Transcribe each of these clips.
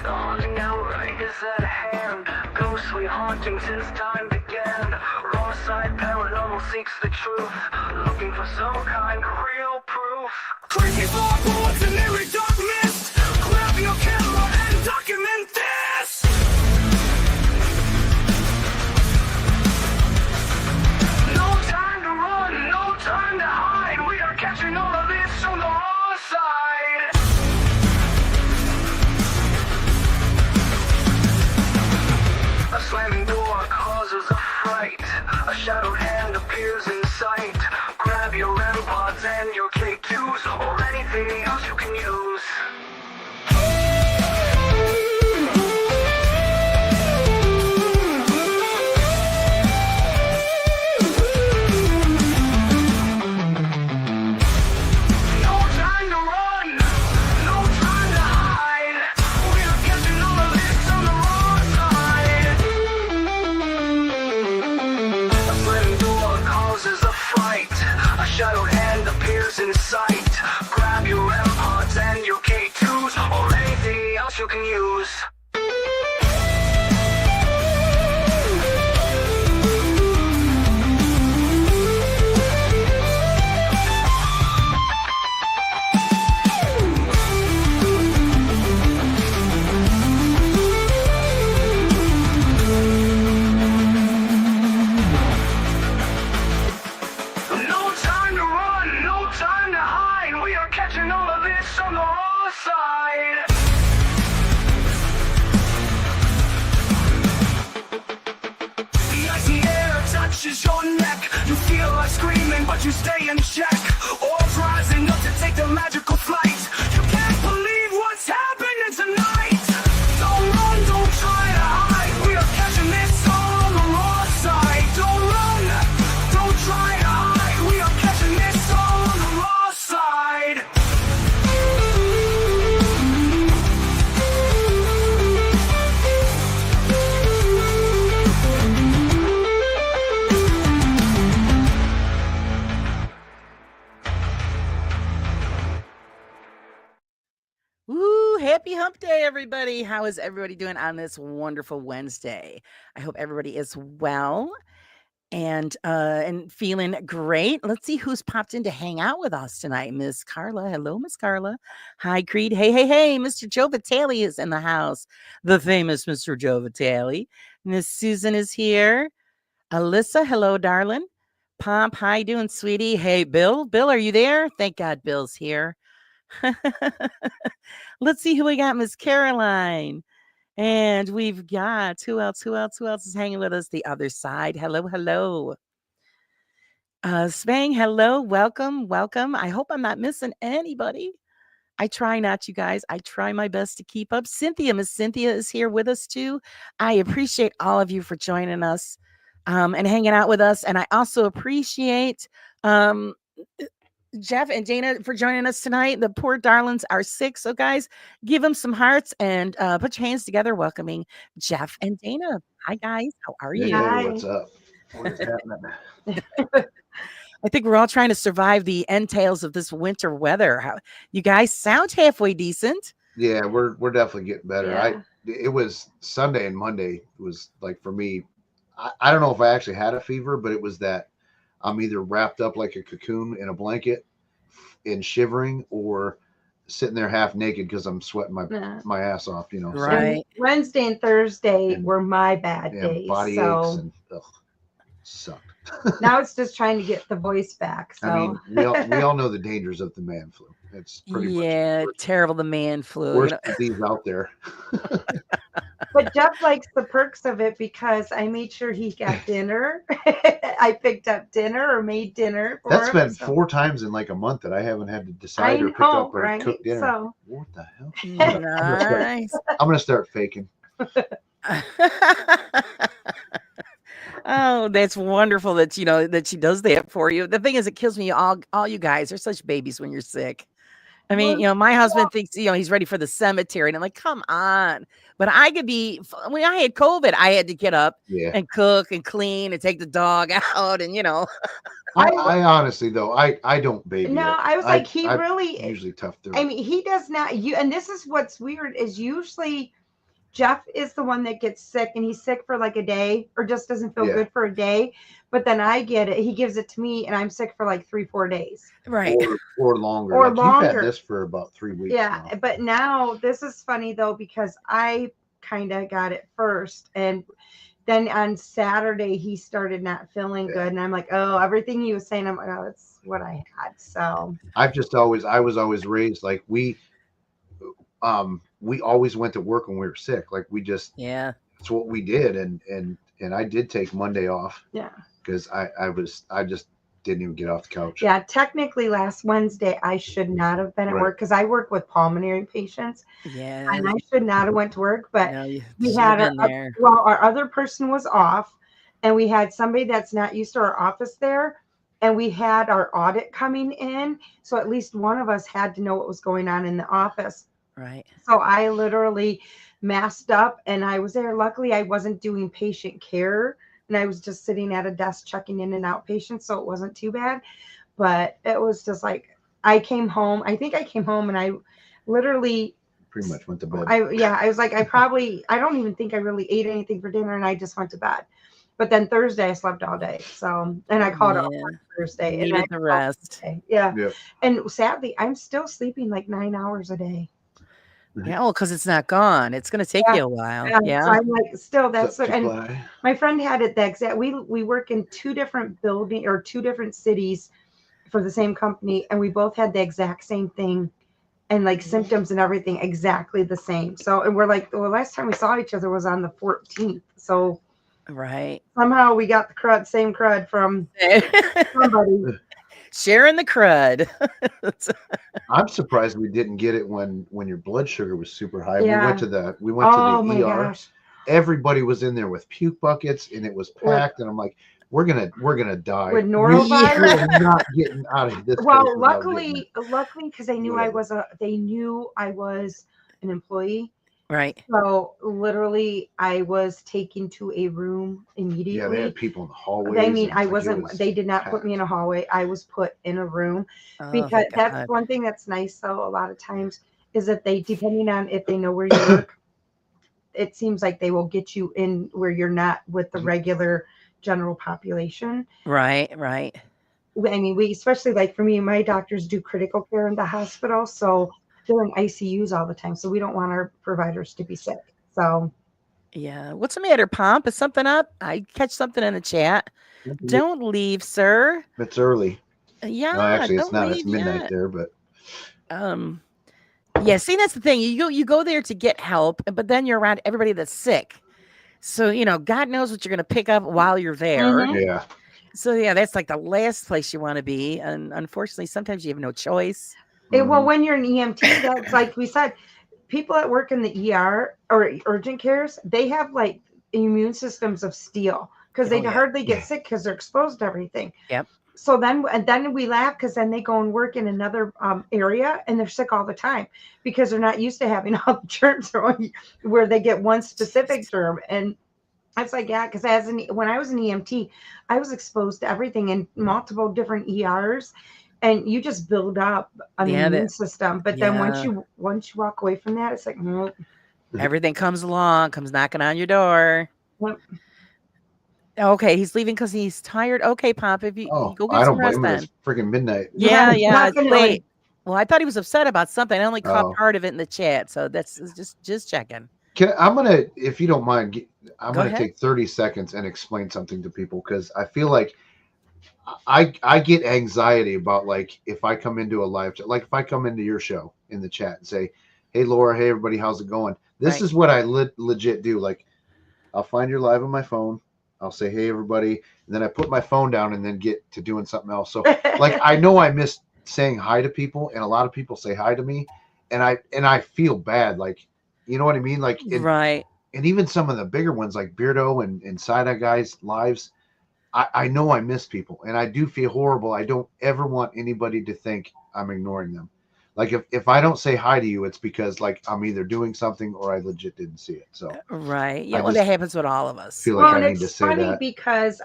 The haunting hour is at hand. Ghostly haunting since time began. Raw side paranormal seeks the truth, looking for some kind of real proof. Creepy floorboards and eerie dark mist. Grab your camera and document this. No time to run, no time to hide. We are catching all of this on the raw side. A slamming door causes a fright. A shadowed hand appears in sight. Grab your REM pods and your K2s or anything else you can use. No time to run, no time to hide. We are catching all of this on the wrong side. A slamming door causes a fright. A shadowed hand appears in sight. Grab your REM pods and your K2s or anything else you can use. No time to run, no time to hide. We are catching all of this on the raw side. The icy air touches your neck. You feel like screaming, but you stay in check. Orbs rising up to take the magical flight. You can't believe what's happening tonight. Don't run, don't try to hide. We are catching this all on the raw side. Don't run, don't try to hide. We are catching this all on the raw side. Woo! Happy hump day, everybody. How is everybody doing on this wonderful Wednesday? I hope everybody is well and feeling great. Let's see who's popped in to hang out with us tonight. Miss Carla. Hello, Miss Carla. Hi, Creed. Hey. Mr. Joe Vitale is in the house. The famous Mr. Joe Vitale. Miss Susan is here. Alyssa, hello, darling. Pomp, how you doing, sweetie? Hey, Bill. Bill, are you there? Thank God Bill's here. Let's see who we got. Miss Caroline. And we've got who else is hanging with us? The other side. Hello. Spang, hello, welcome. I hope I'm not missing anybody. I try not, you guys. I try my best to keep up. Miss Cynthia is here with us too. I appreciate all of you for joining us and hanging out with us. And I also appreciate Jeff and Dana for joining us tonight. The poor darlings are sick. So guys, give them some hearts and put your hands together welcoming Jeff and Dana. Hi guys, how are you? Hey, what's up? What is happening? I think we're all trying to survive the entails of this winter weather. How you guys sound halfway decent. Yeah, we're definitely getting better. Yeah. It was Sunday and Monday was like for me, I don't know if I actually had a fever, but it was that I'm either wrapped up like a cocoon in a blanket and shivering or sitting there half naked because I'm sweating my ass off, you know. Right. And Wednesday and Thursday And- were my bad So, days. body So aches and sucked. now it's just trying to get the voice back. So I mean, we all know the dangers of the man flu. It's pretty much the worst- terrible. The man flu. worst disease out there. but Jeff likes the perks of it because I made sure he got dinner. I picked up dinner or made dinner for That's him. been so 4 times in like a month that I haven't had to I decide or pick know, up or right? cook dinner. So What the hell? Nice. I'm gonna start faking. Oh, that's wonderful that that she does that for you. The thing is, it kills me. All you guys are such babies when you're sick. I mean, my husband thinks, he's ready for the cemetery. And I'm like, come on. But I could be, when I had COVID, I had to get up and cook and clean and take the dog out. And, I honestly, though, I don't baby. No, it. I was like, I'm really usually tough through. I mean, he does not. And this is what's weird is usually Jeff is the one that gets sick, and he's sick for like a day or just doesn't feel Yeah. good for a day. But then I get it. He gives it to me, and I'm sick for like 3-4 days. Right. Or longer. Or Like you've had longer. this for about 3 weeks Yeah, now. but now this is funny though, because I kind of got it first, and then on Saturday he started not feeling Yeah. good, and I'm like, oh, everything he was saying, I'm like, oh, that's what I had. So I was always raised like we always went to work when we were sick. Like we just, Yeah. that's what we did. And I did take Monday off yeah, because I just didn't even get off the couch. yeah. Technically, last Wednesday I should not have been at Right. work because I work with pulmonary patients, Yeah. and I should not have went to work. But No, you we should had have been there. our other person was off, and we had somebody that's not used to our office there, and we had our audit coming in, so at least one of us had to know what was going on in the office. Right. So I literally masked up, and I was there. Luckily, I wasn't doing patient care, and I was just sitting at a desk checking in and out patients, so it wasn't too bad. But it was just like I came home. I think I came home, and I literally Pretty much went to bed. I was like, I don't even think I really ate anything for dinner, and I just went to bed. But then Thursday I slept all day. So, and I called it Yeah. Thursday. And Needed the rest. Yeah. Yep. And sadly, I'm still sleeping like 9 hours a day. Yeah, well, because it's not gone. It's going to take Yeah. you a while. So Yeah. I'm like, still, that's Sup, and supply. my friend had it the exact. We work in 2 different building or 2 different cities for the same company, and we both had the exact same thing, and like symptoms and everything exactly the same. So, and we're like, well, last time we saw each other was on the 14th. So Right. somehow we got the same crud from somebody. Sharing the crud. I'm surprised we didn't get it when your blood sugar was super high. Yeah. We went to Oh the my ER. gosh. Everybody was in there with puke buckets, and it was packed. And I'm like, we're gonna die. With We norovirus? are not getting out of this. Well, place without getting it. luckily, because they knew they knew I was an employee. Right. So literally, I was taken to a room Yeah, immediately. they had people in the hallways. I mean, and, I like, it wasn't. was They did not put packed. me in a hallway. I was put in a room Oh, because thank that's God. one thing that's nice. Though a lot of times is that they, depending on if they know where you work, it seems like they will get you in where you're not with the regular general population. Right. Right. I mean, we, especially like for me, my doctors do critical care in the hospital, so they're in ICUs all the time. So we don't want our providers to be sick. So Yeah. What's the matter, Pomp? Is something up? I catch something in the chat. Don't leave, sir. It's early. Yeah. No, actually, it's don't not. It's leave midnight yet. there, but Yeah, see, that's the thing. You go there to get help, but then you're around everybody that's sick. So, God knows what you're going to pick up while you're there. Mhm. yeah. So, yeah, that's like the last place you want to be. And unfortunately, sometimes you have no choice. well, Mhm. when you're an EMT, that's like we said, people that work in the ER or urgent cares, they have like immune systems of steel because they Oh, yeah. hardly get sick because they're exposed to everything. Yep. So then we laugh because then they go and work in another area and they're sick all the time because they're not used to having all the germs where they get one specific germ. And it's like, yeah, because when I was an EMT, I was exposed to everything in multiple different ERs, and you just build up an immune system. But then once you walk away from that, it's like, nope. Everything comes along, comes knocking on your door. Yep. Okay, he's leaving because he's tired. Okay, Pomp, if you go I get some don't rest blame him. then. It's freaking midnight. Yeah, it's definitely. late. Well, I thought he was upset about something. I only caught Oh. part of it in the chat, so that's just checking. I'm gonna, if you don't mind, I'm Go gonna ahead. take 30 seconds and explain something to people because I feel like I get anxiety about like if I come into a live chat, like if I come into your show in the chat and say, "Hey Laura, hey everybody, how's it going?" This Right. is what I legit do. Like I'll find your live on my phone. I'll say, "Hey everybody," and then I put my phone down and then get to doing something else. So like I know I miss saying hi to people, and a lot of people say hi to me, and I feel bad. Like you know what I mean? Like Right. and even some of the bigger ones like Beardo and Side-Eye Guys lives, I know I miss people and I do feel horrible. I don't ever want anybody to think I'm ignoring them. Like if I don't say hi to you, it's because like I'm either doing something or I legit didn't see it. So Right. Yeah, I well, just that happens with all of us. feel Well, like and I need to it's say funny that. because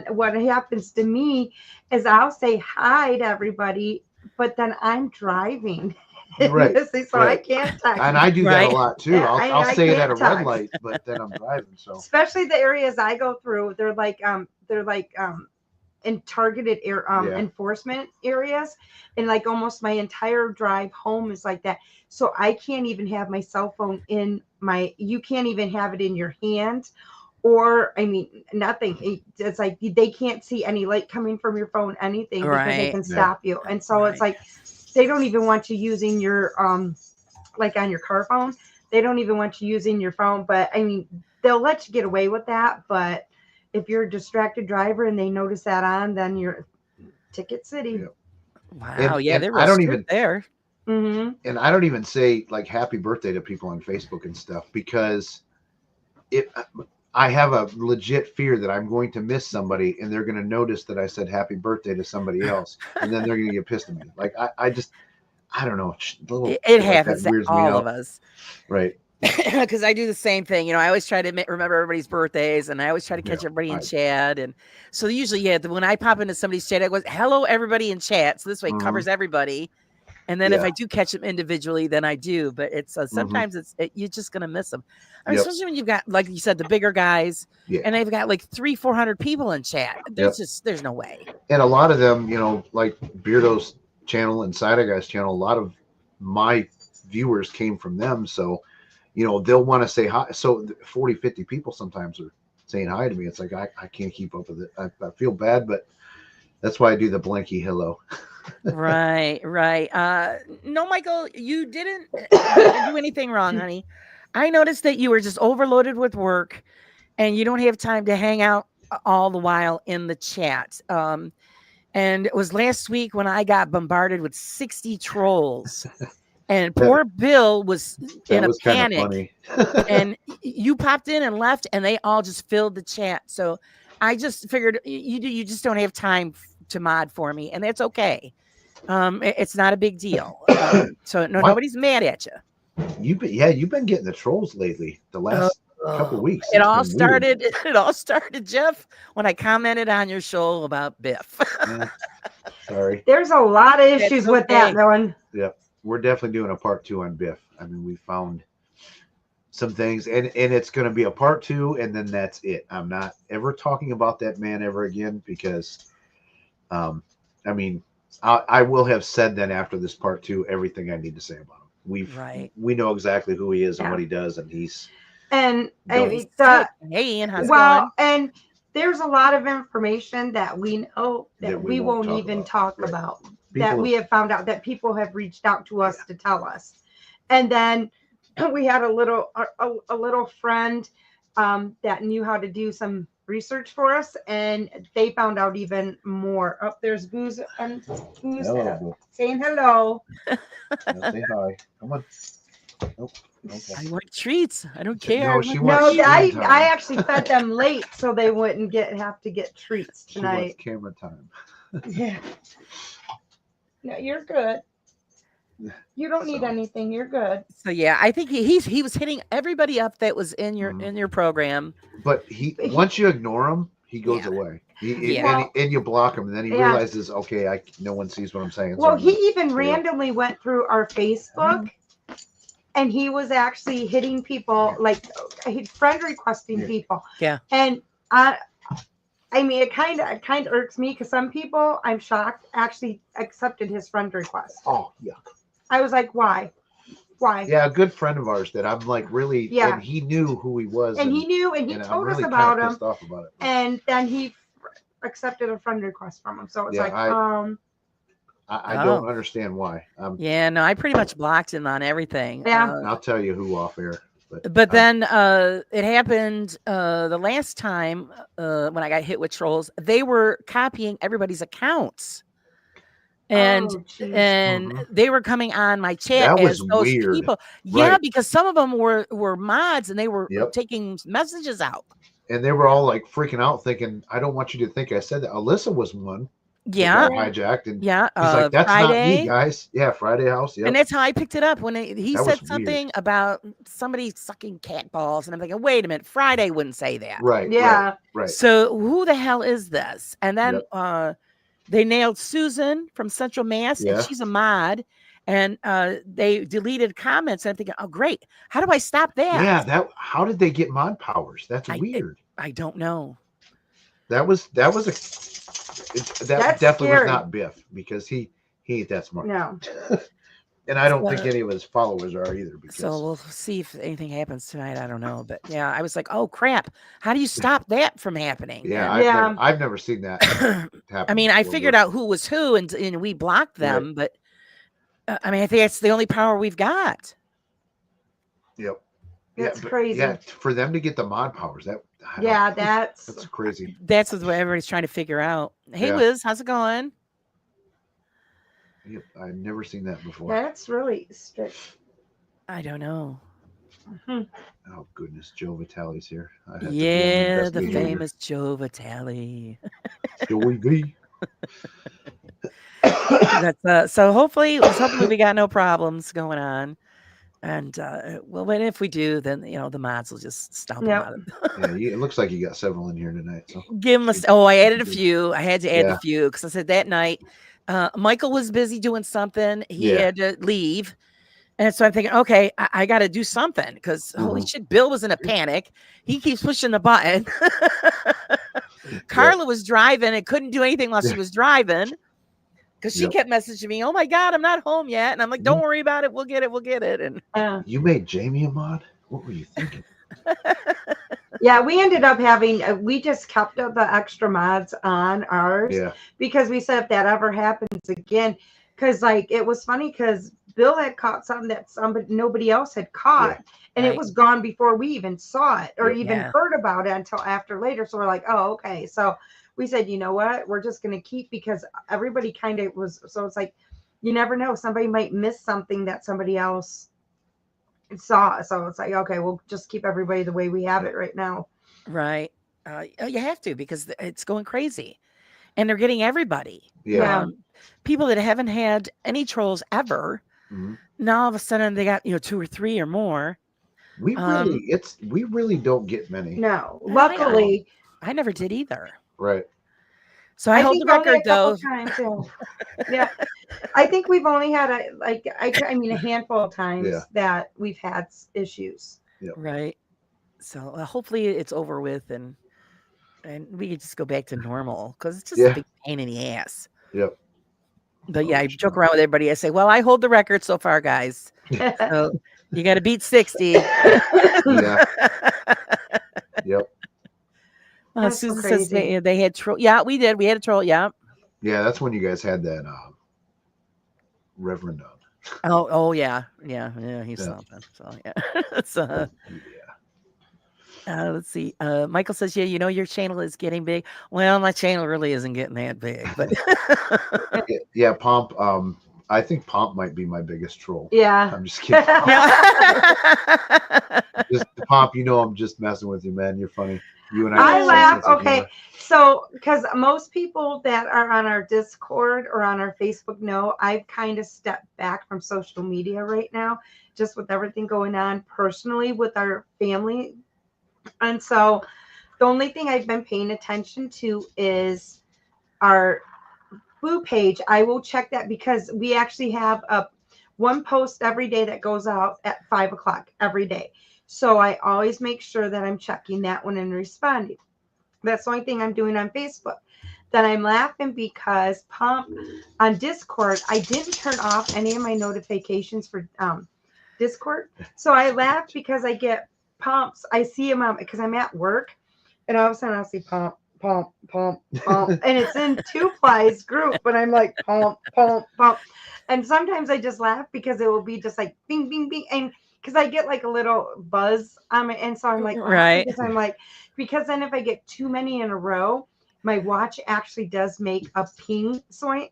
what happens to me is I'll say hi to everybody, but then I'm driving. Right, Missy, so I right. can't text. And I do that Right. a lot too. Yeah, I'll I say it at a can't red text. light, but then I'm driving. So Especially the areas I go through, they're like in targeted Yeah. enforcement areas, and like almost my entire drive home is like that. So I can't even have my cell phone in my. You can't even have it in your hand, or I mean nothing. It's like they can't see any light coming from your phone, anything, because they Right. can Yeah. stop you. And so it's Right. like they don't even want you using your like on your car phone. They don't even want you using your phone, but I mean they'll let you get away with that, but if you're a distracted driver and they notice that on, then you're ticket city. Yeah. Wow. Yeah, and they're I real don't strict even there. Mm-hmm. and I don't even say like happy birthday to people on Facebook and stuff, because I have a legit fear that I'm going to miss somebody and they're going to notice that I said happy birthday to somebody else, and then they're going to get pissed at me. Like I don't know. Little It shit like that happens to weirds me all out. of us. Right. Because I do the same thing. I always try to remember everybody's birthdays, and I always try to catch Yeah, everybody in I- chat. And so usually, when I pop into somebody's chat, I go, "Hello, everybody in chat." So this way it Mhm. covers everybody. And then if Yeah. I do catch them individually, then I do. But it's sometimes you're just gonna miss them. I mean, Yep. especially when you've got, like you said, the bigger guys, Yeah. and they've got like 300-400 people in chat. There's no way. And a lot of them, like Beardo's channel and Cider Guy's channel, a lot of my viewers came from them. So, they'll want to say hi. So 40, 50 people sometimes are saying hi to me. It's like, I can't keep up with it. I feel bad, but that's why I do the blanky hello. Right. No, Michael, you didn't do anything wrong, honey. I noticed that you were just overloaded with work and you don't have time to hang out all the while in the chat. And it was last week when I got bombarded with 60 trolls, and poor Bill was in That a was kind of panic. funny. And you popped in and left, and they all just filled the chat. So I just figured you just don't have time to mod for me, and that's okay. It's not a big deal. So nobody's mad at you. You've been getting the trolls lately. The last couple weeks. It It's all been weird. started. It all started, Jeff, when I commented on your show about Biff. Yeah. Sorry. There's a lot of That's issues with that, okay. one. Yep. We're definitely doing a part 2 on Biff. I mean, we found some things, and it's going to be a part 2, and then that's it. I'm not ever talking about that man ever again, because, I mean, I will have said then after this part 2 everything I need to say about him. We know exactly who he is and what he does, and he's. And Don't- it's Hey, and how's it well, going? and there's a lot of information that we know that we won't talk even about. talk Right. about. People That we have found out that people have reached out to us to tell us. And then we had a little friend that knew how to do some research for us, and they found out even more. Oh, there's Booze and Booze Hello, saying hello. Now say hi. Come on. Nope. Okay. I want treats. I don't care. No, she No, wants I screen time. actually fed them late so they wouldn't have to get treats She wants tonight. camera time. Yeah. No, you're good. You don't need So- anything. You're good. So yeah, I think he was hitting everybody up that was in your program. But once you ignore him, he goes Yeah. away. Yeah. And you block him, and then he Yeah. realizes, okay, no one sees what I'm saying. so Well, I'm he gonna- even randomly went through our Facebook, and he was actually hitting people, like he friend requesting Yeah. people. Yeah. And I mean, it kind of irks me because some people, I'm shocked, actually accepted his friend request. Oh, yeah. I was like, why? Yeah, a good friend of ours that I'm like really, Yeah. and he knew who he was. And he knew, and he I'm told really us about kinda him. pissed off about it. And then he accepted a friend request from him. So it's Yeah, like, I don't understand why. Yeah, no, I pretty much blocked him on everything. Yeah. I'll tell you who off air. But then it happened the last time when I got hit with trolls. They were copying everybody's accounts, and oh, geez. Mhm. they were coming on my chat That as was those weird. people. Yeah, Right. because some of them were mods, and they were Yep. taking messages out. And they were all like freaking out, thinking, "I don't want you to think I said that." Alyssa was one. that Yeah, got hijacked, and yeah. he's like, "That's not Friday. me, guys." Yeah, Friday House. Yep. And that's how I picked it up when he That said was something about somebody sucking cat balls, and I'm thinking, wait a minute, Friday wouldn't say that. Right. Yeah. Right. So who the hell is this? And then Yep. they nailed Susan from Central Mass, Yeah. and she's a mod, and they deleted comments. And I'm thinking, oh, great. How do I stop that? Yeah, how did they get mod powers? That's weird. I don't know. That definitely scary. was not Biff, because he ain't that smart. No. And I don't think any of his followers are either. Because So we'll see if anything happens tonight. I don't know, but yeah, I was like, oh crap! How do you stop that from happening? yeah, I've never seen that happen. I mean, I before, figured but- out who was who, and we blocked them, but I mean, I think that's the only power we've got. Yep. That's but, crazy. Yeah, for them to get the mod powers, that's that's crazy. That's what everybody's trying to figure out. Hey, Yeah. Liz, how's it going? Yep, I've never seen that before. that's really strict. I don't know. Mhm. Oh goodness, Joe Vitale's here. I have to be on Yeah, the investigator. famous Joe Vitale. Joey V. That's so hopefully we got no problems going on. And well, but if we do, then the mods will just stomp them Yep. out. Yeah, it looks like you got several in here tonight. So Give them I added a few. I had to add Yeah. a few because I said that night Michael was busy doing something. He Yeah. had to leave. And so I'm thinking, okay, I got to do something because holy shit, Bill was in a panic. He keeps pushing the button. Carla was driving and couldn't do anything while she was driving because she Yep. kept messaging me, oh my God, I'm not home yet. And I'm like, don't worry about it. We'll get it. And you made Jamie a mod? What were you thinking? Yeah, we ended up having, we just kept the extra mods on ours Yeah. because we said if that ever happens again, because like it was funny because Bill had caught something that nobody else had caught, and Right. it was gone before we even saw it or Yep. even Yeah. heard about it until after later. So we're like, oh, okay. So we said, you know what, we're just going to keep because everybody kind of was. So it's like, you never know, somebody might miss something that somebody else saw. So it's like, okay, we'll just keep everybody the way we have it right now. right. You have to because it's going crazy and they're getting everybody. Yeah. People that haven't had any trolls ever. Mhm. Now all of a sudden they got 2 or 3 or more. We really don't get many. No, I know. luckily, I never did either. Right. So I hold the think only record a couple though. times, yeah. I think we've only had a handful of times Yeah. that we've had issues. Right. So hopefully it's over with and we can just go back to normal because it's just a Yeah. big pain in the ass. Yep. But Oh, yeah, I sure. joke around with everybody. I say, well, I hold the record so far, guys. So you got to beat 60. Yeah. Yep. That's so Susan says crazy. they had troll. Yeah, we did. We had a troll. Yeah. Yeah, that's when you guys had that Reverend on. Oh yeah. He's Yeah. something. So yeah. It's, Yeah. let's see. Michael says, yeah, your channel is getting big. Well, my channel really isn't getting that big, but Yeah, Pomp. I think Pomp might be my biggest troll. Yeah. I'm just kidding. yeah. Just Pomp, I'm just messing with you, man. You're funny. You and I. I have the same laugh. sense of Okay. humor. So, because most people that are on our Discord or on our Facebook know, I've kind of stepped back from social media right now, just with everything going on personally with our family. And so the only thing I've been paying attention to is our Boo page. I will check that because we actually have one post every day that goes out at 5:00 every day. So I always make sure that I'm checking that one and responding. That's the only thing I'm doing on Facebook. Then I'm laughing because Pump on Discord, I didn't turn off any of my notifications for Discord. So I laugh because I get pumps. I see them because I'm at work, and all of a sudden I'll see pump, and it's in Two Plies group, but I'm like pump. And sometimes I just laugh because it will be just like bing, bing, bing, and because I get like a little buzz on it, and so I'm like, Right. because I'm like, because then if I get too many in a row, my watch actually does make a ping sound.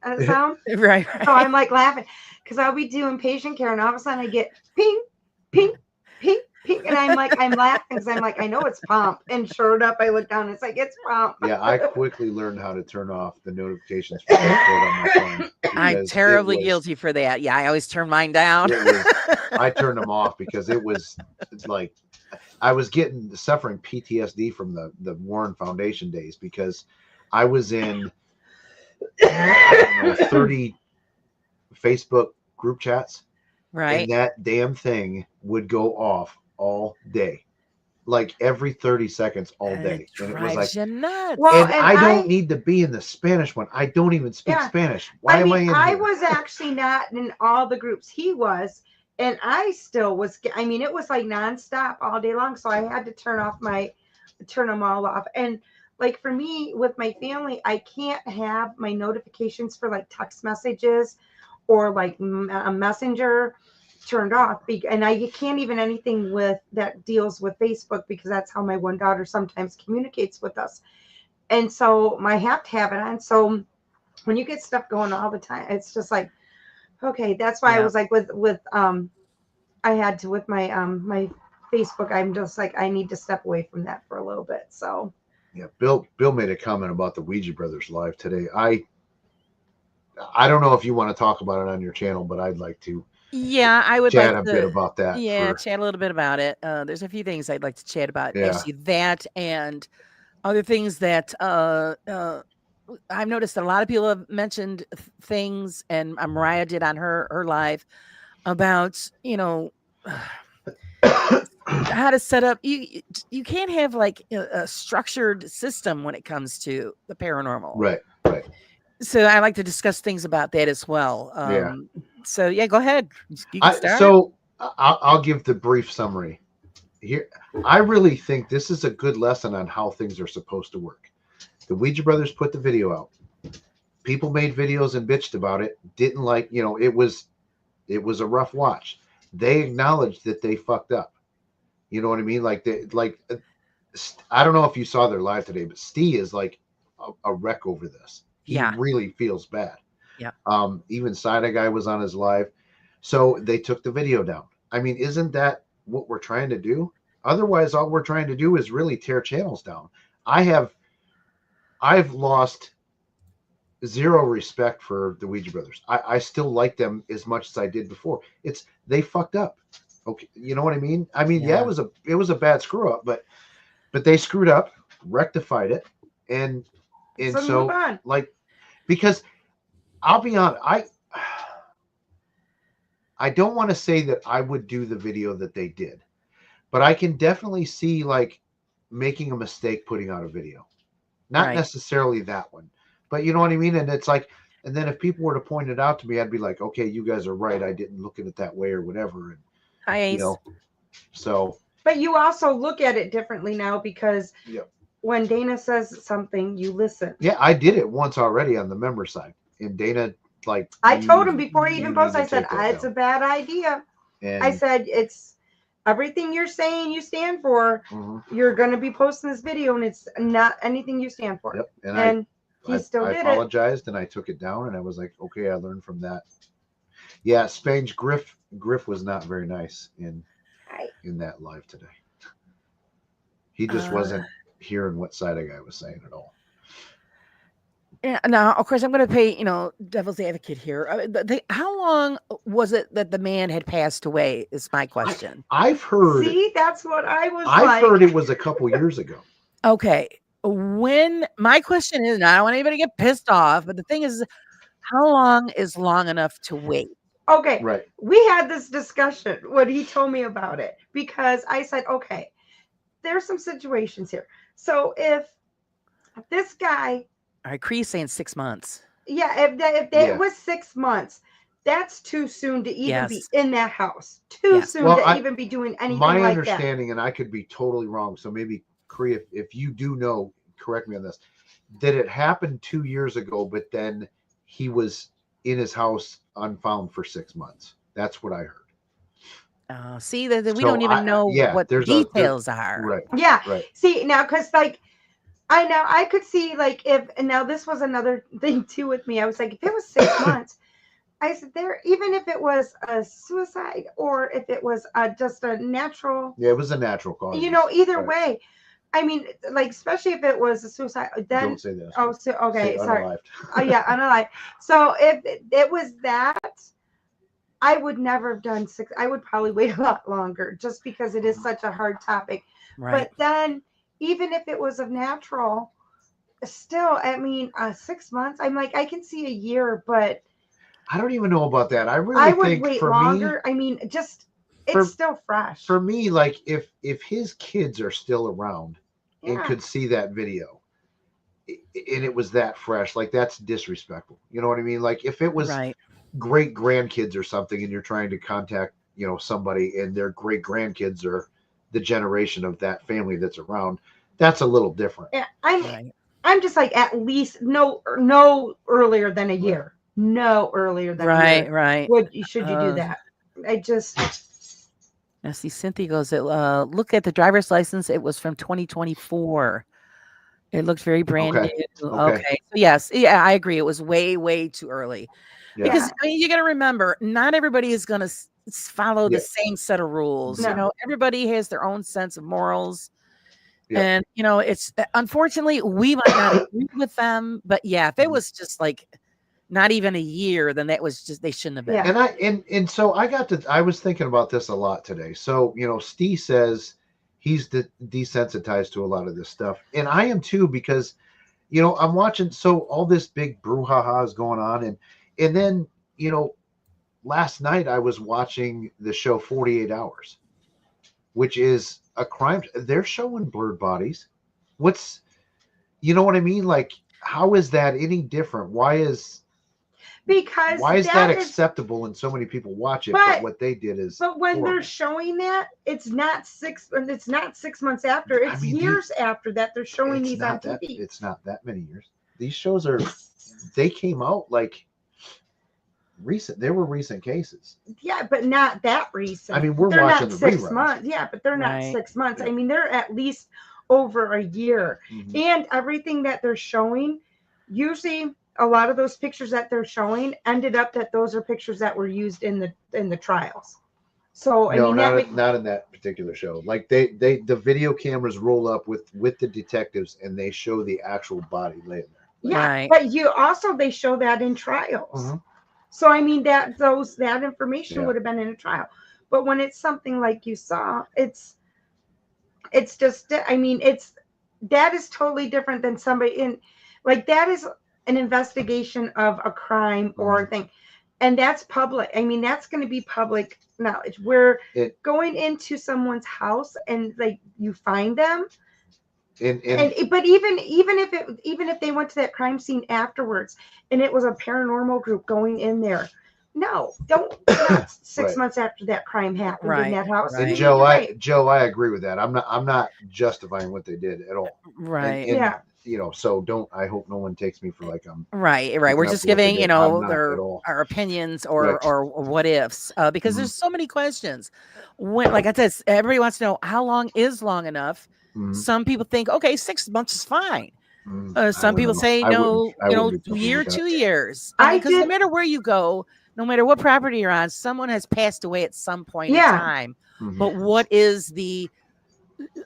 Right. So I'm like laughing because I'll be doing patient care, and all of a sudden I get ping, ping, ping, ping, and I'm laughing because I'm like, I know it's Pomp, and sure enough, I look down, and it's like it's Pomp. Yeah, I quickly learned how to turn off the notifications for Discord on my phone. I'm because terribly it was- guilty for that. Yeah, I always turn mine down. I turned them off because it's like I was suffering PTSD from the Warren Foundation days because I was in 30 Facebook group chats, Right. and that damn thing would go off all day, like every 30 seconds all And day. it And it was like, drives you nuts. Well, and and I don't need to be in the Spanish one. I don't even speak Yeah. Spanish. Why am I in I here? was actually not in all the groups he was, and I still was. I mean, it was like nonstop all day long. So I had to turn them all off. And like for me with my family, I can't have my notifications for like text messages or like a messenger turned off. And I can't even anything with that deals with Facebook because that's how my one daughter sometimes communicates with us. And so I have to have it on. So when you get stuff going all the time, it's just like, okay, that's why I Yeah. was like with I had to with my my Facebook, I'm just like I need to step away from that for a little bit. So Yeah, Bill made a comment about the Ouija Brothers live today. I don't know if you want to talk about it on your channel, but I'd like to Yeah, I would chat like a bit to about that. chat a little bit about it. There's a few things I'd like to chat about. Yeah. Actually, that and other things that I've noticed that a lot of people have mentioned things, and Mariah did on her live about, you know, how to set up. You can't have like a structured system when it comes to the paranormal. Right. So I like to discuss things about that as well. Yeah. So yeah, go ahead. You can start. So I'll give the brief summary here. I really think this is a good lesson on how things are supposed to work. The Ouija Brothers put the video out. People made videos and bitched about it. Didn't like, it was a rough watch. They acknowledged that they fucked up. You know what I mean? I don't know if you saw their live today, but Steve is like a wreck over this. He really feels bad. Yeah. Even Side Guy was on his live. So they took the video down. I mean, isn't that what we're trying to do? Otherwise, all we're trying to do is really tear channels down. I've lost zero respect for the Ouija Brothers. I still like them as much as I did before. They fucked up. Okay, you know what I mean? I mean, Yeah. it was a bad screw up, but they screwed up, rectified it, and move so on. like, because I'll be honest, I don't want to say that I would do the video that they did, but I can definitely see like making a mistake putting out a video. Not Right. necessarily that one, but you know what I mean? And it's like, and then if people were to point it out to me, I'd be like, okay, you guys are right. I didn't look at it that way or whatever. And, Hi, Ace. so. But you also look at it differently now because Yep. when Dana says something, you listen. Yeah, I did it once already on the member side. And Dana, like. I told him before he even you posted, need I to said, take that it's a down. bad idea. And, I said, it's everything you're saying you stand for. mhm. You're going to be posting this video and it's not anything you stand for. Yep. And And I he still did it. apologized and I took it down and I was like, okay, I learned from that. Yeah, Spain's Griff was not very nice in that live today. He just wasn't hearing what Side Guy was saying at all. Yeah, now, of course, I'm going to play, devil's advocate here. How long was it that the man had passed away? Is my question. I've heard. See, that's what I was I've heard it was a couple years ago. Okay. My question is, and I don't want anybody to get pissed off, but the thing is, how long is long enough to wait? Okay. Right. We had this discussion when he told me about it because I said, okay, there's some situations here. So if this guy. All right, Cree's saying 6 months. Yeah, if it was 6 months, that's too soon to even be in that house. Too soon to even be doing anything like that. My understanding, and I could be totally wrong, so maybe Cree, if you do know, correct me on this, that it happened 2 years ago, but then he was in his house unfound for 6 months. That's what I heard. See, we don't even know what the details are. Right. Yeah. Right. See, now, because like, I could see like and now this was another thing too with me. I was like, if it was 6 months, I said even if it was a suicide or if it was just a natural. Yeah, it was a natural cause. Either way. I mean, like, especially if it was a suicide, then. Don't say this. Oh, so, okay, sorry. Unalived. Oh, yeah, unalived. So if it was that, I would never have done 6. I would probably wait a lot longer just because it is such a hard topic. Right. But then, even if it was a natural, still, I mean, 6 months, I'm like, I can see a year, but I don't even know about that. I I really would think wait for longer. I mean, just For- it's still fresh. for me, like if his kids are still around and Yeah. could see that video and it was that fresh, like that's disrespectful. You know what I mean? Like if it was Right. great grandkids or something and you're trying to contact, somebody and their great grandkids are the generation of that family that's around, that's a little different. Yeah, Right. I'm just like at least no earlier than a year. No earlier than a Right. year. Right. Should you do that? I just Now, see, Cynthia goes, look at the driver's license. It was from 2024. It looked very brand Okay. new. Okay. Okay. So yes, yeah, I agree. It was way, way too early. Yeah. Because Yeah. I mean, you got to remember, not everybody is going to follow Yeah. the same set of rules. No. You know, everybody has their own sense of morals. Yeah. And, it's unfortunately, we might not agree with them. But yeah, if it was just like not even a year, then that was just, they shouldn't have been. Yeah. And so I was thinking about this a lot today. So, Steve says he's desensitized to a lot of this stuff. And I am too, because, I'm watching, so all this big brouhaha is going on. And then, last night I was watching the show 48 Hours, which is a crime. They're showing blurred bodies. You know what I mean? Like, how is that any different? Why is that acceptable and so many people watch it? But what they did is, but when they're horrible. showing that, it's not 6 months after. It's years after that they're showing It's these on not that, TV. it's not that many years. These shows they came out like recent. They were recent cases. Yeah, but not that recent. I mean, we're they're watching not the 6 reruns. months. Yeah, but they're not Right. 6 months. Yeah. I mean, they're at least over a year. Mhm. And everything that they're showing, usually a lot of those pictures that they're showing ended up that those are pictures that were used in the trials. So No, I mean, not in that particular show. Like the video cameras roll up with the detectives and they show the actual body laying there. yeah, Right. but they show that in trials. Mhm. So I mean that information Yeah. would have been in a trial. But when it's something like you saw, it's just, I mean, that is totally different than somebody like that is an investigation of a crime or a thing. And that's public. I mean, that's going to be public knowledge. We're going into someone's house and like you find them. But even if they went to that crime scene afterwards and it was a paranormal group going in there, no, don't not 6 Right. months after that crime happened in Right, that house. right. And You're Joe, I agree with that. I'm not justifying what they did at all. Right. And, Yeah. So I hope no one takes me for like I'm Right. We're looking up just what they giving, did. I'm not at all. our opinions Right. or what ifs, because Mhm. there's so many questions. When, like I said, everybody wants to know how long is long enough. Mhm. Some people think, okay, 6 months is fine. Mhm. I Some people wouldn't- say I no, wouldn't- I wouldn't be comfortable year, with that. 2 years. I Because no did- matter where you go, no matter what property you're on, someone has passed away at some point Yeah. in time. Mhm. But what is the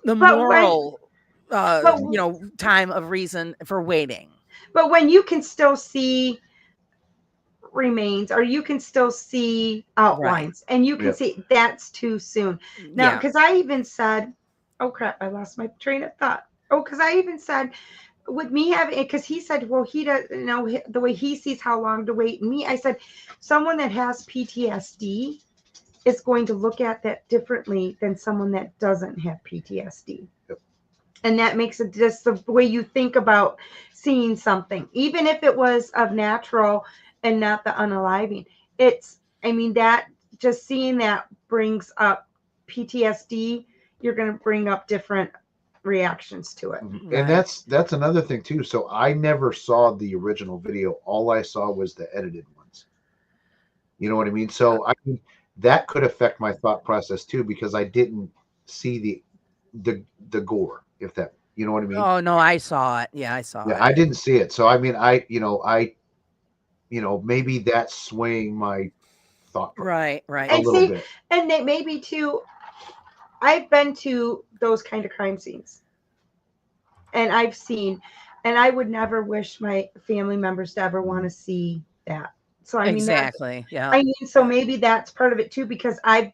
But moral, but- time of reason for waiting? But when you can still see remains or you can still see outlines and you can Yep. see, that's too soon. Now, Yeah. because I even said, oh crap, I lost my train of thought. Because I even said, with me having, because he said, well, he doesn't know the way he sees how long to wait. And me, I said, someone that has PTSD is going to look at that differently than someone that doesn't have PTSD. Yep. And that makes it just the way you think about seeing something, even if it was of natural and not the unaliving. That just seeing that brings up PTSD. You're going to bring up different reactions to it. Mhm. Right. And that's another thing too. So I never saw the original video. All I saw was the edited ones. You know what I mean? So I mean that could affect my thought process too, because I didn't see the gore, if that, you know what I mean? Oh no, I saw it. Yeah, I saw Yeah, it. I didn't see it. So I mean, maybe that's swaying my thought process Right. a And little see, bit. And they maybe too, I've been to those kind of crime scenes. And I've seen, and I would never wish my family members to ever want to see that. So I mean, Exactly. Yeah. so maybe that's part of it too, because I've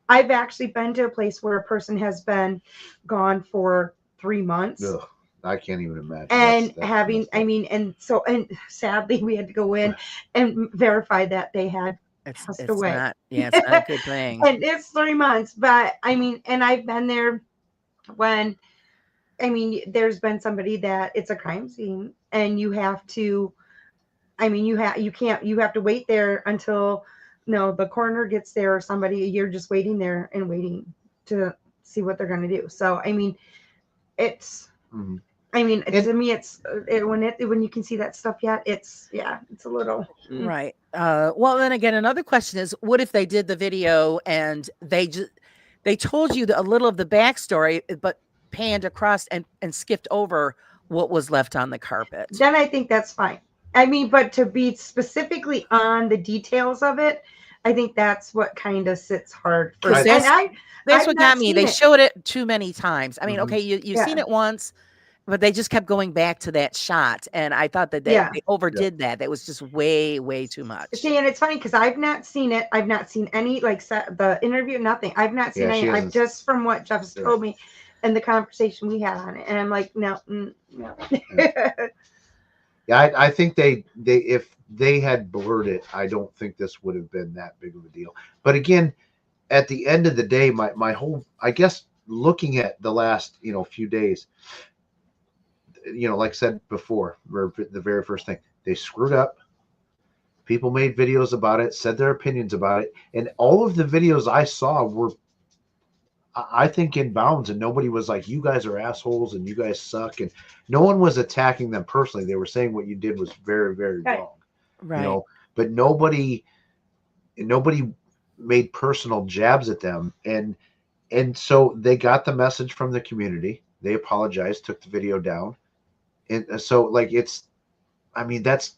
actually been to a place where a person has been gone for 3 months Ugh. I can't even imagine. And That's having, messed up. I mean, and sadly we had to go in and verify that they had passed away. Not, yeah, it's not a good thing. And it's 3 months, but I mean, and I've been there when, I mean, there's been somebody that it's a crime scene and you have to, I mean, you have to wait there until, the coroner gets there or somebody, you're just waiting there and waiting to see what they're going to do. So, I mean, it's, Mhm. I mean, to me, it's when you can see that stuff yet, it's a little Right. Well, then again, another question is, what if they did the video and they told you a little of the backstory, but panned across and skipped over what was left on the carpet? Then I think that's fine. I mean, but to be specifically on the details of it, I think that's what kind of sits hard for. Because And that's I've what not got me. seen They it. showed it too many times. I mean, Mhm. okay, you've Yeah. seen it once, but they just kept going back to that shot, and I thought that Yeah. they overdid that. That was just way, way too much. See, and it's funny because I've not seen it. I've not seen any the interview, nothing. I've not seen Yeah, she any. hasn't. I've just from what Jeff's Yeah. told me and the conversation we had on it, and I'm like, no. Yeah, I think they if they had blurred it, I don't think this would have been that big of a deal. But again, at the end of the day, my whole, I guess, looking at the last few days, like I said before, the very first thing, they screwed up. People made videos about it, said their opinions about it, and all of the videos I saw were, I think, in bounds, and nobody was like, you guys are assholes and you guys suck, and no one was attacking them personally. They were saying what you did was very, very Right. wrong. Right. But nobody made personal jabs at them, and so they got the message from the community. They apologized, took the video down, and so like I mean, that's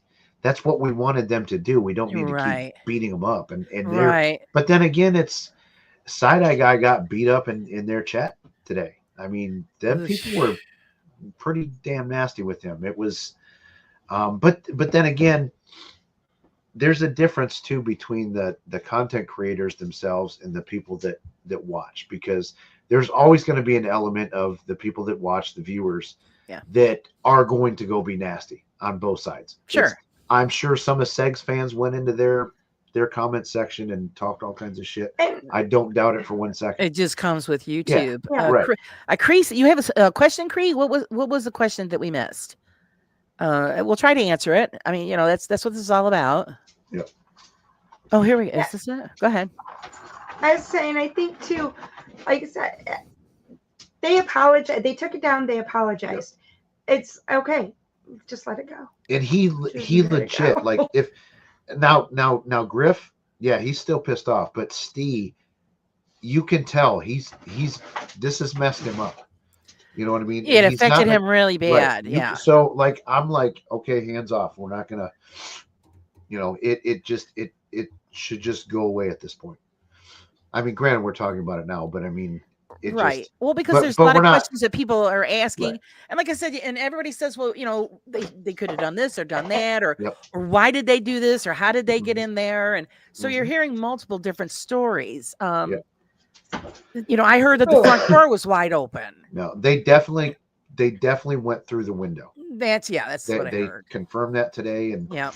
what we wanted them to do. We don't need to Right. keep beating them up, and Right. but then again, it's Side Eye Guy got beat up in their chat today. I mean, them people were pretty damn nasty with him. It was, but then again, there's a difference too between the content creators themselves and the people that watch, because there's always going to be an element of the people that watch, the viewers, that are going to go be nasty on both sides. Sure. I'm sure some of Segs fans went into their comment section and talked all kinds of shit. I don't doubt it for 1 second. It just comes with YouTube. Yeah, right. Cree, you have a question, Cree? What was the question that we missed? We'll try to answer it. I mean, that's what this is all about. Yep. Oh, here we go. Is this it? Go ahead. I was saying, I think too, like I said, they apologized. They took it down. They apologized. It's okay. Just let it go. And he legit, go. like, if now Griff, yeah, he's still pissed off, but Steve, you can tell he's this has messed him up. You know what I mean? Yeah, it He's not affected like- him really bad. right. Yeah. So like, I'm like, okay, hands off. We're not gonna, it should just go away at this point. I mean, granted, we're talking about it now, but I mean, it Right. just, Well, because but- there's but a lot of we're not- questions that people are asking. Right. And like I said, and everybody says, well, they could have done this or done that, or Yep. or why did they do this, or how did they get Mhm. in there? And so you're Mhm. hearing multiple different stories. Yeah. I heard that the front door was wide open. no, they definitely went through the window. That's what I They heard. confirmed that today. And Yeah.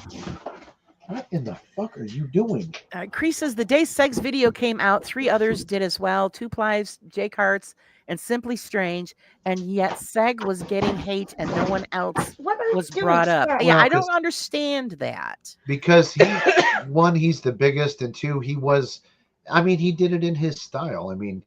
what in the fuck are you doing? Cree says the day Seg's video came out, 3 others did as well. Two Plies, Jake Hart's, and Simply Strange, and yet Seg was getting hate and no one else What are was you doing? brought up. Yeah. Yeah, Well, I don't 'cause- understand that. Because he's the biggest, and 2, he did it in his style. I mean,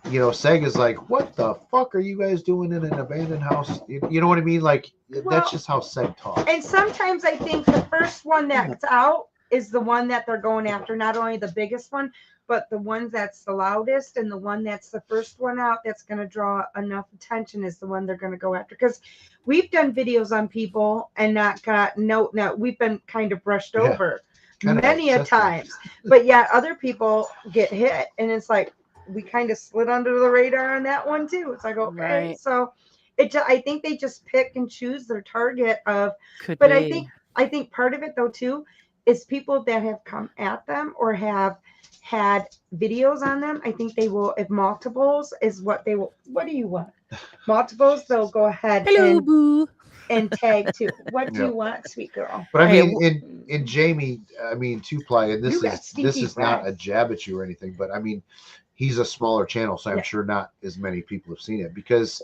Seg is like, what the fuck are you guys doing in an abandoned house? You know what I mean? Like, Well, that's just how Seg talks. And sometimes I think the first one that's out is the one that they're going after, not only the biggest one, but the one that's the loudest, and the one that's the first one out that's going to draw enough attention is the one they're going to go after. Because we've done videos on people and not got we've been kind of brushed Yeah. over Kind of many a upsets me. times, but yet other people get hit, and it's like we kind of slid under the radar on that one too. It's like, okay, Right. so I think they just pick and choose their target of. Could But be. I think part of it though too is people that have come at them or have had videos on them. I think they will, if multiples is what they will. What do you want? multiples, they'll go ahead Hello, boo. and tag too. What do Yeah. you want, sweet girl? But I Hey, mean, in Jamie, I mean, two ply, and You got this stinky is not breath. a jab at you or anything, but I mean, he's a smaller channel, so I'm Yeah. sure not as many people have seen it because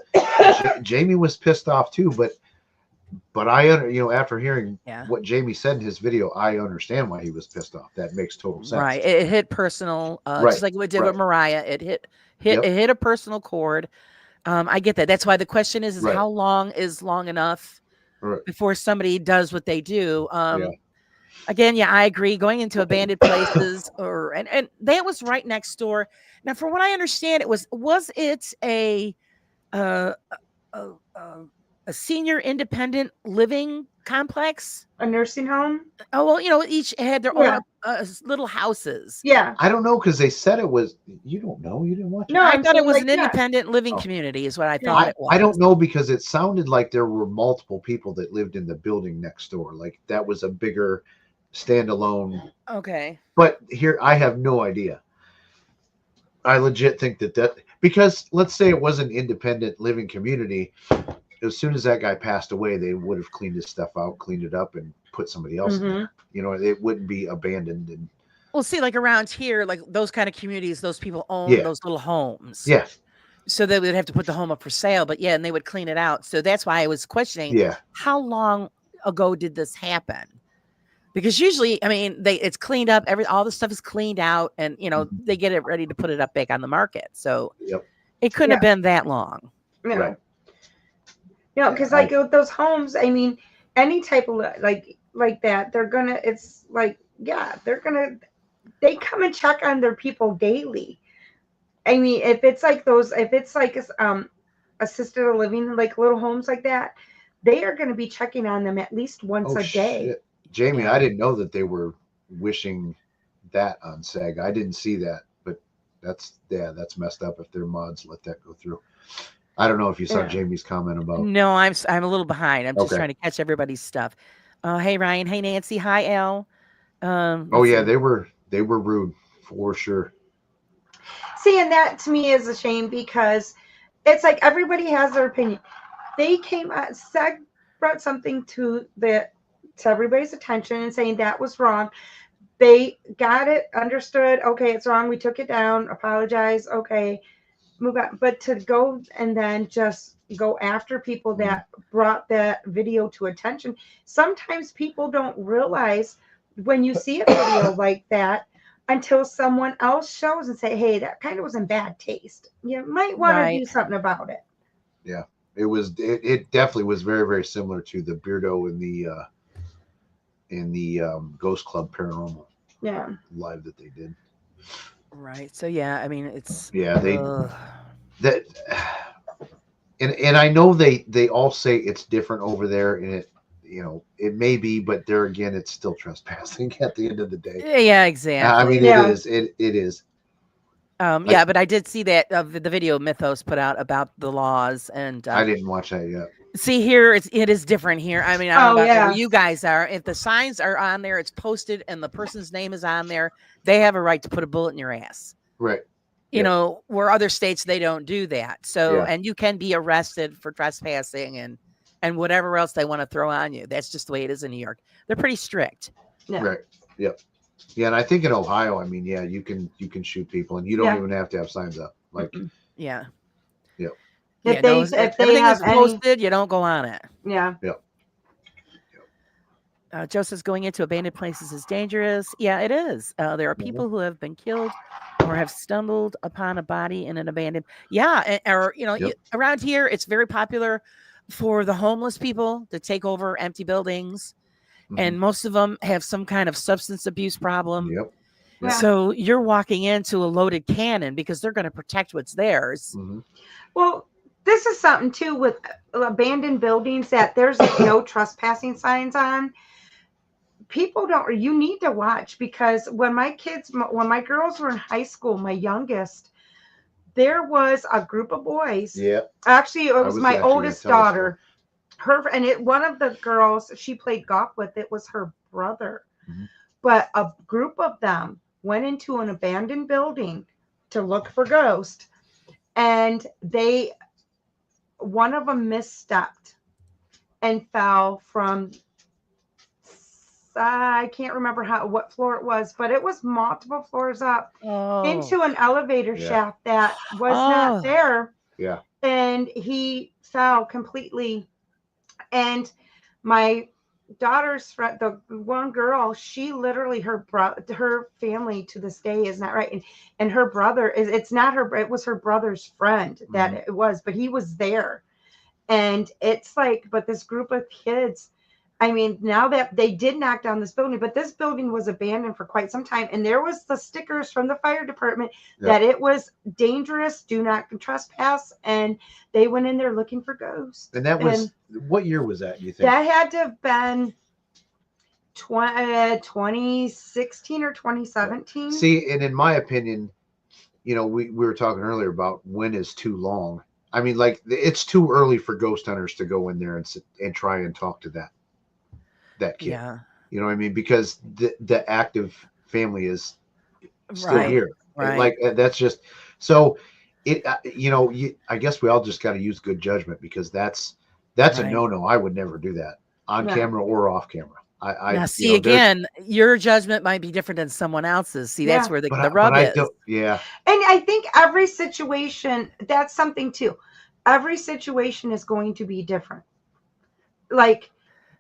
Jamie was pissed off too. But after hearing Yeah. what Jamie said in his video, I understand why he was pissed off. That makes total sense. Right. It hit personal, Right, just like we did right. with Mariah. It hit Yep. it hit a personal chord. I get that. That's why the question is Right. how long is long enough Right. before somebody does what they do. Yeah. Again, yeah, I agree. Going into abandoned places and that was right next door. Now, from what I understand, was it uh, a, a, a senior independent living complex? A nursing home? Oh well, each had their Yeah. own little houses. Yeah. I don't know because they said it was. You don't know. You didn't watch it. No, I I'm thought it saying, was like, an yeah. independent living Oh. community, is what I Yeah. thought it was. I don't know because it sounded like there were multiple people that lived in the building next door. Like that was a bigger standalone. Okay. But here, I have no idea. I legit think that because let's say it was an independent living community, as soon as that guy passed away, they would have cleaned his stuff out, cleaned it up, and put somebody else in Mhm. there. You know, it wouldn't be abandoned. And Well, see, like around here, like those kind of communities, those people own Yeah. those little homes. yeah, So they would have to put the home up for sale, but yeah, and they would clean it out. So that's why I was questioning yeah, how long ago did this happen? Because usually, I mean, it's cleaned up, all the stuff is cleaned out, and Mhm. they get it ready to put it up back on the market. So yep, it couldn't have Yeah. been that long. No. Right. No, because Yeah, like with those homes, I mean, any type of like that, they're gonna. It's like, yeah, they're gonna. They come and check on their people daily. I mean, if it's like assisted living, like little homes like that, they are going to be checking on them at least once Oh a day. shit, Jamie! Yeah. I didn't know that they were wishing that on SAG. I didn't see that, but that's messed up if their mods let that go through. I don't know if you saw Yeah. Jamie's comment about. No, I'm a little behind. I'm just Okay. trying to catch everybody's stuff. Hey Ryan, hey Nancy, hi Al. Oh Let's yeah, see. they were rude for sure. See, and that to me is a shame because it's like everybody has their opinion. They came out, SAG brought something to everybody's attention and saying that was wrong. They got it, understood. Okay, it's wrong. We took it down. Apologize. Okay, move on. But to go and then just go after people that brought that video to attention, sometimes people don't realize when you see a video like that until someone else shows and say, hey, that kind of was in bad taste. You might want to Right. do something about it. Yeah, it definitely was very, very similar to the Beardo in the Ghost Club Paranormal Yeah. live that they did. Right. So yeah, I mean it's Yeah, they ugh. that and I know they all say it's different over there, and it may be, but there again, it's still trespassing at the end of the day. Yeah, exactly. I mean, Yeah. it is. Yeah, but I did see that the video Mythos put out about the laws, and I didn't watch that yet. see here it is different here. I mean, I don't know about yeah. where you guys are. If the signs are on there, it's posted, and the person's name is on there, they have a right to put a bullet in your ass. Right. You Yeah. know, where other states they don't do that. So, Yeah. and you can be arrested for trespassing and whatever else they want to throw on you. That's just the way it is in New York. They're pretty strict. Yeah. Right. Yep. Yeah, and I think in Ohio, I mean, yeah, you can shoot people, and you don't Yeah. even have to have signs up. Like, Yeah. Yep. Yeah, If they- no, if they everything is have any- posted, you don't go on it. Yeah. Joe says going into abandoned places is dangerous. Yeah, it is. There are people who have been killed or have stumbled upon a body in an abandoned. Yeah, or Yep. around here, it's very popular for the homeless people to take over empty buildings, and most of them have some kind of substance abuse problem. Yep. Yeah. So you're walking into a loaded cannon because they're going to protect what's theirs. Mhm. Well, this is something too with abandoned buildings that there's like no trespassing signs on. People don't. You need to watch because when my girls were in high school, my youngest, there was a group of boys. Yeah. Actually, it was was my actually gonna oldest tell us daughter. One of the girls she played golf with, it was her brother. Mhm. But a group of them went into an abandoned building to look for ghosts, and they one of them misstepped and fell from, I can't remember what floor it was, but it was multiple floors up into an elevator Yeah. shaft that was Oh. not there. Yeah. And he fell completely. And my daughter's friend, the one girl, she literally, her family to this day is not right. And her brother is, it's not her, it was her brother's friend that it was, but he was there. And it's like, but this group of kids, I mean, now that they did knock down this building, but this building was abandoned for quite some time. And there was the stickers from the fire department that it was dangerous, do not trespass. And they went in there looking for ghosts. And that was, what year was that, you think? That had to have been 2016 or 2017. See, and in my opinion, you know, we were talking earlier about when is too long. I mean, like, it's too early for ghost hunters to go in there and try and talk to that kid. Yeah. You know what I mean? Because the active family is still here. Right. Like, that's just, so it, you know, I guess we all just got to use good judgment, because that's a no-no. I would never do that on camera or off camera. Now, see, again, your judgment might be different than someone else's. See, that's where the rub is. Yeah. And I think every situation, that's something too. Every situation is going to be different. Like,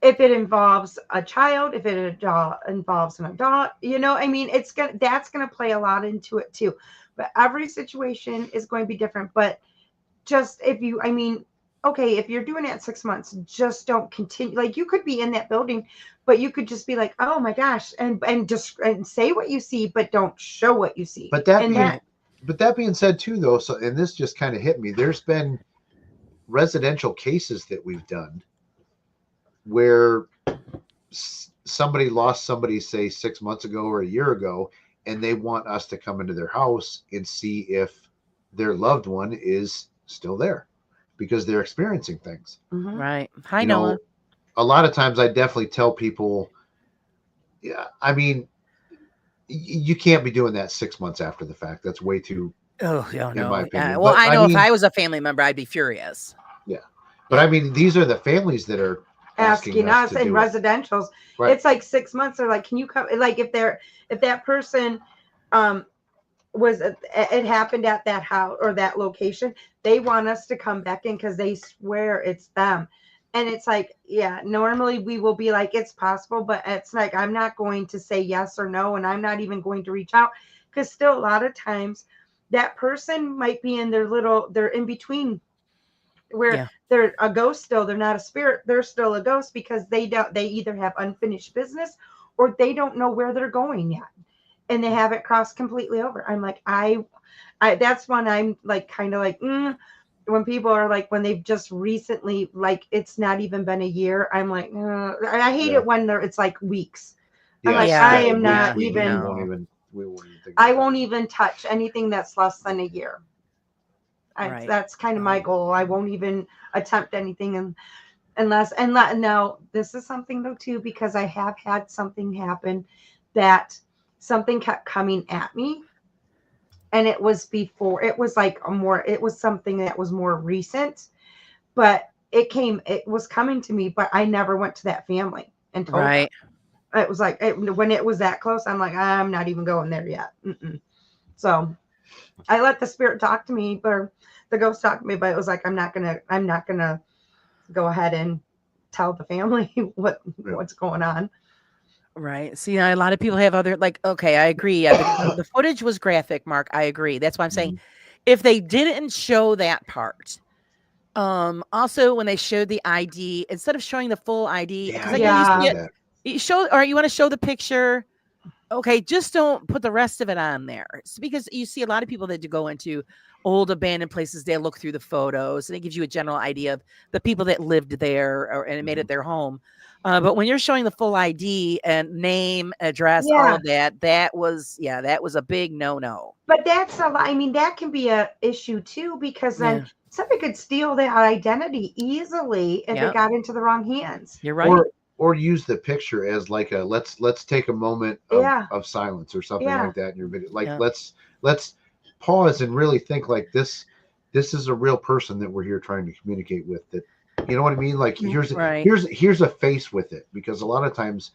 if it involves a child, if it involves an adult, you know, I mean, that's gonna play a lot into it too. But every situation is going to be different. But just if you you're doing it at 6 months, just don't continue. Like, you could be in that building, but you could just be like, oh my gosh, and say what you see, but don't show what you see. But that being said too, though, so, and this just kind of hit me, there's been residential cases that we've done where somebody lost somebody, say 6 months ago or a year ago, and they want us to come into their house and see if their loved one is still there, because they're experiencing things. Mm-hmm. Right. Hi, Noah. A lot of times I definitely tell people, yeah, I mean, you can't be doing that 6 months after the fact. That's way too, no. in my opinion. Yeah. Well, But, I know if I was a family member, I'd be furious. Yeah. But I mean, these are the families that are asking us in residentials. Right. It's like 6 months. They're like, can you come? Like, if that person it happened at that house or that location, they want us to come back in because they swear it's them. And it's like, yeah, normally we will be like, it's possible, but it's like, I'm not going to say yes or no, and I'm not even going to reach out, because still a lot of times that person might be in they're in between, where they're a ghost still, they're not a spirit, they're still a ghost, because they either have unfinished business or they don't know where they're going yet, and they haven't crossed completely over. I'm like, I that's when I'm like, kind of like, when people are like, when they've just recently, like, it's not even been a year, I'm like, I hate it when it's like weeks. I'm like, I am not even, we won't even think I won't even touch anything that's less than a year. That's kind of my goal. I won't even attempt anything unless now this is something though too, because I have had something happen that something kept coming at me, and it was something that was more recent, but it was coming to me, but I never went to that family and told them. It was like, when it was that close, I'm like, I'm not even going there yet. So I let the spirit talk to me, or the ghost talk to me, but it was like, I'm not gonna go ahead and tell the family what's going on. Right. See, a lot of people have other, like, okay, I agree. Yeah, the footage was graphic, Mark. I agree. That's why I'm saying, if they didn't show that part, also when they showed the ID, instead of showing the full ID, you show, or you want to show the picture, okay, just don't put the rest of it on there. It's because you see a lot of people that do go into old abandoned places, they look through the photos and it gives you a general idea of the people that lived there and made it their home. But when you're showing the full ID and name, address, all of that was a big no-no. But that's a lot. I mean, that can be a issue too, because then somebody could steal that identity easily if it got into the wrong hands. You're right. Or use the picture as like a let's take a moment of silence or something like that in your video. Like let's pause and really think, like, this this is a real person that we're here trying to communicate with. That, you know what I mean? Like Right. here's a face with it, because a lot of times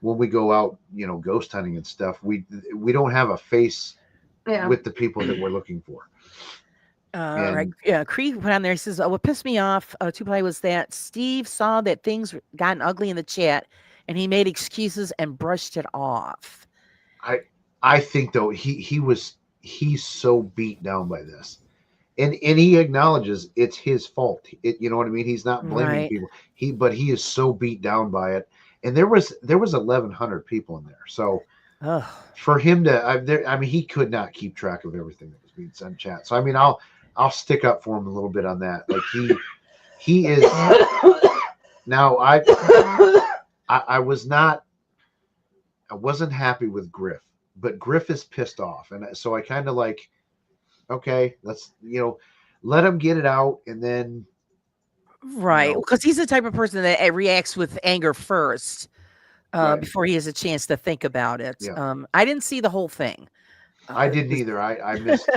when we go out, ghost hunting and stuff, we don't have a face Yeah. with the people that we're looking for. Right. And Yeah. Cree put on there. He says, "Oh, what pissed me off, to play was that Steve saw that things gotten ugly in the chat, and he made excuses and brushed it off." I think though he's so beat down by this, and he acknowledges it's his fault. You know what I mean? He's not blaming Right. people. But he is so beat down by it. And there was 1,100 people in there, so Ugh. for him to, he could not keep track of everything that was being said in chat. So I mean, I'll stick up for him a little bit on that. Like he is now. I wasn't happy with Griff, but Griff is pissed off, and so I kind of like, okay, let's let him get it out, and then Right, because he's the type of person that reacts with anger first, Right. before he has a chance to think about it. Yeah. I didn't see the whole thing. I didn't this- either. I missed.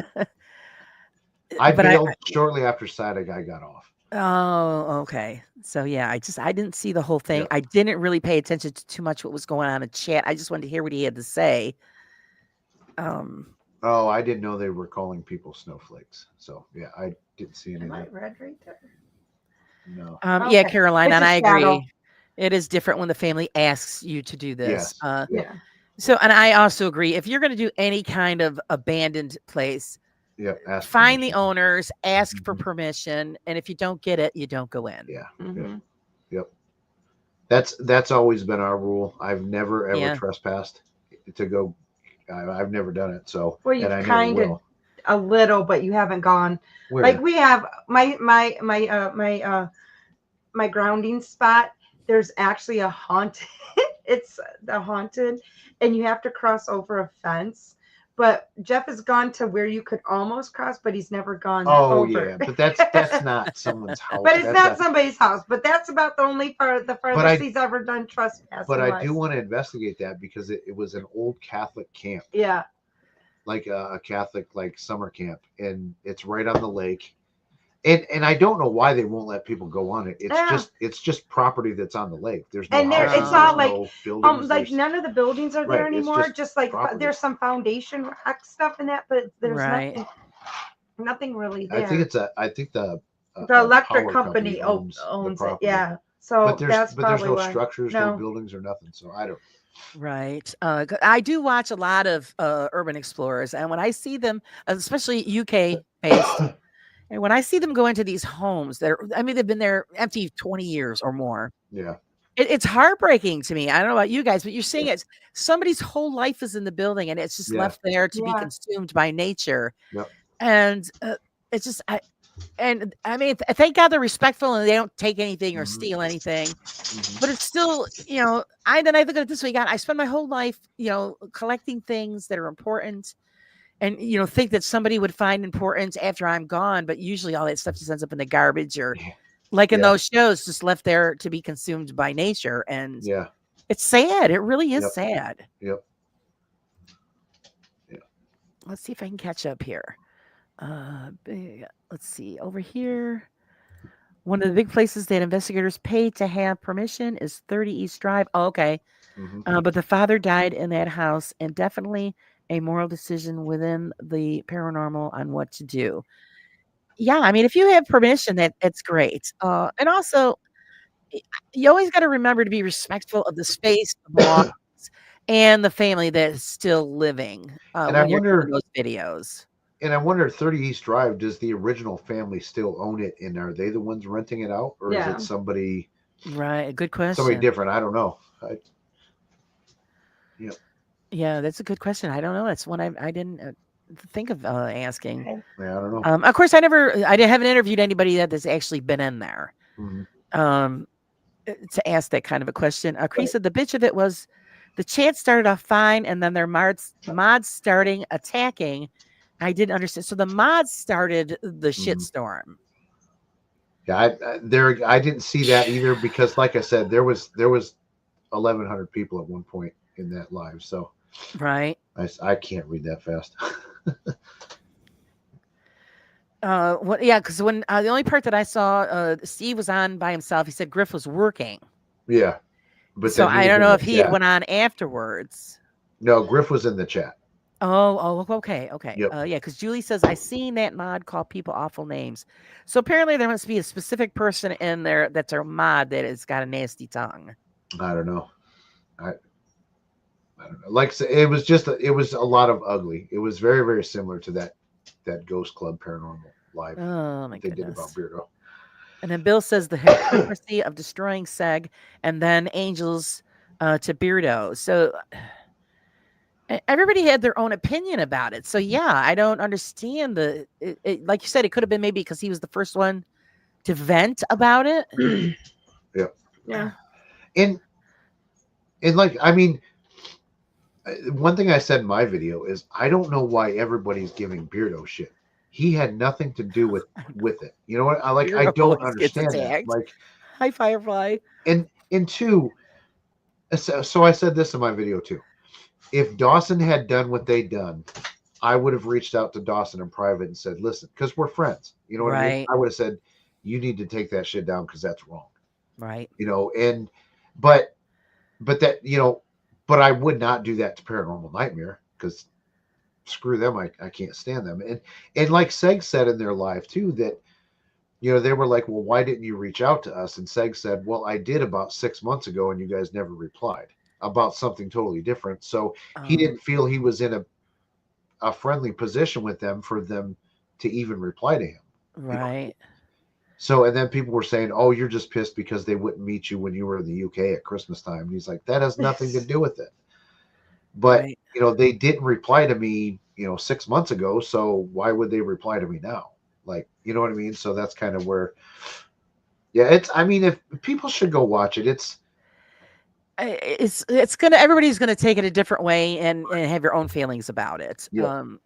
I but bailed shortly after Sadag got off. Oh, okay. So yeah, I didn't see the whole thing. Yeah. I didn't really pay attention to too much what was going on in chat. I just wanted to hear what he had to say. Oh, I didn't know they were calling people snowflakes. So yeah, I didn't see any Am of I that. red right there? No. Yeah, Okay. Caroline, It's and a I agree. shadow. It is different when the family asks you to do this. Yes. Yeah. So, and I also agree, if you're going to do any kind of abandoned place, Yep. ask find the permission. owners, ask for Mhm. permission, and if you don't get it, you don't go in. Yeah. Mhm. Yep. That's always been our rule. I've never ever Yeah. trespassed to go. I've never done it. So Well, you've and I never kind of will. a little, but you haven't gone. Where? Like we have my grounding spot. There's actually a haunted. It's the haunted, and you have to cross over a fence. But Jeff has gone to where you could almost cross, but he's never gone Oh over. yeah, but that's not someone's house. But it's That's not a- somebody's house. But that's about the only part, the farthest I- he's ever done trespassing. But I wise. do want to investigate that because it was an old Catholic camp, Yeah. like a Catholic like summer camp, and it's right on the lake. And I don't know why they won't let people go on it. It's just property that's on the lake. There's no And there- houses, it's all there's like, no buildings, Like there's- none of the buildings are there Right, it's anymore. just Just like property. there's some foundation rock stuff in that, but there's Right. nothing really there. I think the the electric power company owns the it. property. Yeah. So But that's there's probably no why. structures, No. no buildings or nothing. So I don't. Right. I do watch a lot of urban explorers, and when I see them, especially UK based, and when I see them go into these homes that are, they've been there empty 20 years or more. Yeah. It's heartbreaking to me. I don't know about you guys, but you're seeing it. Somebody's whole life is in the building, and it's just Yeah. left there to be Yeah. consumed by nature. Yep. And it's just, thank God they're respectful and they don't take anything or Mhm. steal anything. Mhm. But it's still, I look at it this way. God, I spend my whole life, collecting things that are important, and think that somebody would find important after I'm gone. But usually, all that stuff just ends up in the garbage, or like in Yeah. those shows, just left there to be consumed by nature. And Yeah. it's sad. It really is Yep. sad. Yep. Let's see if I can catch up here. Let's see over here. One of the big places that investigators pay to have permission is 30 East Drive. Oh, okay. Mhm. But the father died in that house, and definitely a moral decision within the paranormal on what to do. Yeah, if you have permission, that's great. And also, you always got to remember to be respectful of the space, the belongings, and the family that is still living. And I when you're doing wonder- those videos. And I wonder, 30 East Drive, does the original family still own it? And are they the ones renting it out, or Yeah. is it somebody Right, good question. different? I don't know. Yeah, that's a good question. I don't know. That's one I didn't think of asking. Okay. Yeah, I don't know. Of course, I haven't interviewed anybody that's actually been in there. Mhm. To ask that kind of a question. Cree said the bitch of it was the chat started off fine, and then their mods starting attacking. I didn't understand. So the mods started the shitstorm. Yeah, I didn't see that either, because, like I said, there was 1,100 people at one point in that live. So Right. I can't read that fast. What? Yeah, because when the only part that I saw, Steve was on by himself. He said Griff was working, Yeah, but so then he I was don't in know the if he chat. went on afterwards. No, Griff was in the chat. Okay, okay. Yep. Yeah, because Julie says I seen that mod call people awful names. So apparently there must be a specific person in there that's a mod that has got a nasty tongue. I don't know. I don't know. Like I said, it was just it was a lot of ugly. It was very very similar to that Ghost Club Paranormal Live Oh my that they did about goodness. Beardo. And then Bill says the hypocrisy of destroying Seg and then Angels to Beardo. So everybody had their own opinion about it. So yeah, I don't understand like you said, it could have been maybe because he was the first one to vent about it. Yeah. Yeah. And like I mean, one thing I said in my video is I don't know why everybody's giving Beardo shit. He had nothing to do with it. You know what? I Beardo don't always gets understand that. attacked. Like, Hi Firefly. and two, so I said this in my video too. If Dawson had done what they done, I would have reached out to Dawson in private and said, listen, because we're friends. You know what I mean? Right. I would have said, you need to take that shit down because that's wrong. Right. You know, and but that, you know, but I would not do that to Paranormal Nightmare because screw them. I can't stand them. And like Seg said in their live too, that, you know, they were like, well, why didn't you reach out to us? And Seg said, well, I did about 6 months ago and you guys never replied about something totally different. So he didn't feel he was in a friendly position with them for them to even reply to him. Right. You know? So, and then people were saying, oh, you're just pissed because they wouldn't meet you when you were in the UK at Christmas time. And he's like, that has nothing to do with it. But, Right. you know, they didn't reply to me, you know, 6 months ago. So why would they reply to me now? Like, you know what I mean? So that's kind of where, yeah, I mean, if people should go watch it, it's gonna everybody's gonna take it a different way and have your own feelings about it. yeah. I'm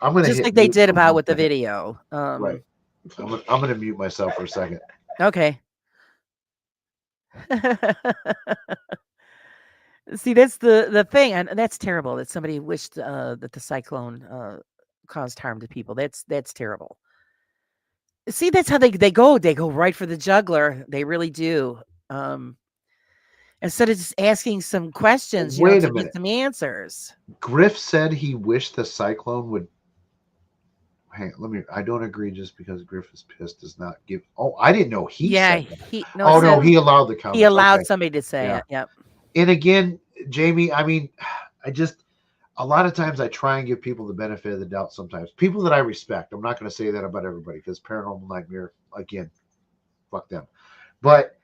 going to Just hit like they mute did for about 1 with the second. video. Right. I'm going to mute myself for a second. Okay. See, that's the thing, and that's terrible that somebody wished that the cyclone caused harm to people. That's terrible. See, that's how they go. They go right for the juggler. They really do. Instead of just asking some questions, you know, Wait a to minute. get some answers. Griff said he wished the cyclone would. Hang on, I don't agree. Just because Griff is pissed does not give. Oh, I didn't know he Yeah, said that. he Oh no, said he allowed the comments. he allowed Okay. somebody to say Yeah. it. Yep. And again, Jamie, I mean, I just a lot of times I try and give people the benefit of the doubt. Sometimes people that I respect. I'm not going to say that about everybody because Paranormal Nightmare, again, fuck them. But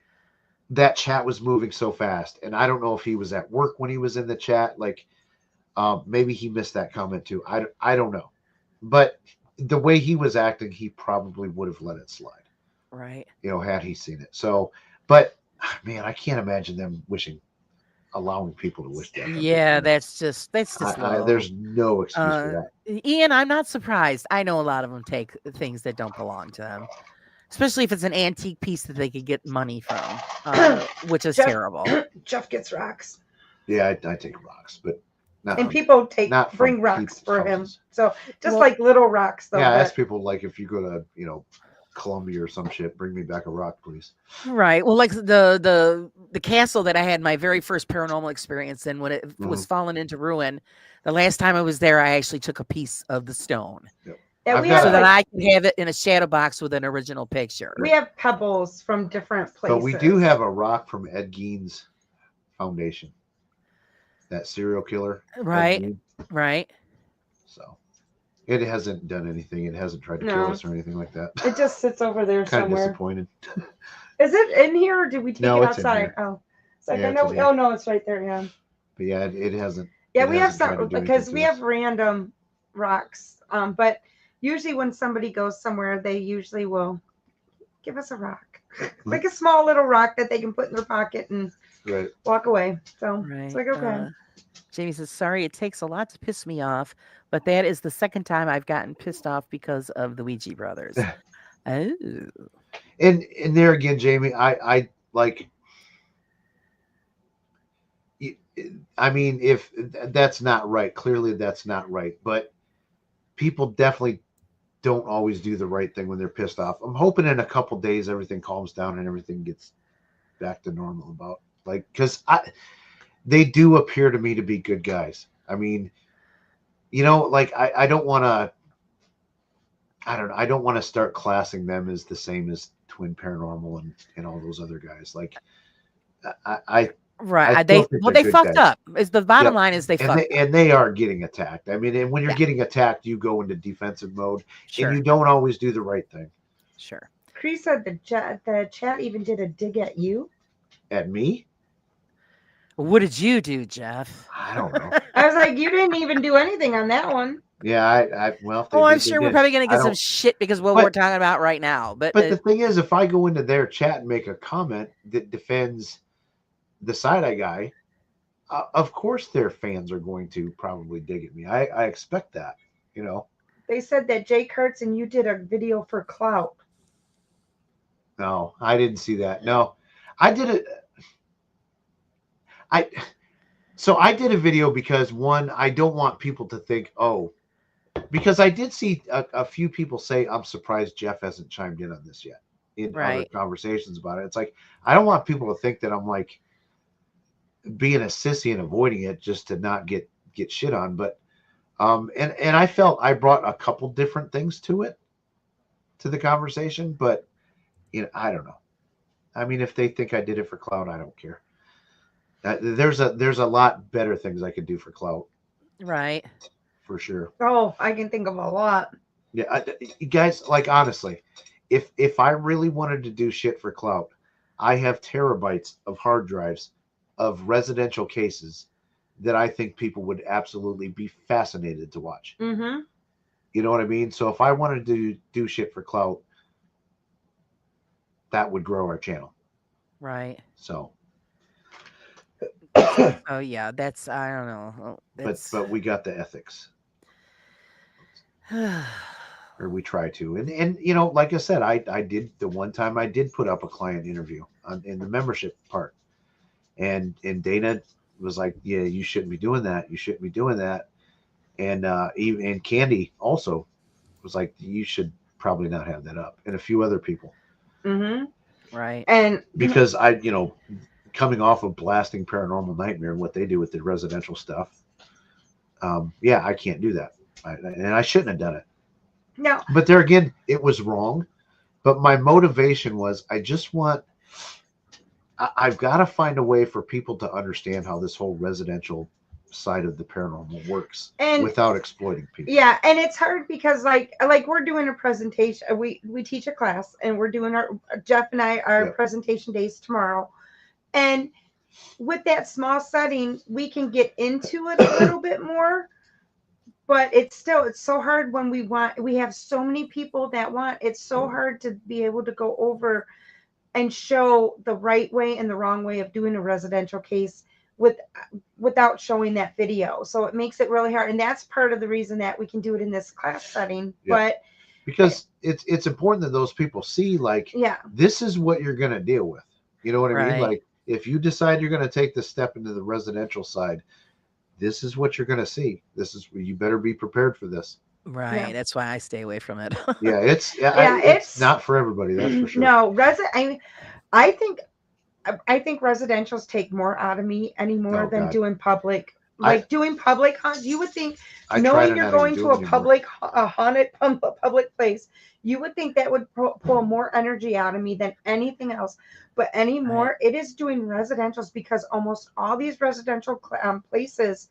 that chat was moving so fast, and I don't know if he was at work when he was in the chat. Like, maybe he missed that comment too. I don't know, but the way he was acting, he probably would have let it slide. Right. You know, had he seen it. So, but man, I can't imagine them allowing people to wish that. Yeah, that's just low. There's no excuse for that. Ian, I'm not surprised. I know a lot of them take things that don't belong to them, especially if it's an antique piece that they could get money from, which is terrible. Jeff gets rocks. Yeah, I take rocks, but and people not bring rocks for him. houses. So just like little rocks, though. Yeah, ask people like if you go to Columbia or some shit, bring me back a rock, please. Right. Well, like the castle that I had my very first paranormal experience in, when it was falling into ruin, the last time I was there, I actually took a piece of the stone. Yep. Yeah, so that I can have it in a shadow box with an original picture. We have pebbles from different places. But we do have a rock from Ed Gein's foundation. That serial killer. Right. Right. So it hasn't done anything. It hasn't tried to kill us or anything like that. It just sits over there kind somewhere. of disappointed. Is it in here or did we take it outside? Oh. It's like, I know. Oh no, it's right there. Yeah. But yeah, it hasn't. Yeah, we have some because we have random rocks. But usually when somebody goes somewhere, they usually will give us a rock, like a small little rock that they can put in their pocket and walk away. So it's like, okay. Jamie says, sorry, it takes a lot to piss me off, but that is the second time I've gotten pissed off because of the Ouija brothers. Oh. And there again, Jamie, I like. I mean, if that's not right, clearly that's not right. But people definitely don't always do the right thing when they're pissed off. I'm hoping in a couple days everything calms down and everything gets back to normal about like because they do appear to me to be good guys. I mean, like I don't want to. I don't know. I don't want to start classing them as the same as Twin Paranormal and all those other guys. Like I Right. still think They they're good fucked guys. up. Is the bottom Yep. line is they fucked up. And they are getting attacked. I mean, and when you're Yeah. getting attacked, you go into defensive mode, Sure. and you don't always do the right thing. Sure. Chris said the chat even did a dig at you. At me, What did you do, Jeff? I don't know. I was like, you didn't even do anything on that one. Yeah, well, if they Oh, I'm did, they sure we're did. probably gonna I get some don't- shit because of what But- we're talking about right now. But But the thing is, if I go into their chat and make a comment that defends the side-eye guy, of course their fans are going to probably dig at me. I expect that, They said that Jake Hurts and you did a video for clout. No, I didn't see that. No, I did it. So I did a video because one, I don't want people to think, because I did see a few people say, I'm surprised Jeff hasn't chimed in on this yet in other Right. conversations about it. It's like, I don't want people to think that I'm like being a sissy and avoiding it just to not get shit on. But, and I felt I brought a couple different things to the conversation, but I don't know. I mean, if they think I did it for clout, I don't care. There's a lot better things I could do for clout, right. for sure. Oh, I can think of a lot. Yeah, you guys, like honestly, if I really wanted to do shit for clout, I have terabytes of hard drives of residential cases that I think people would absolutely be fascinated to watch. Mm-hmm. You know what I mean? So if I wanted to do shit for clout, that would grow our channel. Right. So, Oh yeah, that's I don't know. but we got the ethics, or we try to, and like I said, I did the one time I did put up a client interview in the membership part, and Dana was like, yeah, you shouldn't be doing that. You shouldn't be doing that. And even Candy also was like, you should probably not have that up, and a few other people. Mm-hmm. right. And Because coming off of blasting Paranormal Nightmare and what they do with the residential stuff, I can't do that. And I shouldn't have done it. no, But there again, it was wrong. But my motivation was I've got to find a way for people to understand how this whole residential side of the paranormal works and without exploiting people. yeah, and it's hard because like we're doing a presentation. We teach a class, and we're doing Jeff and I our Yep. presentation days tomorrow. And with that small setting, we can get into it a little bit more. But it's so hard when we have so many people that want. It's so hard to be able to go over and show the right way and the wrong way of doing a residential case without showing that video. So it makes it really hard. And that's part of the reason that we can do it in this class setting. Yeah. But Because it's important that those people see, like, yeah, this is what you're going to deal with. You know what I mean? Right. Like, if you decide you're going to take the step into the residential side, this is what you're going to see. You better be prepared for this. Right. Yeah. That's why I stay away from it. Yeah, it's it's not for everybody. That's for sure. no, I think residentials take more out of me anymore Oh, than God. doing public. Like doing public hunts, you would think I try knowing to you're not even going do to it a anymore. haunted public place, you would think that would pull more energy out of me than anything else. But anymore, it is doing residentials because almost all these residential places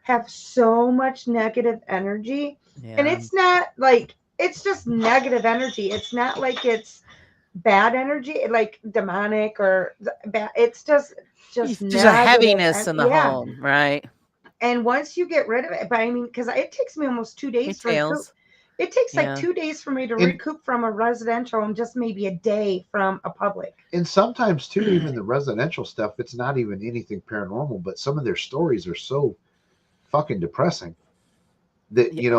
have so much negative energy. Yeah. And it's not like it's just negative energy. It's not like it's bad energy, like demonic or bad. It's just There's a negative heaviness in the yeah. home, right? And once you get rid of it, but I mean, because it takes me almost 2 days to recoup. Details. It takes Yeah. like 2 days for me to And- recoup from a residential and just maybe a day from a public. And sometimes too, even the residential stuff, it's not even anything paranormal, but some of their stories are so fucking depressing that Yeah.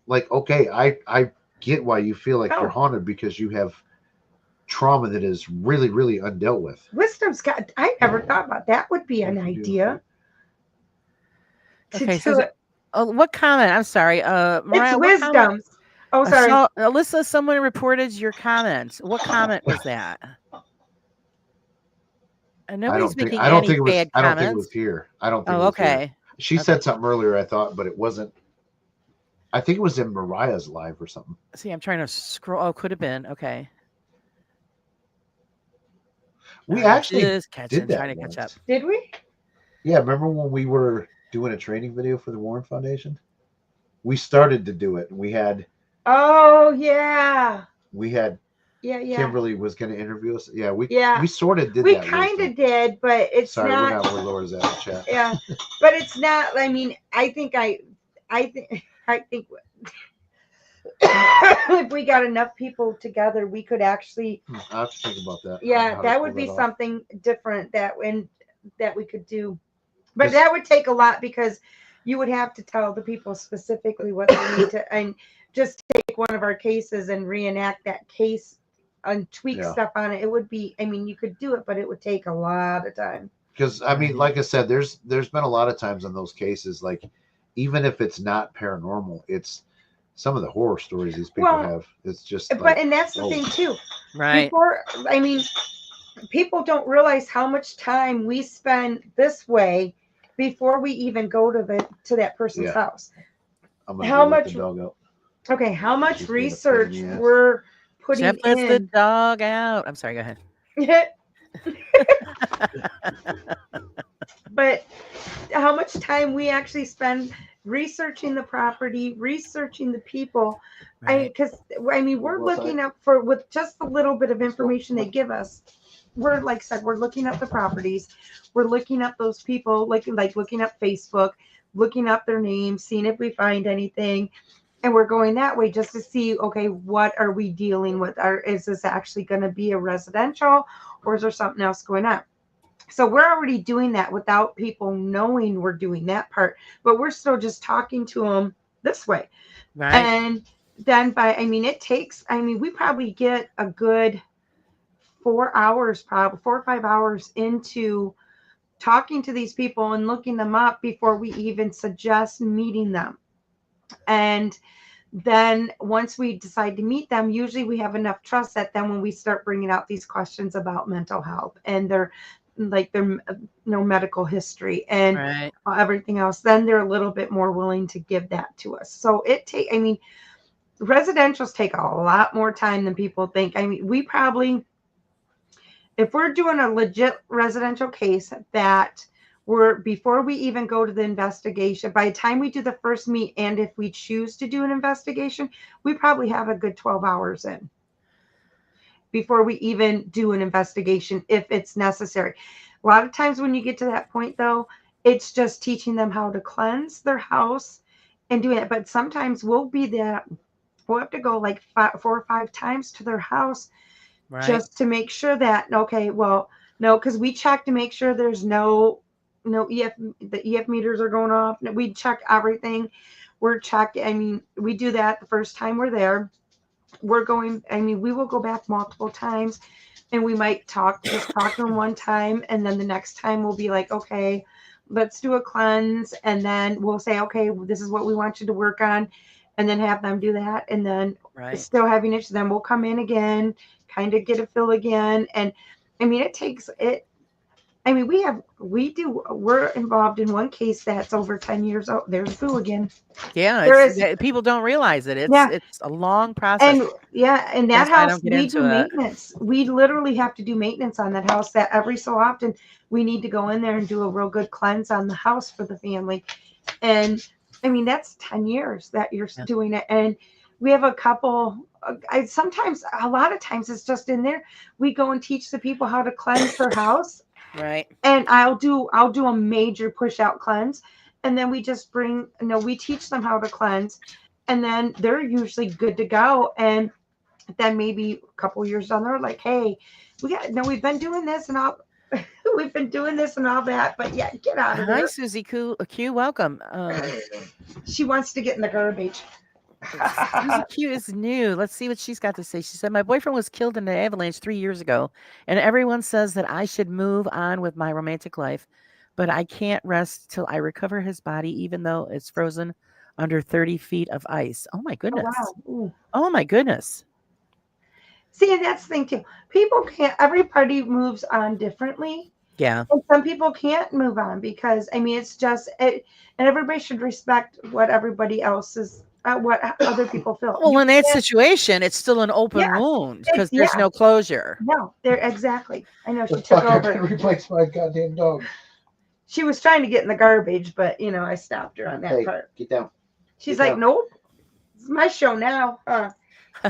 like okay, I get why you feel like Oh. you're haunted because you have trauma that is really, really undealt with. Wisdom's got. I never thought about that. Would be an Thank you. idea. To Okay, do so it. Oh, what comment? I'm sorry. Mariah, It's what comment? wisdoms. Oh, sorry. Alyssa, someone reported your comment. What comment was that? And nobody's making I don't any think it was. bad I don't think it comments. was here. I don't think Oh, it was here. okay. She said something earlier, I thought, but it wasn't. I think it was in Mariah's live or something. See, I'm trying to scroll. Oh, could have been. Okay. We I'm actually just did that trying to catch up. once. Did we? Yeah, remember when we were doing a training video for the Warren Foundation? We started to do it. We had Oh yeah. Yeah. Kimberly was going to interview us. Yeah, we sort of did We that. kind of did, but it's Sorry, not. we're not where Laura's at in chat. Yeah, but it's not. I mean, I think if we got enough people together, we could actually. I have to think about that. Yeah, that would be something different that we could do, but that would take a lot because you would have to tell the people specifically what they need to, and just take one of our cases and reenact that case and tweak stuff on it. It would be. I mean, you could do it, but it would take a lot of time. Because I mean, like I said, there's been a lot of times in those cases, like even if it's not paranormal, it's some of the horror stories these people have. It's just. And that's the thing too. Right. People don't realize how much time we spend this way before we even go to that person's house. How much? Okay, how much research we're putting Jeff lets in. the dog out. I'm sorry. Go ahead. But how much time we actually spend researching the property, researching the people. Right. We're looking up with just a little bit of information they give us. We're like I said, we're looking up the properties, we're looking up those people, like looking up Facebook, looking up their names, seeing if we find anything. And we're going that way just to see, okay, what are we dealing with? Is this actually going to be a residential, or is there something else going on? So we're already doing that without people knowing we're doing that part, but we're still just talking to them this way. Right. And then we probably get a good 4 hours, probably 4 or 5 hours into talking to these people and looking them up before we even suggest meeting them. And then once we decide to meet them, usually we have enough trust that then when we start bringing out these questions about mental health and their medical history and everything else, then they're a little bit more willing to give that to us. So residentials take a lot more time than people think. I mean, we probably, if we're doing a legit residential case that before we even go to the investigation, by the time we do the first meet, and if we choose to do an investigation, we probably have a good 12 hours in before we even do an investigation, if it's necessary. A lot of times when you get to that point, though, it's just teaching them how to cleanse their house and doing it. But sometimes we'll have to go like 4 or 5 times to their house just to make sure that, okay, well, no, because we check to make sure there's no the EF meters are going off. We check everything. We do that the first time we're there. We will go back multiple times, and we might talk to them one time, and then the next time we'll be like, okay, let's do a cleanse, and then we'll say, okay, this is what we want you to work on, and then have them do that, and then still having issues, then we'll come in again, kind of get a feel again, and we're involved in one case that's over 10 years old. There's Boo again. Yeah, people don't realize it. It's a long process. And that house, we do maintenance. We literally have to do maintenance on that house that every so often we need to go in there and do a real good cleanse on the house for the family. And that's 10 years that you're doing it. And we have a couple, a lot of times it's just in there. We go and teach the people how to cleanse their house. Right. And I'll do a major push out cleanse. And then we just we teach them how to cleanse, and then they're usually good to go. And then maybe a couple years down, they're like, hey, we've been doing this and all. We've been doing this and all that, but yeah, get out of there. Hi, Susie Q, welcome. She wants to get in the garbage. Susie Q is new. Let's see what she's got to say. She said, my boyfriend was killed in an avalanche 3 years ago, and everyone says that I should move on with my romantic life, but I can't rest till I recover his body, even though it's frozen under 30 feet of ice. Oh my Oh, goodness. wow. Ooh. Oh my goodness. See, and that's the thing too. People can't. Everybody moves on differently. Yeah. And some people can't move on because I mean it's just it, and everybody should respect what everybody else is what other people feel. Well, You in that can't, situation, it's still an open yeah, wound it's because there's yeah, no closure. no, they're exactly. I know she The took fuck I over. can replace my goddamn dog. She was trying to get in the garbage, but you know I stopped her on that Hey, part. get down. She's get like, down. nope, it's my show now.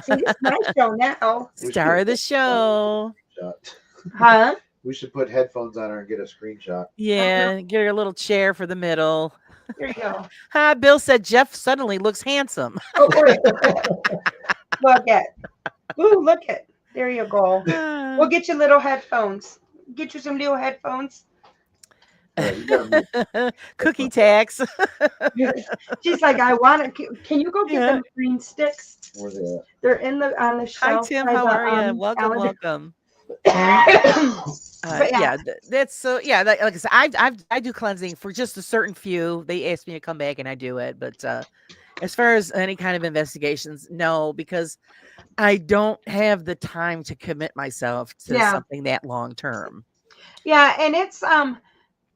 See, it's my show now, We Star should of the put show. screenshot. huh? We should put headphones on her and get a screenshot. Yeah, get her a little chair for the middle. Here you go. Bill said Jeff suddenly looks handsome. Oh, look at, ooh, look at. There you go. We'll get you little headphones. Get you some new headphones. Alright, you gotta Cookie tax. She's like, I want it. Can you go get Yeah. them green sticks? Where's it They're in the on the Hi shelf. Tim, by how the, are you? Welcome, calendar. welcome. But Yeah, that's so. Yeah, like I said, I do cleansing for just a certain few. They ask me to come back and I do it, but as far as any kind of investigations, no, because I don't have the time to commit myself to Yeah. something that long term. Yeah, and it's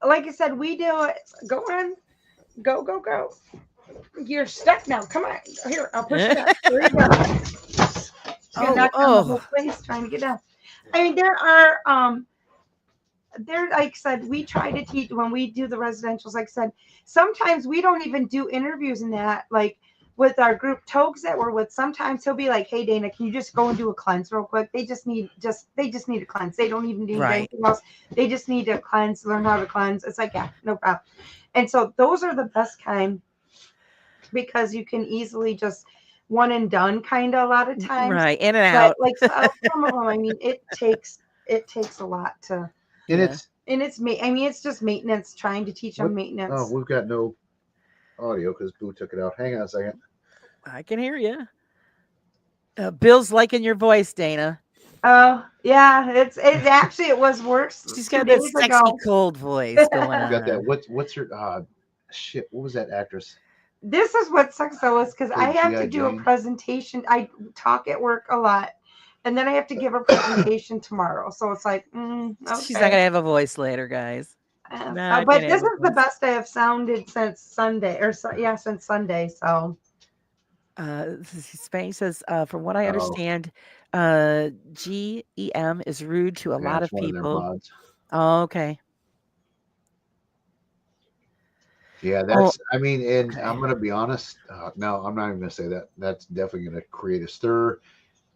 like I said, we do it. Go on, go. You're stuck now. Come on, here. I'll push you down. There you go. You're knocked down the whole place trying to get down. I mean, there are there, like I said, we try to teach when we do the residentials. Like I said, sometimes we don't even do interviews in that. Like with our group Togs that we're with, sometimes he'll be like, "Hey Dana, can you just go and do a cleanse real quick? They just need a cleanse. They don't even need Right. anything else. They just need to cleanse, learn how to cleanse." It's like, yeah, no problem. And so those are the best kind because you can easily just one and done kind of a lot of times. Right, in and But out. like some of them, I mean, it takes a lot to. And Yeah. It's just maintenance, trying to teach them What- maintenance. Oh, we've got no audio because Boo took it out. Hang on a second. I can hear you. Bill's liking your voice, Dana. Oh, yeah, it's actually it was worse. She's 2 got that days sexy ago. cold voice going We've got that. on. What's her shit? What was that actress? This is what sucks though is because I Big have to G.I. do a Jane. presentation. I talk at work a lot, and then I have to give a presentation tomorrow. So it's like, okay. She's not gonna have a voice later, guys. not But gonna this have a is the voice. best I have sounded since Sunday, since Sunday. So Spain says, from what I Oh. understand, GEM is rude to a Yeah, lot it's of one their people. mods. Oh, okay. Yeah, Oh, that's. I mean, and okay. I'm gonna be honest. No, I'm not even gonna say that. That's definitely gonna create a stir,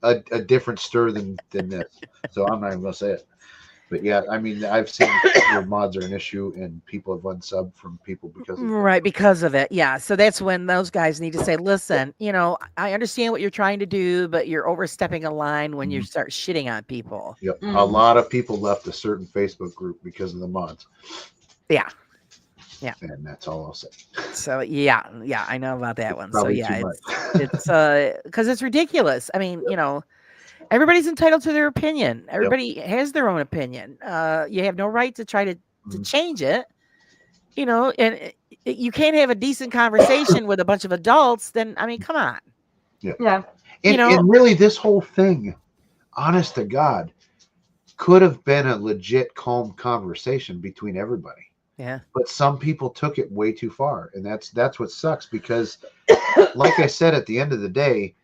a different stir than this. So I'm not even gonna say it. But yeah, I mean, I've seen where mods are an issue and people have unsubbed from people because of it. Right, because of it. Yeah. So that's when those guys need to say, listen, I understand what you're trying to do, but you're overstepping a line when you start shitting on people. Yep, a Mhm. lot of people left a certain Facebook group because of the mods. Yeah. Yeah. And that's all I'll say. So yeah, I know about that one. So Probably yeah, too it's because it's ridiculous. I mean, everybody's entitled to their opinion. Everybody has their own opinion. You have no right to try to Mhm. change it. And you can't have a decent conversation with a bunch of adults. Then I mean, come on. yeah, And really, this whole thing, honest to God, could have been a legit calm conversation between everybody. Yeah. But some people took it way too far, and that's what sucks because, like I said, at the end of the day,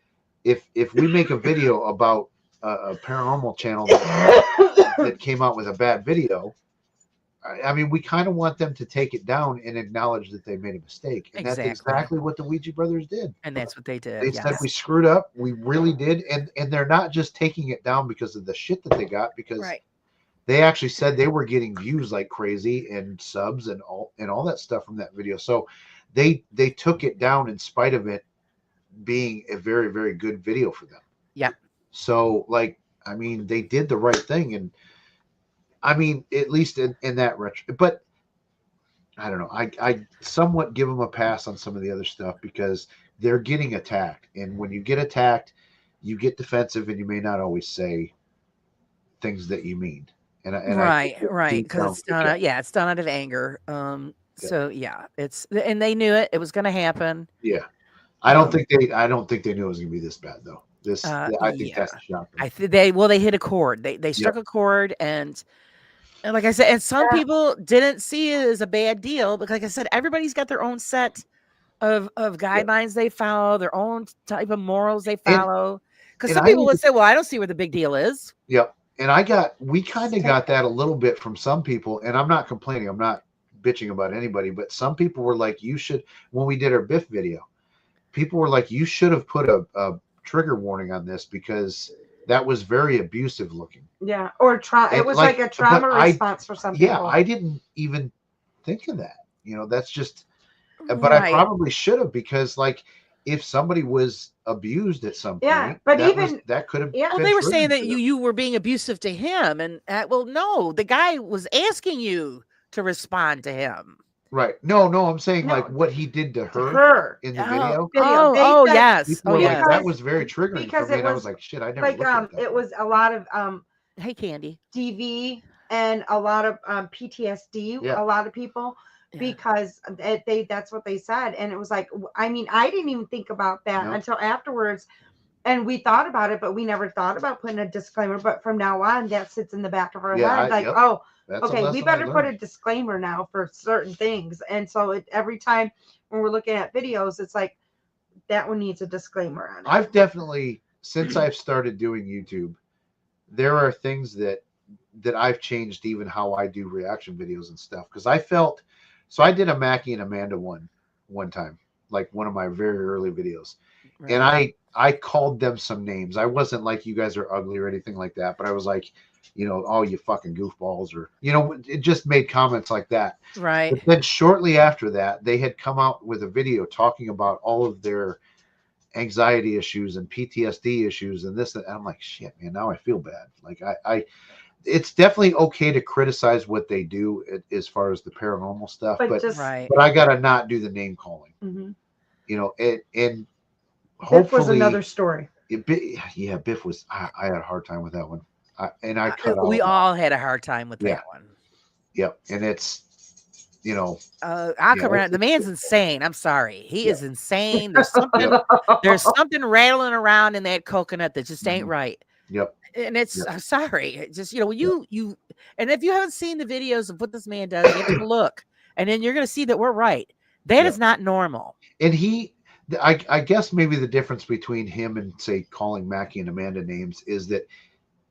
if we make a video about a paranormal channel that came out with a bad video, I mean, we kind of want them to take it down and acknowledge that they made a mistake, and that's exactly what the Ouija brothers did. And that's what they did. They said we screwed up, we really did, and they're not just taking it down because of the shit that they got, because Right. they actually said they were getting views like crazy and subs and all that stuff from that video. So they took it down in spite of it being a very, very good video for them. Yeah. So I mean, they did the right thing, and I mean, at least in that retro. But I don't know. I somewhat give them a pass on some of the other stuff because they're getting attacked, and when you get attacked, you get defensive, and you may not always say things that you mean. And right, I because it's done. It's done out of anger. So yeah, and they knew it. It was going to happen. Yeah. I don't Um, think they knew it was going to be this bad though. I think yeah. that's shocking. They hit a chord. They struck a chord, and like I said, and some people didn't see it as a bad deal, because like I said, everybody's got their own set of guidelines they follow, their own type of morals they follow. Because and some people would say, "Well, I don't see where the big deal is." Yep. And we kind of got that a little bit from some people, and I'm not complaining. I'm not bitching about anybody, but some people were like, you should, when we did our Biff video, people were like, you should have put a trigger warning on this because that was very abusive looking. Yeah. Or it was like a trauma response for some people. Yeah. I didn't even think of that. That's just, but Right. I probably should have, because like, if somebody was abused at some point, but that could have. Well, they were saying that you were being abusive to him, and well, no, the guy was asking you to respond to him. Right. No, I'm saying like what he did to her in the video. Oh, yes. Oh, like, yes. that was very triggering for me. And I was like, shit, I never looked at that. It was a lot of hey, Candy. DV and a lot of PTSD. Yeah. A lot of people. Because that's what they said. And it was like, I mean, I didn't even think about that until afterwards. And we thought about it, but we never thought about putting a disclaimer. But from now on, that sits in the back of our head. Like, that's okay, we better put a disclaimer now for certain things. And so every time when we're looking at videos, it's like, that one needs a disclaimer on it. I've definitely, since I've started doing YouTube, there are things that I've changed, even how I do reaction videos and stuff. Because so I did a Mackie and Amanda one time, like one of my very early videos. Right. And I called them some names. I wasn't like, you guys are ugly or anything like that, but I was like, oh, you fucking goofballs, or, it just made comments like that. Right. But then shortly after that, they had come out with a video talking about all of their anxiety issues and PTSD issues and this, and I'm like, shit, man, now I feel bad. Like it's definitely okay to criticize what they do as far as the paranormal stuff, but I gotta not do the name calling. Mm-hmm. And hopefully Biff was another story. Biff was. I had a hard time with that one, we all had a hard time with that one. Yep, and it's the man's insane. I'm sorry, he is insane. There's something rattling around in that coconut that just ain't right. Yep. And it's I'm sorry, just you and if you haven't seen the videos of what this man does, you have to look, and then you're going to see that we're right. That is not normal. And I guess maybe the difference between him and say calling Mackie and Amanda names is that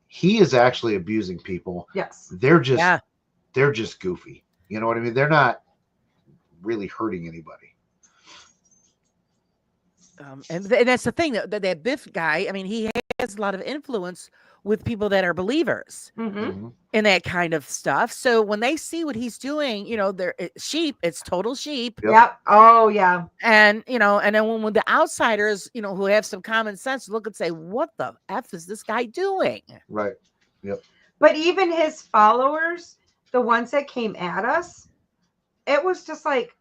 he is actually abusing people. Yes, they're just goofy. You know what I mean? They're not really hurting anybody. And that's the thing, that Biff guy. I mean, he has a lot of influence with people that are believers in that kind of stuff. So when they see what he's doing, they're sheep. It's total sheep. Yep. Oh yeah. And and then when the outsiders, who have some common sense, look and say, "What the f is this guy doing?" Right. Yep. But even his followers, the ones that came at us, it was just like.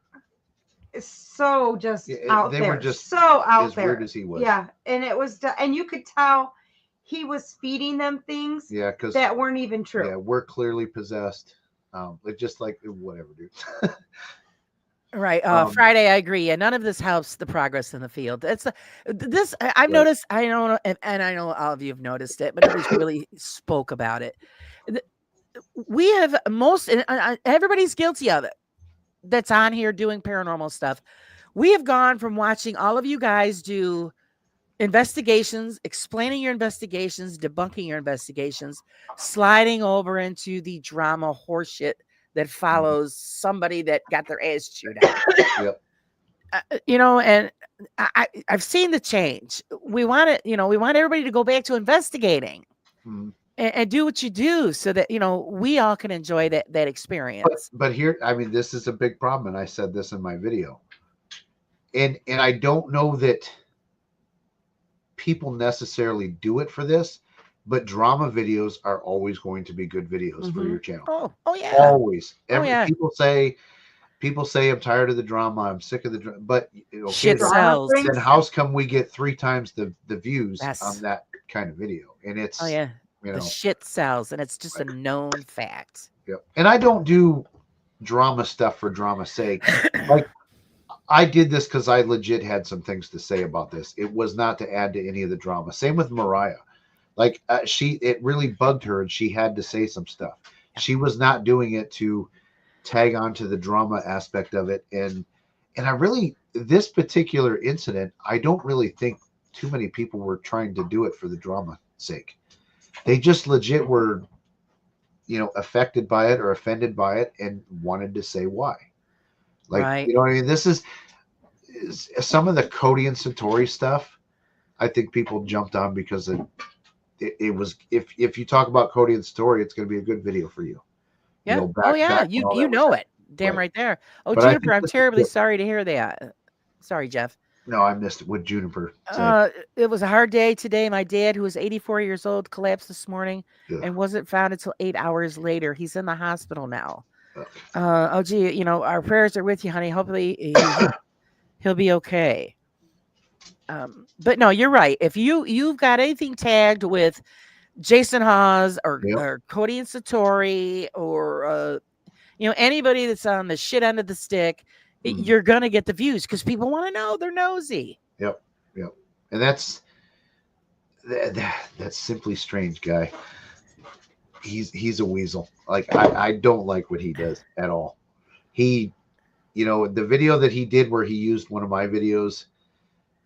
So just out there. They were just so out as there. Weird as he was. Yeah, and it was, and you could tell he was feeding them things. Yeah, because that weren't even true. Yeah, we're clearly possessed. It's just like whatever, dude. Right. Friday, I agree. And none of this helps the progress in the field. It's this I've noticed. I know, and I know all of you have noticed it, but nobody's really spoke about it. We have everybody's guilty of it. That's on here doing paranormal stuff. We have gone from watching all of you guys do investigations, explaining your investigations, debunking your investigations, sliding over into the drama horseshit that follows somebody that got their ass chewed out. Yep. And I've seen the change. We want it, we want everybody to go back to investigating. And do what you do so that, we all can enjoy that experience. But here, I mean, this is a big problem. And I said this in my video. And I don't know that people necessarily do it for this, but drama videos are always going to be good videos for your channel. Oh yeah. Always. People say I'm tired of the drama. I'm sick of the drama. But shit sells. Then how come we get 3 times the views on that kind of video? And it's the shit sells, and it's just a known fact. Yep. And I don't do drama stuff for drama's sake. Like, I did this because I legit had some things to say about this. It was not to add to any of the drama. Same with Mariah. Like, it really bugged her, and she had to say some stuff. She was not doing it to tag onto the drama aspect of it. And I really, this particular incident, I don't really think too many people were trying to do it for the drama sake. They just legit were, affected by it or offended by it and wanted to say why. Like, Right. you know what I mean? This is some of the Cody and Satori stuff. I think people jumped on because it was, if you talk about Cody and Satori, it's going to be a good video for you. Yeah. Back You when all that was know happening. it. Damn right there. Oh, But I Juniper, think I'm this is terribly good. sorry to hear that. Sorry, Jeff. No, I missed it. What Juniper said. It was a hard day today. My dad, who was 84 years old, collapsed this morning Ugh. and wasn't found until 8 hours later. He's in the hospital now. Ugh. Oh, gee, our prayers are with you, honey. Hopefully he'll be okay. But no, you're right. If you've got anything tagged with Jason Hawes or Cody and Satori or anybody that's on the shit end of the stick, you're gonna get the views because people want to know. They're nosy. Yep. And that's simply strange, guy. He's a weasel. Like, I don't like what he does at all. He, the video that he did where he used one of my videos,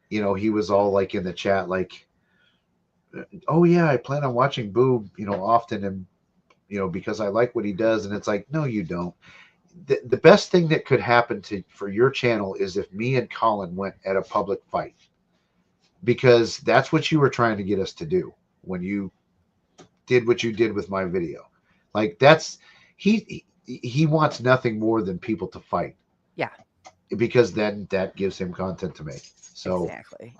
he was all like in the chat, like, oh yeah, I plan on watching Boob, often, and because I like what he does. And it's like, no, you don't. The best thing that could happen for your channel is if me and Colin went at a public fight, because that's what you were trying to get us to do when you did what you did with my video. Like, that's he wants nothing more than people to fight. Yeah. Because then that gives him content to make. So exactly.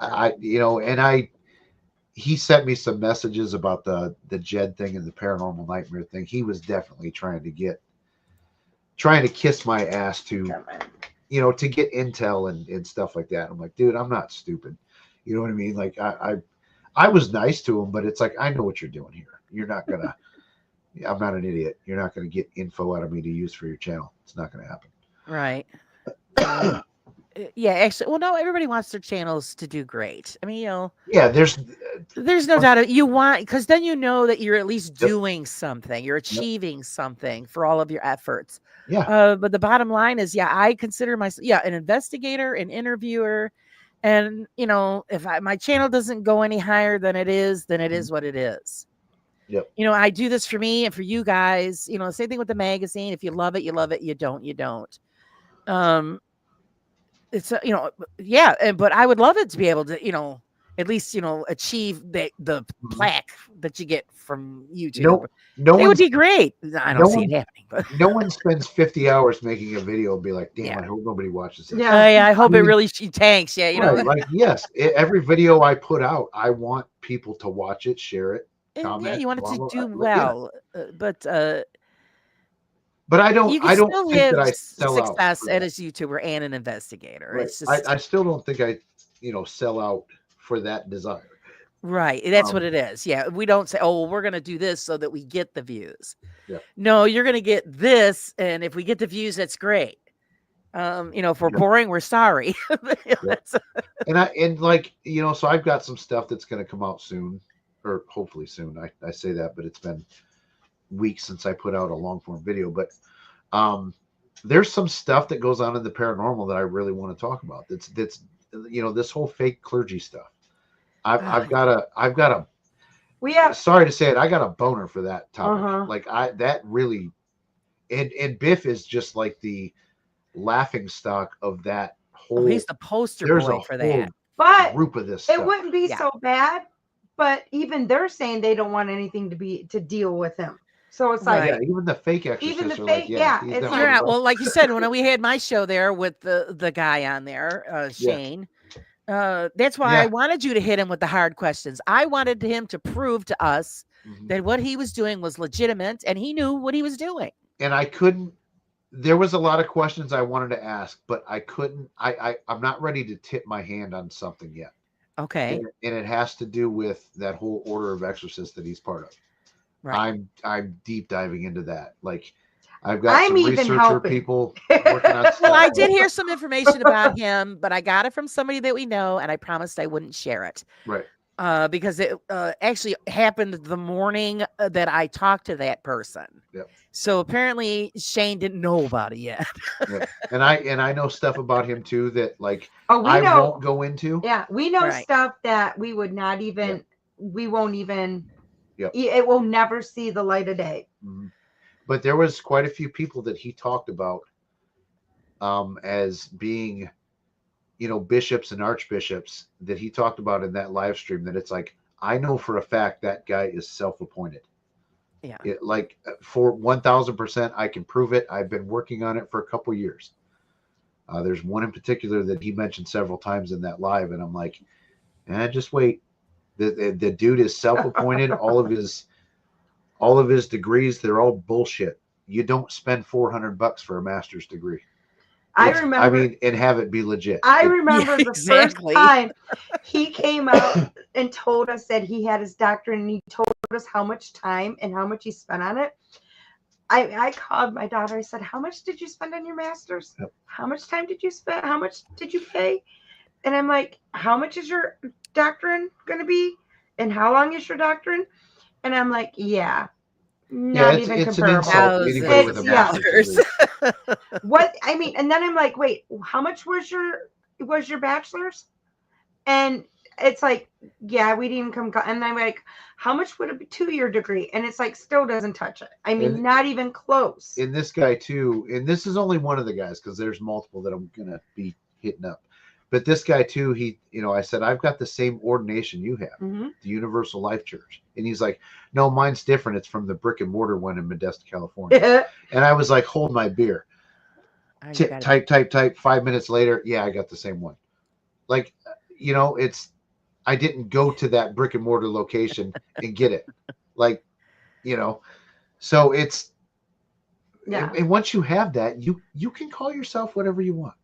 He sent me some messages about the Jed thing and the paranormal nightmare thing. He was definitely trying to kiss my ass to get intel and stuff like that. I'm like, dude, I'm not stupid. You know what I mean? Like, I was nice to him, but it's like, I know what you're doing here. You're not gonna. I'm not an idiot. You're not gonna get info out of me to use for your channel. It's not gonna happen. Right. Yeah, actually, well, no, everybody wants their channels to do great. I mean, yeah, there's no doubt you want, because then that you're at least doing something, you're achieving something for all of your efforts. Yeah. But the bottom line is, I consider myself, an investigator, an interviewer, and if my channel doesn't go any higher than it is, then it is what it is. Yep. I do this for me and for you guys. Same thing with the magazine. If you love it, you love it. You don't, you don't. It's but I would love it to be able to at least achieve the plaque that you get from YouTube. It would be great. I don't see it happening, but no one spends 50 hours making a video and be like, damn, I hope nobody watches it. I hope it really tanks. Like, yes, every video I put out, I want people to watch it, share it, comment. You want it to do well, but I don't. You can I don't still think have that I sell out success as a YouTuber and an investigator. Right. It's just, I still don't think I, sell out for that desire. Right. That's what it is. Yeah. We don't say, oh, well, we're going to do this so that we get the views. Yeah. No, you're going to get this. And if we get the views, that's great. If we're boring, we're sorry. So I've got some stuff that's going to come out soon, or hopefully soon. I say that, but it's been weeks since I put out a long form video, but there's some stuff that goes on in the paranormal that I really want to talk about. That's this whole fake clergy stuff. I've got a sorry to say it, I got a boner for that topic. Like, that really, and Biff is just like the laughing stock of that whole. He's the poster boy for that. But group of this it stuff. wouldn't be so bad. But even they're saying they don't want anything to deal with him. So it's like, yeah, even the fake exorcists even the are fake, like, it's like, Yeah, well, like you said, when we had my show there with the guy on there, Shane, that's why I wanted you to hit him with the hard questions. I wanted him to prove to us that what he was doing was legitimate and he knew what he was doing. And I couldn't. There was a lot of questions I wanted to ask, but I couldn't. I'm not ready to tip my hand on something yet. Okay. And it has to do with that whole order of exorcists that he's part of. Right. I'm deep diving into that. Like, I've got I'm some even researcher helping. people working on stuff. Well, I did hear some information about him, but I got it from somebody that we know, and I promised I wouldn't share it. Right. Because it actually happened the morning that I talked to that person. Yep. So apparently Shane didn't know about it yet. Yeah. And I know stuff about him too that like Oh, we I know. won't go into. Yeah, we know Right. stuff that we would not even. We won't even. Yep. It will never see the light of day. Mhm. But there was quite a few people that he talked about as being, bishops and archbishops that he talked about in that live stream, that it's like, I know for a fact that guy is self-appointed. Yeah. For 1000%, I can prove it. I've been working on it for a couple years. There's one in particular that he mentioned several times in that live, and I'm like, just wait. The dude is self-appointed. all of his degrees, they're all bullshit. You don't spend $400 for a master's degree. I remember. and have it be legit. I remember the exactly. first time he came out and told us that he had his doctorate, and he told us how much time and how much he spent on it. I called my daughter. I said, "How much did you spend on your master's? Yep. How much time did you spend? How much did you pay?" And I'm like, "How much is your doctorate going to be? And how long is your doctorate?" And I'm like, "Yeah, not even it's an comparable." insult. Anybody with a Thousands of master's dollars. degree. What I mean, and then I'm like, "Wait, how much was your bachelor's?" And it's like, "Yeah, we didn't come." And I'm like, "How much would a 2-year degree?" And it's like, still doesn't touch it. I mean, And- not even close. In this guy too, and this is only one of the guys because there's multiple that I'm gonna be hitting up. But this guy too, I said, I've got the same ordination you have, Mhm. the Universal Life Church. And he's like, no, mine's different. It's from the brick and mortar one in Modesto, California. And I was like, hold my beer. Oh, you got it. Type. 5 minutes later, yeah, I got the same one. Like, I didn't go to that brick and mortar location and get it. Like, so it's, Yeah. and once you have that, you can call yourself whatever you want.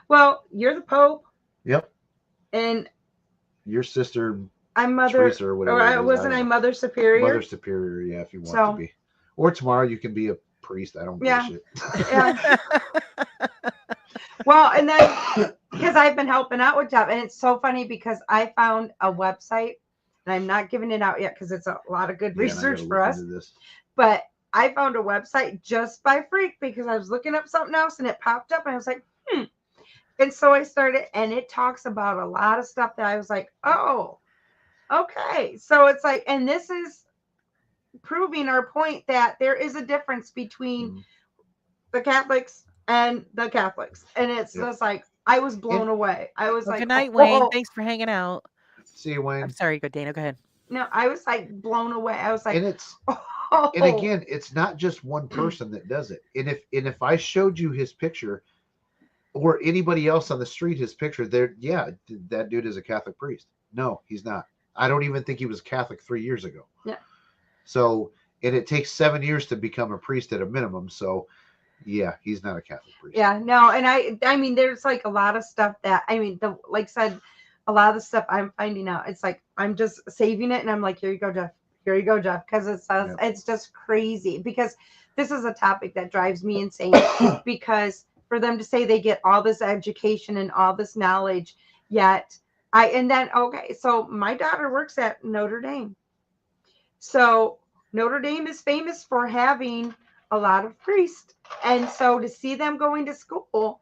Well, you're the Pope, Yep. and Your sister, I'm Mother. Teresa or whatever. Or it is, wasn't I don't know. Mother Superior? Mother Superior, yeah, if you want So- to be. Or tomorrow you can be a priest. I don't give Yeah. a shit. Yeah. Well, and then because I've been helping out with Jeff, and it's so funny because I found a website, and I'm not giving it out yet because it's a lot of good Yeah, and I research gotta for look us. into this. But I found a website just by freak because I was looking up something else and it popped up, and I was like, And so I started, and it talks about a lot of stuff that I was like, oh, okay. So it's like, and this is proving our point that there is a difference between Mhm. the Catholics and the Catholics. And it's Yep. just like, I was blown away. I was Well, like, good night, oh, Wayne. Thanks for hanging out. See you, Wayne. I'm sorry, good Dana. Go ahead. no, I was like blown away. I was like, And it's oh. and again, it's not just one person that does it. And if I showed you his picture or anybody else on the street his picture, that dude is a Catholic priest. No, he's not. I don't even think he was Catholic 3 years ago. Yeah. So, and it takes 7 years to become a priest at a minimum. So, yeah, he's not a Catholic priest. Yeah, no, and I mean, there's like a lot of stuff that like I said, a lot of the stuff I'm finding out. It's like I'm just saving it, and I'm like, here you go, Jeff. Here you go, Jeff, because it's just crazy. Because this is a topic that drives me insane. Because for them to say they get all this education and all this knowledge, yet so my daughter works at Notre Dame. So Notre Dame is famous for having a lot of priests. And so to see them going to school,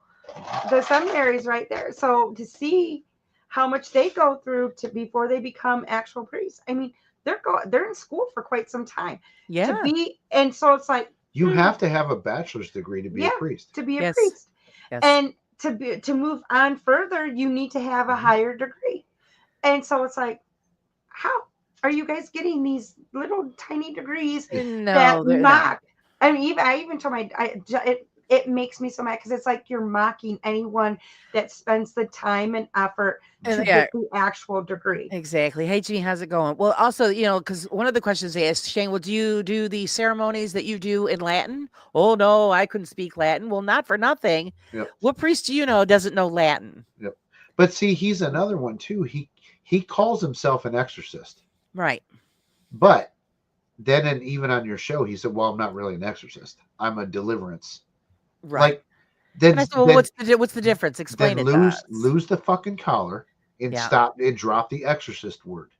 the seminary's right there. So to see how much they go through before they become actual priests. I mean, they're in school for quite some time. Yeah. And so it's like You have to have a bachelor's degree to be a priest. to be a Yes. priest. Yes. And to move on further, you need to have a higher degree. And so it's like, how are you guys getting these little tiny degrees No, that they're not. mock? I mean, I even told it makes me so mad because it's like you're mocking anyone that spends the time and effort to And get the actual degree. Exactly. Hey, Jean, how's it going? Well, also, because one of the questions they asked, Shane, well, do you do the ceremonies that you do in Latin? Oh, no, I couldn't speak Latin. Well, not for nothing. Yep. What priest do you know doesn't know Latin? But see, he's another one too. He calls himself an exorcist. Right. But then, and even on your show, he said, "Well, I'm not really an exorcist. I'm a deliverance." Right. Like, then, And I said, well, what's the difference? Explain then it to us. lose the fucking collar and Yeah. stop and drop the exorcist word.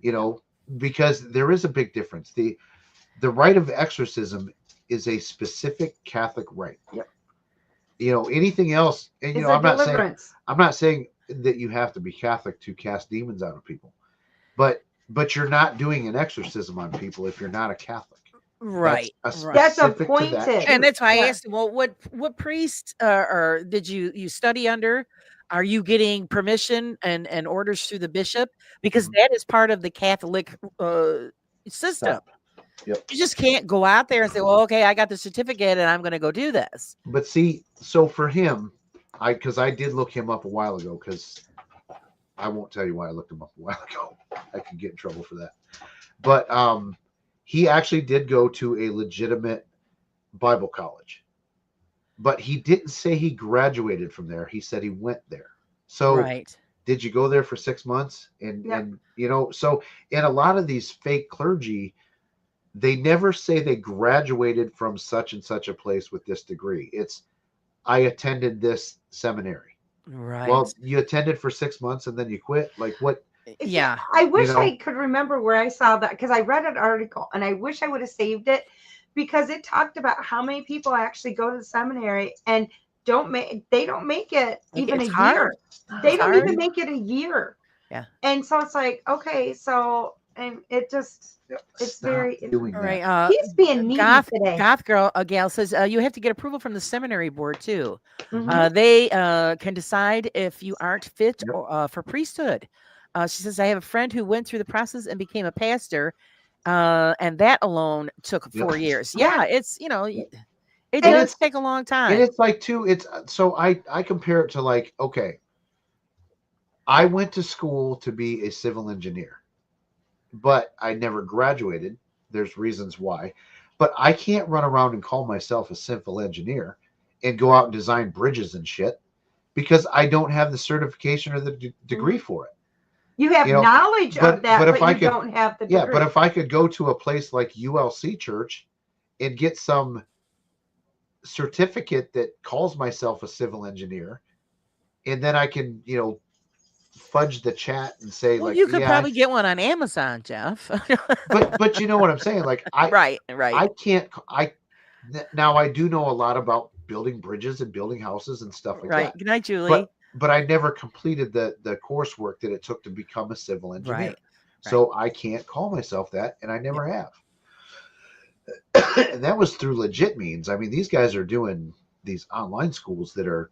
You know, because there is a big difference. The rite of exorcism is a specific Catholic rite. Yep. You know, anything else, and you It's know, a deliverance. I'm not saying that you have to be Catholic to cast demons out of people, but you're not doing an exorcism on people if you're not a Catholic. Right. That's That's specific to that appointed. church. And that's why I Yeah. asked him, well, what priest or did you study under? Are you getting permission and orders through the bishop? Because that is part of the Catholic system. Yep. You just can't go out there and say, well, okay, I got the certificate and I'm going to go do this. But see, so for him, because I did look him up a while ago, because I won't tell you why I looked him up a while ago. I could get in trouble for that. But he actually did go to a legitimate Bible college. But he didn't say he graduated from there. He said he went there. So Right. did you go there for 6 months? And Yep. and you know, so in a lot of these fake clergy, they never say they graduated from such and such a place with this degree. It's, I attended this seminary. Right. Well, you attended for 6 months and then you quit. Like, what? Yeah. I wish know? I could remember where I saw that, because I read an article and I wish I would have saved it, because it talked about how many people actually go to the seminary and they don't make it even It's a hard. year. They It's don't hard. even make it a year. Yeah. And so it's like, okay, so, and it just, it's Stop very, doing All that. right. he's being needy today. Gal says you have to get approval from the seminary board too. Mhm. They can decide if you aren't fit Yep. for priesthood. She says, I have a friend who went through the process and became a pastor, and that alone took 4 years. Yeah. Yeah, it's, you know, it And does it's- take a long And time. it's like, too, it's so I compare it to, like, okay, I went to school to be a civil engineer, but I never graduated. There's reasons why. But I can't run around and call myself a civil engineer and go out and design bridges and shit, because I don't have the certification or the degree for it. You have You know, knowledge but- of that, but but, if I you could- don't have the Yeah, degree. but if I could go to a place like ULC Church and get some certificate that calls myself a civil engineer, and then I can, you know, fudge the chat and say, Well, like, you could yeah, probably get one on Amazon, Jeff. but you know what I'm saying? Like, right. I can't. Now I do know a lot about building bridges and building houses and stuff like Right. that. Good night, Julie. But I never completed the coursework that it took to become a civil engineer. Right. So I can't call myself that, and I never have. And that was through legit means. I mean, these guys are doing these online schools that are.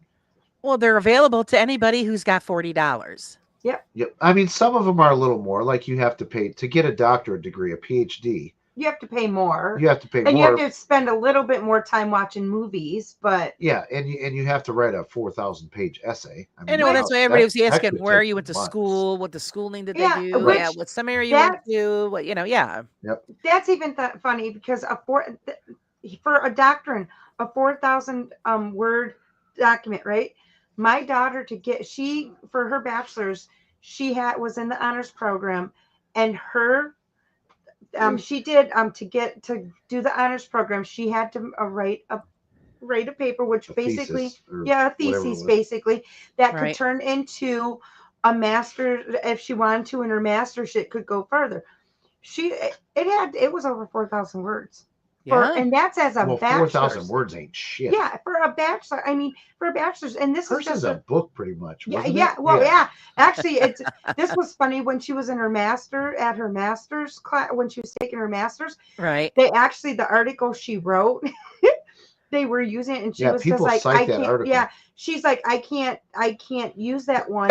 Well, they're available to anybody who's got $40. Yep. I mean, some of them are a little more. Like, you have to pay to get a doctorate degree, a PhD. you have to pay more. You have to pay and more. you have to spend a little bit more time watching movies, but Yeah, and you have to write a 4,000-page essay. I mean, Anyway, that's why everybody was that asking could where take you went to months. school, what the schooling did Yeah, they do, which- yeah, what seminary you went to, what, you know, yeah. that's even funny, because for a doctrine, a 4,000 word document, right? My daughter, for her bachelor's, was in the honors program, and her she did to do the honors program, she had to write a paper, which A basically thesis or a whatever it thesis was. basically that could Right. turn into a master if she wanted to, and her mastership could go further. It was over 4,000 words. Yeah. And that's as a Well, bachelor's. 4,000 words ain't shit. Yeah, for a bachelor. I mean, for a bachelor's, and this Hers is just is a book, pretty much. yeah, Wasn't yeah. it? Well, yeah. Actually, this was funny when she was in her master's class, when she was taking her master's. Right. The article she wrote, they were using it, and she Yeah, was just people like, cite I that can't. article. Yeah, she's like, I can't use that one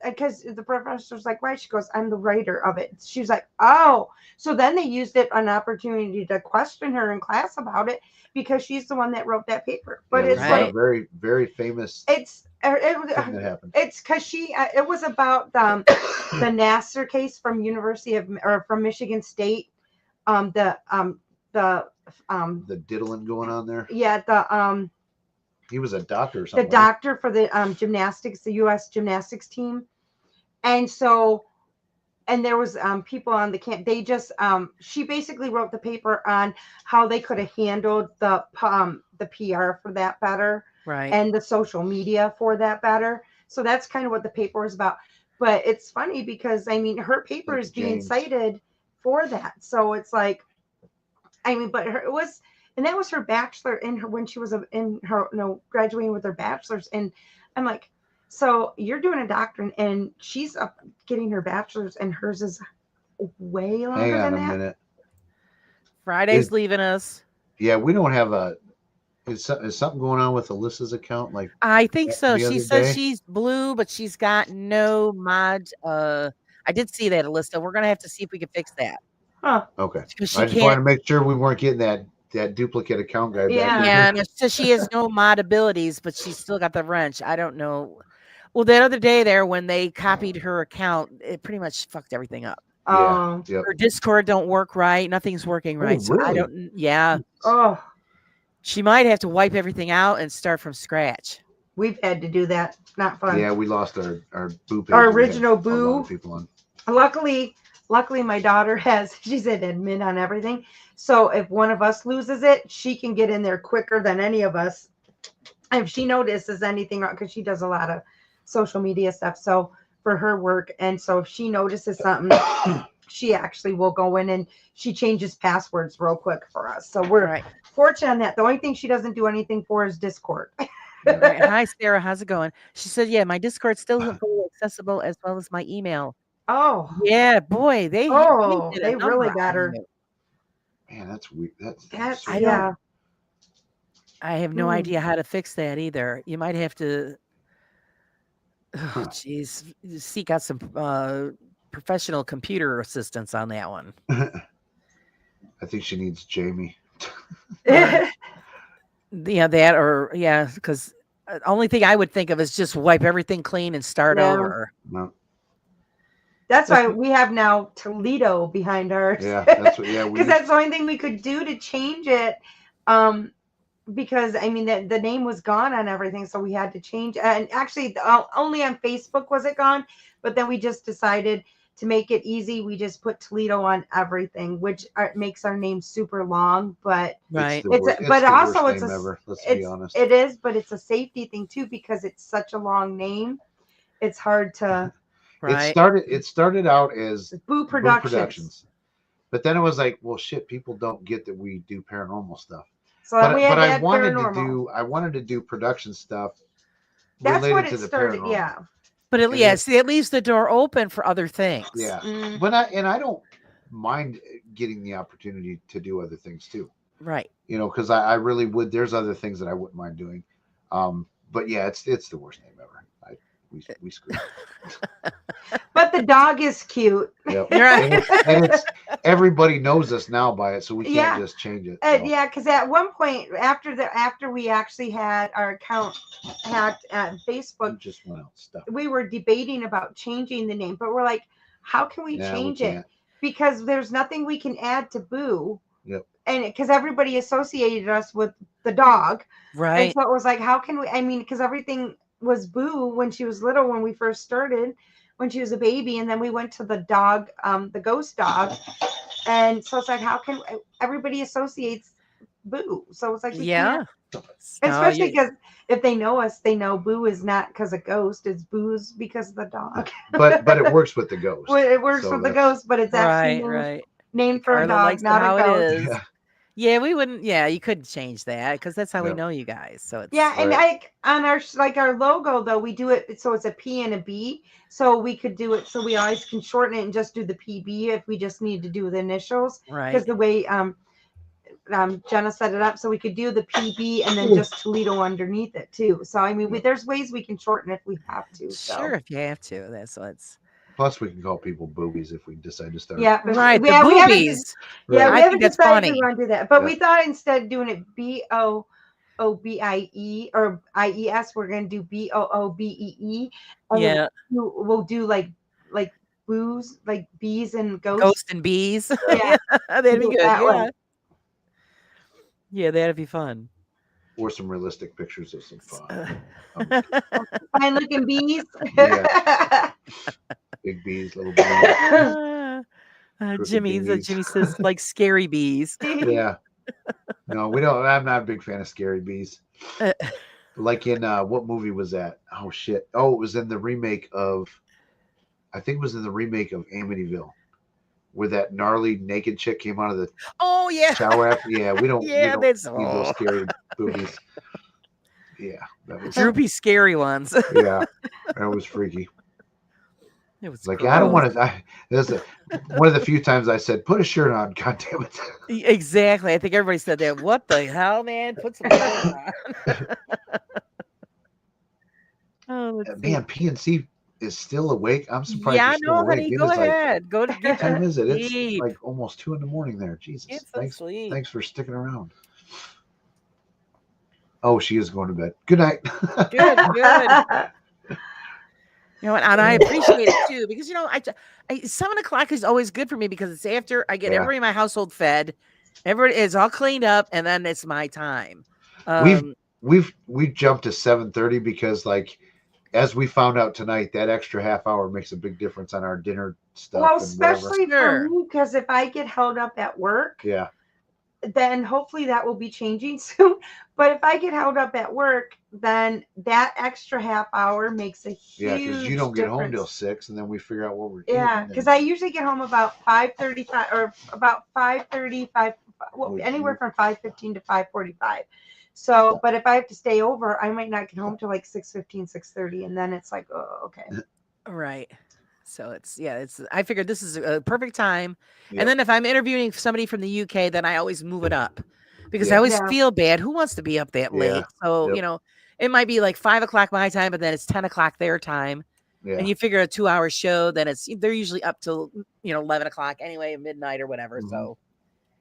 because the professor's like, why? She goes, I'm the writer of it. She was like, oh. So then they used it an opportunity to question her in class about it, because she's the one that wrote that paper. But Yeah, it's it was about Right. a very, very famous like thing that happened. it's because it was about the Nassar case from from Michigan State. The diddling going on there. the He was a doctor or something. doctor for the gymnastics, the U.S. gymnastics team, and so and there was people on the camp. They just she basically wrote the paper on how they could have handled the PR for that better, Right. and the social media for that better. So that's kind of what the paper is about. But it's funny because I mean her paper is being James. cited for that. So it's like, I mean, but it was, and that was her bachelor in her when she was in her graduating with her bachelor's. And I'm like, so you're doing a doctorate and she's up getting her bachelor's and hers is way Hang longer on than a that. minute. Friday's leaving us. Yeah, we don't have a. Is something going on with Alyssa's account? Like, I think so. the She other says day? she's blue, but she's got no mod. I did see that, Alyssa. We're gonna have to see if we can fix that. Huh. okay. Because she I just wanted can't. to make sure we weren't getting that duplicate account guy Yeah. back in Yeah, here. and it says she has no mod abilities, but she's still got the wrench. I don't know. Well, that other day there, when they copied her account, it pretty much fucked everything up. Yeah. Yep. Her Discord don't work right. Nothing's working right. So I really? don't. Yeah, Oh, she might have to wipe everything out and start from scratch. we've had to do that. Not fun. Yeah, we lost our boo page. Our We had original a lot boo. of people on. Luckily my daughter she's an admin on everything. So if one of us loses it, she can get in there quicker than any of us. If she notices anything wrong, because she does a lot of social media stuff. So for her work. And so if she notices something, she actually will go in and she changes passwords real quick for us. So we're Right. fortunate on that. The only thing she doesn't do anything for is Discord. Right. Hi, Sarah. How's it going? She said, "Yeah, my Discord still isn't fully accessible, as well as my email." Oh, Yeah, boy, they did they a really number got on her. you. Man, that's weird. That's That's so I don't- yeah. I have no Hmm. idea how to fix that either. You might have to, Huh. geez, seek out some professional computer assistance on that one. I think she needs Jamie. Yeah, that or yeah, because only thing I would think of is just wipe everything clean and start Yeah. over. No. That's why we have now Toledo behind ours. Yeah, that's what. Yeah, we. Because that's the only thing we could do to change it. Because I mean the name was gone on everything, so we had to change. And actually, only on Facebook was it gone. But then we just decided to make it easy. We just put Toledo on everything, which makes our name super long. But Right. It's but the worst also name it's a ever. Let's be honest. it is, but it's a safety thing too because it's such a long name. It's hard to. Right. It started out as Boo Boo Productions. but then it was like, well, shit, people don't get that we do paranormal stuff. So then we had But to I add paranormal. wanted to do production stuff That's related what to it the started. paranormal. Yeah. But And yeah, see, it leaves the door open for other things. Yeah. Mm. But I don't mind getting the opportunity to do other things too. Right. You know, because I really would. There's other things that I wouldn't mind doing. But yeah, it's the worst name ever. We screwed. But the dog is cute. Yep. Right. And it's everybody knows us now by it, so we can't Yeah. just change it. So. Yeah, because at one point after we actually had our account hacked at It Facebook, just went out stuff. we were debating about changing the name, but we're like, how can we Nah, change we it? can't. Because there's nothing we can add to Boo. Yep. And because everybody associated us with the dog. And Right. so it was like, how can we? I mean, because everything was Boo when she was little, when we first started, when she was a baby, and then we went to the dog, the ghost dog, and so it's like, how can everybody associates Boo? So it's like, we Yeah. can't. No, Especially you- because if they know us, they know Boo is not because of ghost, it's Boo's because of the dog. But it works with the ghost. Well, it works So with the that's- ghost, but it's right, actually right. named for a Carla dog, likes it not how a it ghost. is. Yeah. Yeah, we wouldn't. Yeah, you could change that because that's how we Yeah. know you guys. So it's Yeah, and Right. on our logo though, we do it so it's a P and a B. So we could do it so we always can shorten it and just do the PB if we just need to do the initials. right. Because the way Jenna set it up, so we could do the PB and then just Toledo underneath it too. So I mean, there's ways we can shorten if we have to. So. Sure, if you have to. That's what's Plus, we can call people boobies if we decide to start. Yeah, but right. we The haven't- boobies. Yeah, Right. we I haven't think that's decided funny. we want to do that, but we Yeah. thought instead of doing it BOOBIE or IES, we're going to do BOOBEE. And Yeah, we'll do like boos, like bees and ghosts. ghost and bees. Yeah, That'd be do it good. that Yeah. way. Yeah, that'd be fun. Or some realistic pictures of some fun. Uh, fine looking bees. Yeah. Big bees, little bees. Crooked Jimmy bees. says like scary bees. Yeah. No, we don't. I'm not a big fan of scary bees. Uh, Like in what movie was that? Oh shit! Oh, it was in the remake of. I think it was in the remake of Amityville, where that gnarly naked chick came out of the oh yeah. shower after. Yeah, we don't. Yeah, we don't that's need those scary boobies. Yeah, that was. droopy scary ones. Yeah, that was freaky. It was Like I don't gross. want to. This is one of the few times I said, "Put a shirt on." God damn it! Exactly. I think everybody said that. What the hell, man? Put some clothes on. Oh, let's see. Man, PNC is still awake. I'm surprised Yeah, you're still no, awake. honey, It go is like ahead. Go to what get time some is it? It's sleep. like almost 2 a.m. there. Jesus. Get some sleep. Thanks for sticking around. Oh, she is going to bed. Good night. Good, good. You know, and I appreciate it too because you know, I 7 o'clock is always good for me because it's after I get Yeah. everybody in my household fed, everybody is all cleaned up, and then it's my time. We've jumped to 7:30 because like as we found out tonight, that extra half hour makes a big difference on our dinner stuff. Well, and whatever. especially Sure. for me, because if I get held up at work, Yeah. then hopefully that will be changing soon. But if I get held up at work, then that extra half hour makes a huge Yeah, because you don't get home till difference. 6, and then we figure out what we're Yeah, eating. because I usually get home about 5:35 or about 5:35, well, Oh, anywhere from 5:15 to 5:45. So, but if I have to stay over, I might not get home till like 6:15, 6:30, and then it's like, oh, okay. Right. So it's I figured this is a perfect time. Yep. And then if I'm interviewing somebody from the UK, then I always move it up because I Yeah. always Yeah. feel bad. Who wants to be up that Yeah. late? So, Yep. you know, it might be like 5 o'clock my time, but then it's 10 o'clock their time. Yeah. And you figure a 2-hour show, then they're usually up till 11 o'clock anyway, midnight or whatever. Mhm. So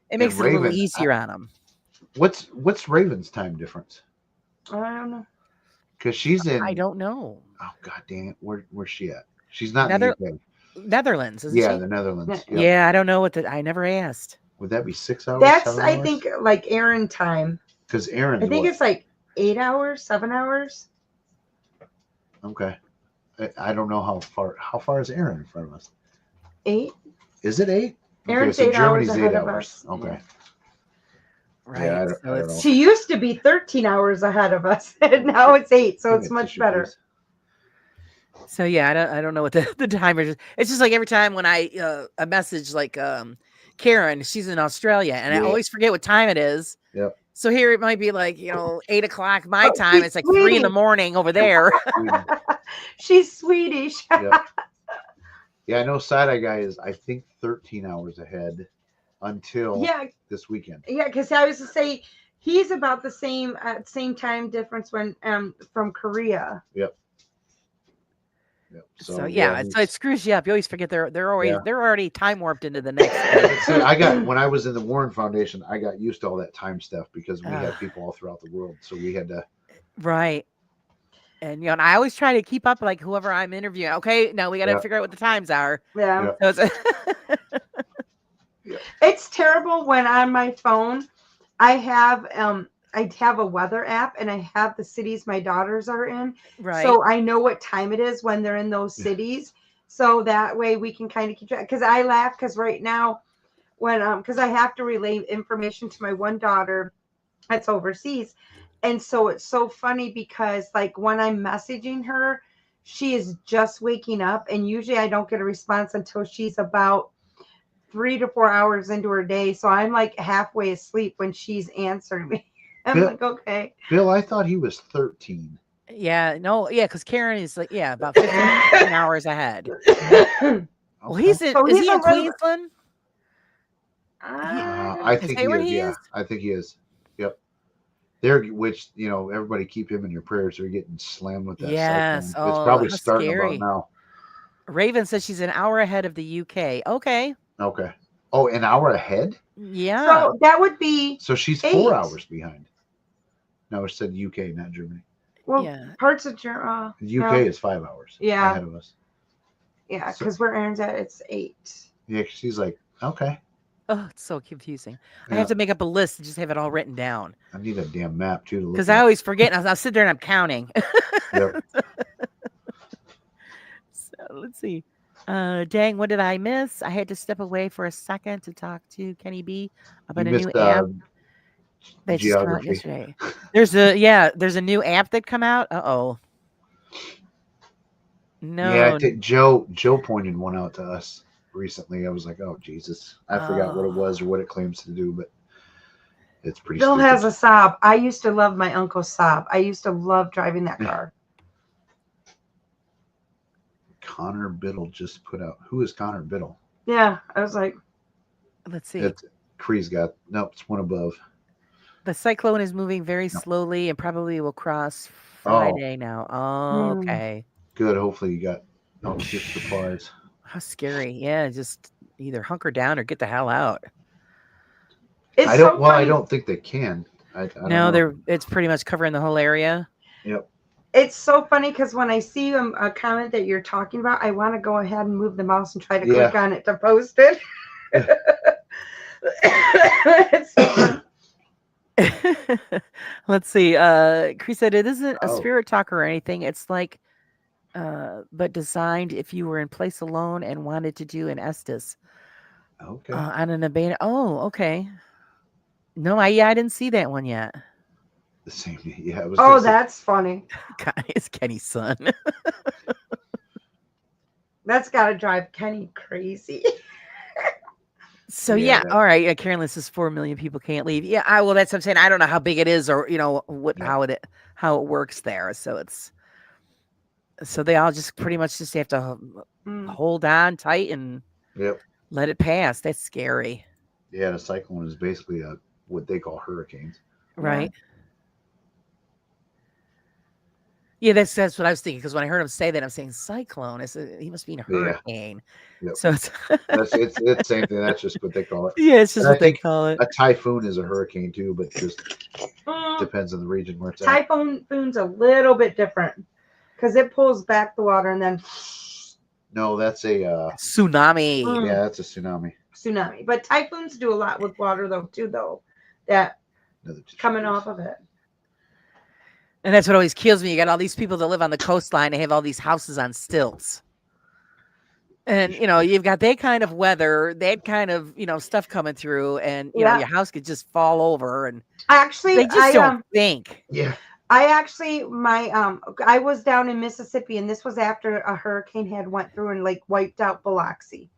it makes it a Raven, little easier on them. What's Raven's time difference? I don't know. Because she's in. I don't know. Oh god dang it! Where's she at? She's not Nether- in the UK. Netherlands, isn't Yeah, she? the Netherlands. Yep. Yeah, I don't know I never asked. Would that be 6 hours? That's, 7 I hours? think, like Aaron time. Because Aaron's I think what? it's like 8 hours, 7 hours. Okay. I don't know how far is Aaron in front of us? 8. Is it 8? Aaron's okay, so 8 hours Germany's ahead 8 of hours. us. Okay. Yeah. Right. Yeah, I don't so know. She used to be 13 hours ahead of us, and now it's 8, so Give it's me a much tissue, better. please. So yeah, I don't know what the timer is. It's just like every time when I a message like Karen, she's in Australia, and I Yeah. always forget what time it is. Yep. So here it might be like 8 o'clock my Oh, time. she's It's like 3 in the Swedish. morning over there. Sweden. She's Swedish. Yep. Yeah, I know Side-Eye Guy is, I think, 13 hours ahead until Yeah, this weekend. yeah, because I was to say he's about the same time difference when from Korea. Yep. So yeah, so it screws you up. You always forget they're Yeah. already time warped into the next. See, when I was in the Warren Foundation, I got used to all that time stuff because we had people all throughout the world, so we had to. Right. And and I always try to keep up like whoever I'm interviewing. Okay, now we got to Yeah. figure out what the times are. Yeah. Yeah. So it's It's terrible when on my phone I have a weather app and I have the cities my daughters are in. right. So I know what time it is when they're in those Yeah. cities. So that way we can kind of keep track. Because I laugh because right now when because I have to relay information to my one daughter that's overseas. And so it's so funny because like when I'm messaging her, she is just waking up and usually I don't get a response until she's about 3 to 4 hours into her day. So I'm like halfway asleep when she's answering me. I'm Yeah. like, okay. Bill, I thought he was 13. Yeah, no, yeah, because Karen is like, about 15 hours ahead. Well, he's in, So is he's he in a little- Queensland? I think that he where is. he Yeah, is? I think he is. Yep. There, which everybody keep him in your prayers. They're getting slammed with that. Yes. cyclone. It's Oh, probably how starting scary. about now. Raven says she's an hour ahead of the UK. Okay. Okay. Oh, an hour ahead. Yeah. So that would be So she's 4 8. hours behind. No, it said UK, not Germany. well Yeah. parts of Germany. The UK is 5 hours. Yeah. Ahead of us. Yeah, So- because where Aaron's at, it's 8. Yeah, she's like, okay. Oh, it's so confusing. I Yeah. have to make up a list and just have it all written down I need a damn map too to look because at. I always forget. And I'll sit there and I'm counting. Yep. So let's see. Dang, what did I miss? I had to step away for a second to talk to Kenny B You about a new missed app that just came out geography. yesterday. There's a new app that come out. Uh-oh. Yeah, I No. think Joe pointed one out to us recently. I was like, oh Jesus, I forgot what it was or what it claims to do, but it's pretty Bill stupid. has a Saab. I used to love my uncle's Saab. I used to love driving that car. Connor Biddle just put out. Who is Connor Biddle? Yeah, I was like, Let's see. It's Cree's got. Nope, it's one above. The cyclone is moving very No. slowly and probably will cross Oh. Friday now. Oh, Hmm. okay. Good. Hopefully you got shift supplies. How scary. Yeah, just either hunker down or get the hell out. it's I don't. so Well, I funny. don't think they can. I don't No, know. it's pretty much covering the whole area. Yep. It's so funny because when I see a comment that you're talking about, I want to go ahead and move the mouse and try to click on it to post it. It's so funny. Let's see. Chris said it isn't a Oh. spirit talker or anything. It's like but designed if you were in place alone and wanted to do an Estes Okay. on an abandoned. Oh, okay. No, I didn't see that one yet. The same. Yeah. It was. Oh, gonna say- that's funny. God, it's Kenny's son. That's got to drive Kenny crazy. So Yeah, yeah, all right. Yeah, Carolyn says 4 million people can't leave. Yeah, well, that's what I'm saying. I don't know how big it is, or what Yeah. how it works there. So they all just pretty much just have to Mm. hold on tight and Yep. let it pass. That's scary, Yeah. The cyclone is basically what they call hurricanes. right? Yeah, that's what I was thinking because when I heard him say that, I'm saying cyclone. He must be a hurricane. Yep. So it's It's the same thing. That's just what they call it. yeah, it's just And I what they think call it. A typhoon is a hurricane too, but just Mm. depends on the region where it's at. Typhoon's a little bit different because it pulls back the water and then No, that's a Tsunami. Mm. yeah, that's a tsunami. tsunami. But typhoons do a lot with water though, that Another tissue coming piece. off of it. And that's what always kills me. You got all these people that live on the coastline. They have all these houses on stilts. And, you've got that kind of weather, that kind of, stuff coming through. And, Yeah. your house could just fall over. And Actually, they just don't think. Yeah. I was down in Mississippi, and this was after a hurricane had went through and like wiped out Biloxi,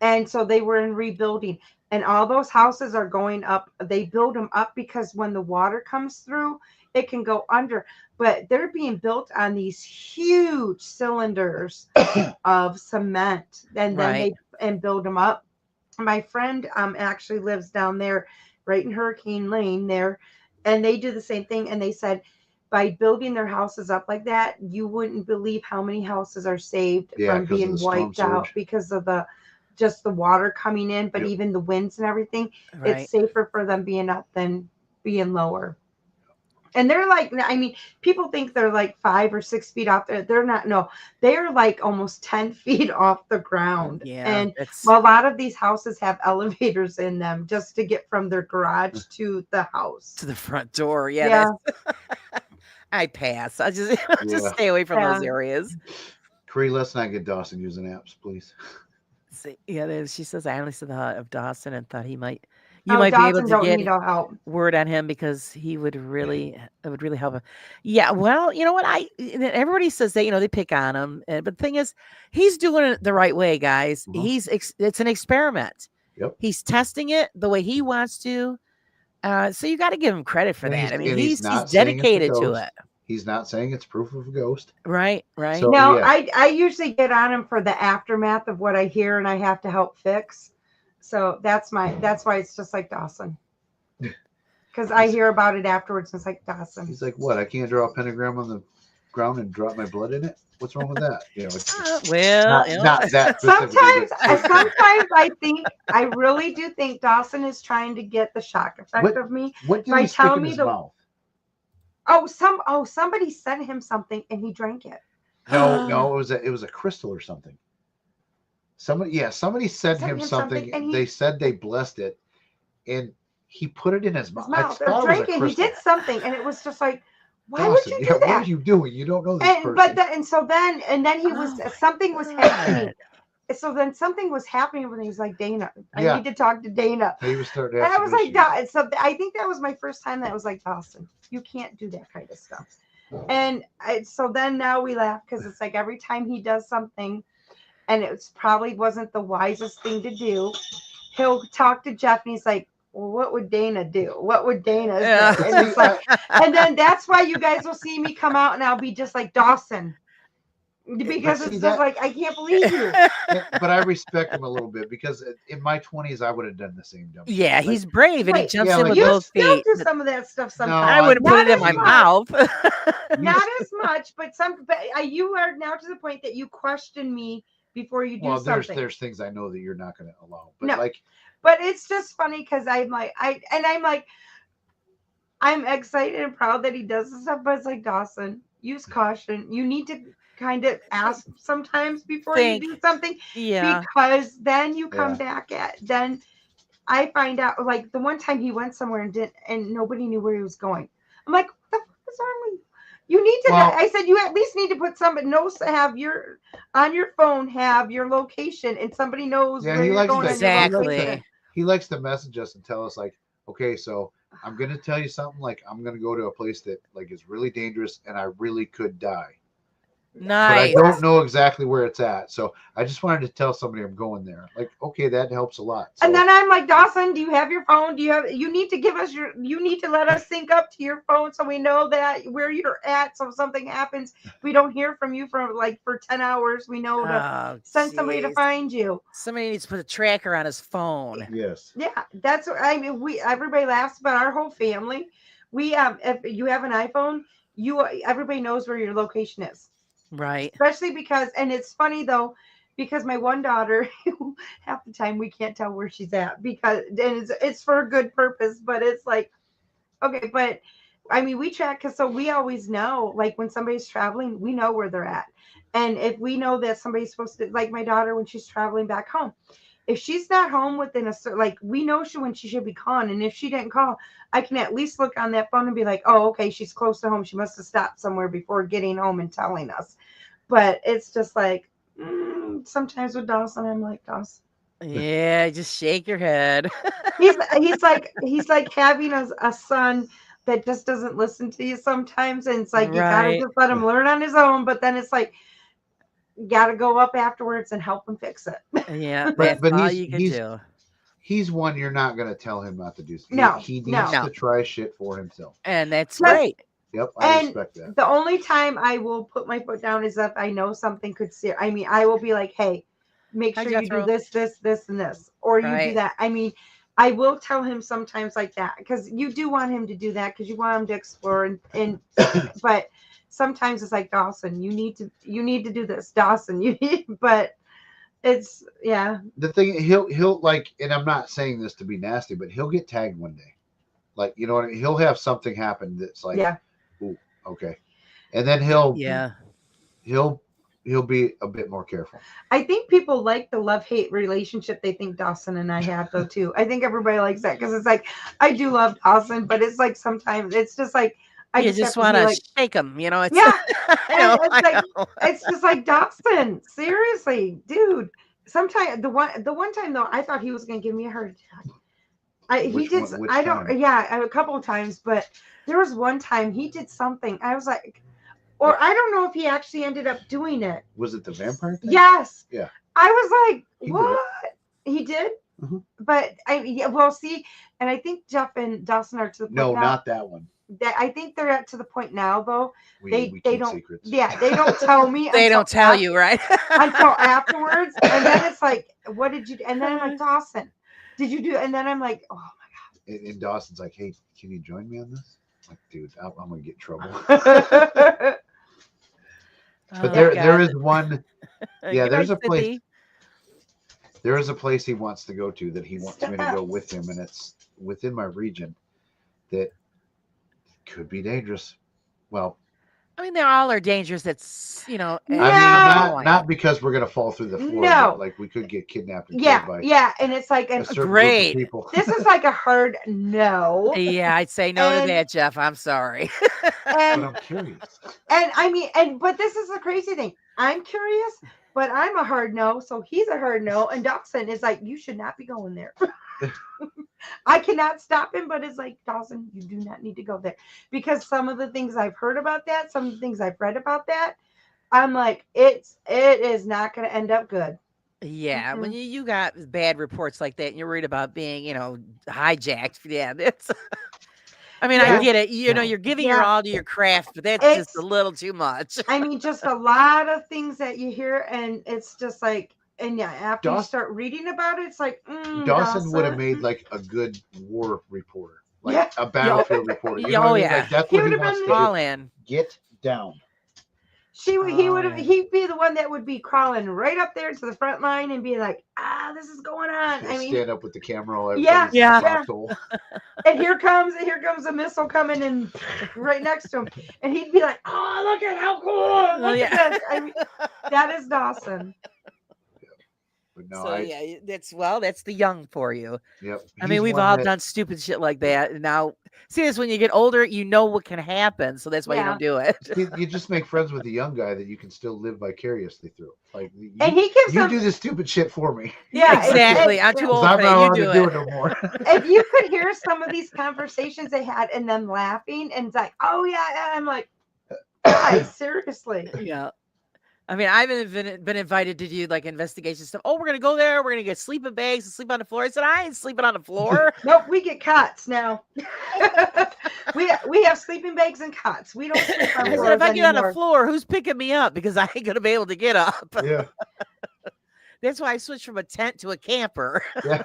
and so they were in rebuilding, and all those houses are going up. They build them up because when the water comes through, it can go under. But they're being built on these huge cylinders of cement, and then Right. they build them up. My friend actually lives down there, right in Hurricane Lane there. And they do the same thing. And they said by building their houses up like that, you wouldn't believe how many houses are saved Yeah, from 'cause of being the storm wiped out surge. because of the water coming in, but Yep. even the winds and everything. Right. It's safer for them being up than being lower. And they're like, I mean, people think they're like 5 or 6 feet off there. They're not. No, they're like almost 10 feet off the ground. Yeah. And It's, well, a lot of these houses have elevators in them just to get from their garage to the house. to the front door. Yeah. Yeah. I pass. I just Yeah. stay away from those Yeah. areas. Cree, let's not get Dawson using apps, please. See, yeah, she says I only saw the of Dawson and thought you might be Dawson able to don't get need no help. word on him because it would really help him. Yeah, well, you know what? Everybody says that they pick on him, but the thing is, he's doing it the right way, guys. Mhm. It's an experiment. Yep. He's testing it the way he wants to. So you got to give him credit for And that. I mean, and he's not saying it's a dedicated to ghost. it. He's not saying it's proof of a ghost. Right, right. So- No, yeah. I usually get on him for the aftermath of what I hear and I have to help fix. So that's why it's just like Dawson. Because I hear about it afterwards and it's like Dawson. He's like, what? I can't draw a pentagram on the ground and drop my blood in it? What's wrong with that? It's Well, not that specifically, Sometimes I think I really do think Dawson is trying to get the shock effect What- of me. What did by he stick telling in me his the- mouth? Somebody sent him something and he drank it. No, it was a crystal or something. Somebody sent him something. and They said they blessed it, and he put it in his His mouth. mouth. I Or thought it was a drinking. He crystal. did something and it was just like, why would Dawson, you do yeah, that? what are you doing? You don't know this And person. but then he was Oh, something was God. happening, so then something was happening when he was like, Dana, I Yeah. need to talk to Dana. He was starting to And have I was some like, issues. so I think that was my first time that I was like, Dawson, you can't do that kind of stuff. And so then now we laugh because it's like every time he does something and it probably wasn't the wisest thing to do, he'll talk to Jeff and he's like, well, what would Dana do? What would Dana say? Yeah. And it's like, and then that's why you guys will see me come out and I'll be just like Dawson. Because see, it's that- just like, I can't believe you. But I respect him a little bit because in my 20s, I would have done the same dumb shit. Yeah, Like, he's brave and he Wait, jumps yeah, in like- with You both still feet. do but some of that stuff sometimes. I wouldn't put Not it in as my much. mouth. Not as much, but you are now to the point that you question me before you do well, something. there's things I know that you're not going to allow. But No. like, But it's just funny because I'm like, I'm excited and proud that he does this stuff, but it's like, Dawson, use caution. You need to kind of ask sometimes before Think. you do something, Yeah. because then you come Yeah. back then I find out, like the one time he went somewhere and nobody knew where he was going. I'm like, what the fuck is wrong with you? You need to, Well- I said, you at least need to put somebody knows to have on your phone, have your location, and somebody knows Yeah, where he you're likes going. to- on your Exactly. location. he likes to message us and tell us like, okay, so I'm going to tell you something. Like, I'm going to go to a place that like is really dangerous and I really could die. Nice. But I don't know exactly where it's at. So I just wanted to tell somebody I'm going there. Like, okay, that helps a lot. So, And then I'm like, Dawson, do you have your phone? You need to give us you need to let us sync up to your phone so we know that where you're at. So if something happens, we don't hear from you for 10 hours. We know to Oh, send somebody to jeez. find you. Somebody needs to put a tracker on his phone. yes. Yeah, that's what I mean. Everybody laughs about our whole family. We if you have an iPhone, everybody knows where your location is. Right. Especially because, and it's funny though, because my one daughter, half the time we can't tell where she's at because and it's for a good purpose, but it's like, okay, but I mean, we track because so we always know, like when somebody's traveling, we know where they're at. And if we know that somebody's supposed to, like my daughter, when she's traveling back home, if she's not home within we know when she should be calling. And if she didn't call, I can at least look on that phone and be like, oh, okay, she's close to home. She must have stopped somewhere before getting home and telling us. But it's just like, sometimes with Dawson, I'm like, Dawson. Yeah, just shake your head. He's like having a son that just doesn't listen to you sometimes. And it's like, you gotta Right. just let him learn on his own. But then it's like, you gotta go up afterwards and help him fix it. Yeah, But that's all he's- you can he's- do. He's one you're not going to tell him not to do. No, He needs no. to try shit for himself. And that's Plus- great. Yep, I And respect that. the only time I will put my foot down is if I know something could see. I mean, I will be like, hey, make Hi, sure you do Jethro. this, and this, or you do Right. that. I mean, I will tell him sometimes like that because you do want him to do that because you want him to explore and but sometimes it's like, Dawson, you need to do this, Dawson. But it's The thing he'll like, and I'm not saying this to be nasty, but he'll get tagged one day. Like, you know what I mean? He'll have something happen that's like, yeah. ooh, okay. And then he'll Yeah. be a bit more careful. I think people like the love-hate relationship they think Dawson and I have though too. I think everybody likes that because it's like I do love Dawson, but it's like sometimes it's just like I You have just to want be to like, shake him, you know. It's yeah. I know, And it's I like- know. It's just like, Dawson, seriously, dude. Sometimes the one time though, I thought he was gonna give me a heart attack. Which He did. one- which I don't. time? Yeah, a couple of times, but there was one time he did something. I was like, or I don't know if he actually ended up doing it. Was it the vampire thing? Yes. Yeah. I was like, He did it. what? He did. Mhm. But well, see, and I think Jeff and Dawson are to the point No, now. not that one. That I think they're at to the point now though. We They keep don't- secrets. Yeah, they don't tell me. They until don't tell after- you, right? until afterwards, and then it's like, what did you do? And then I'm like, Dawson, did you do? And then I'm like, oh And Dawson's like, hey, can you join me on this? I'm like, dude, I'm gonna get in trouble. my god. But Oh, there God. is one. Yeah, Good there's night, a place. Sydney. There is a place he wants to go to that he wants me to go with him, and it's within my region that could be dangerous. Well, I mean, they all are dangerous. It's, you know, No. I mean, point. not because we're gonna fall through the floor. No. But like we could get kidnapped and Yeah, killed by yeah, and it's like, a and certain Great. group of people. this is like a hard no. Yeah, I'd say no to And- that, Jeff. I'm sorry. But And I'm curious. and I mean, but this is the crazy thing. I'm curious, but I'm a hard no, so he's a hard no. And Dawson is like, you should not be going there. I cannot stop him, but it's like, Dawson, you do not need to go there. Because some of the things I've heard about that, some of the things I've read about that, I'm like, it is not going to end up good. Yeah, when you got bad reports like that and you're worried about being, hijacked. Yeah, that's I mean, I get it. You're giving your all to your craft, but that's just a little too much. I mean, just a lot of things that you hear, and it's just like, and yeah, after you start reading about it, it's like, Dawson would have made like a good war reporter, like a battlefield reporter. You know Oh, what I mean? yeah. Like, that's He what would he have wants been to Call do. in. Get down. He'd be the one that would be crawling right up there to the front line and be like, this is going on. He'll I mean, stand up with the camera all Yeah, everybody's in the yeah. foxhole. and here comes a missile coming in right next to him, and he'd be like, "Oh, look at how cool! Look at this!" I mean, that is Dawson. But no, So that's the young for you. Yep. I mean, we've all done stupid shit like that. And now, see this when you get older, you know what can happen, so that's why you don't do it. You just make friends with a young guy that you can still live vicariously through. Like, And he gives you them, do this stupid shit for me. yeah, Exactly. I'm too 'Cause old I'm for not that. allowed You to do do it. it no more. If you could hear some of these conversations they had and them laughing, and it's like, "Oh yeah," and I'm like, "Guys, seriously." Yeah. I mean, I've been invited to do like investigation stuff. Oh, we're gonna go there. We're gonna get sleeping bags and sleep on the floor. I said, I ain't sleeping on the floor. Nope, we get cots now. we have sleeping bags and cots. We don't sleep on I said, floors if I get on the anymore. floor, who's picking me up? Because I ain't gonna be able to get up. Yeah. That's why I switched from a tent to a camper. Yeah.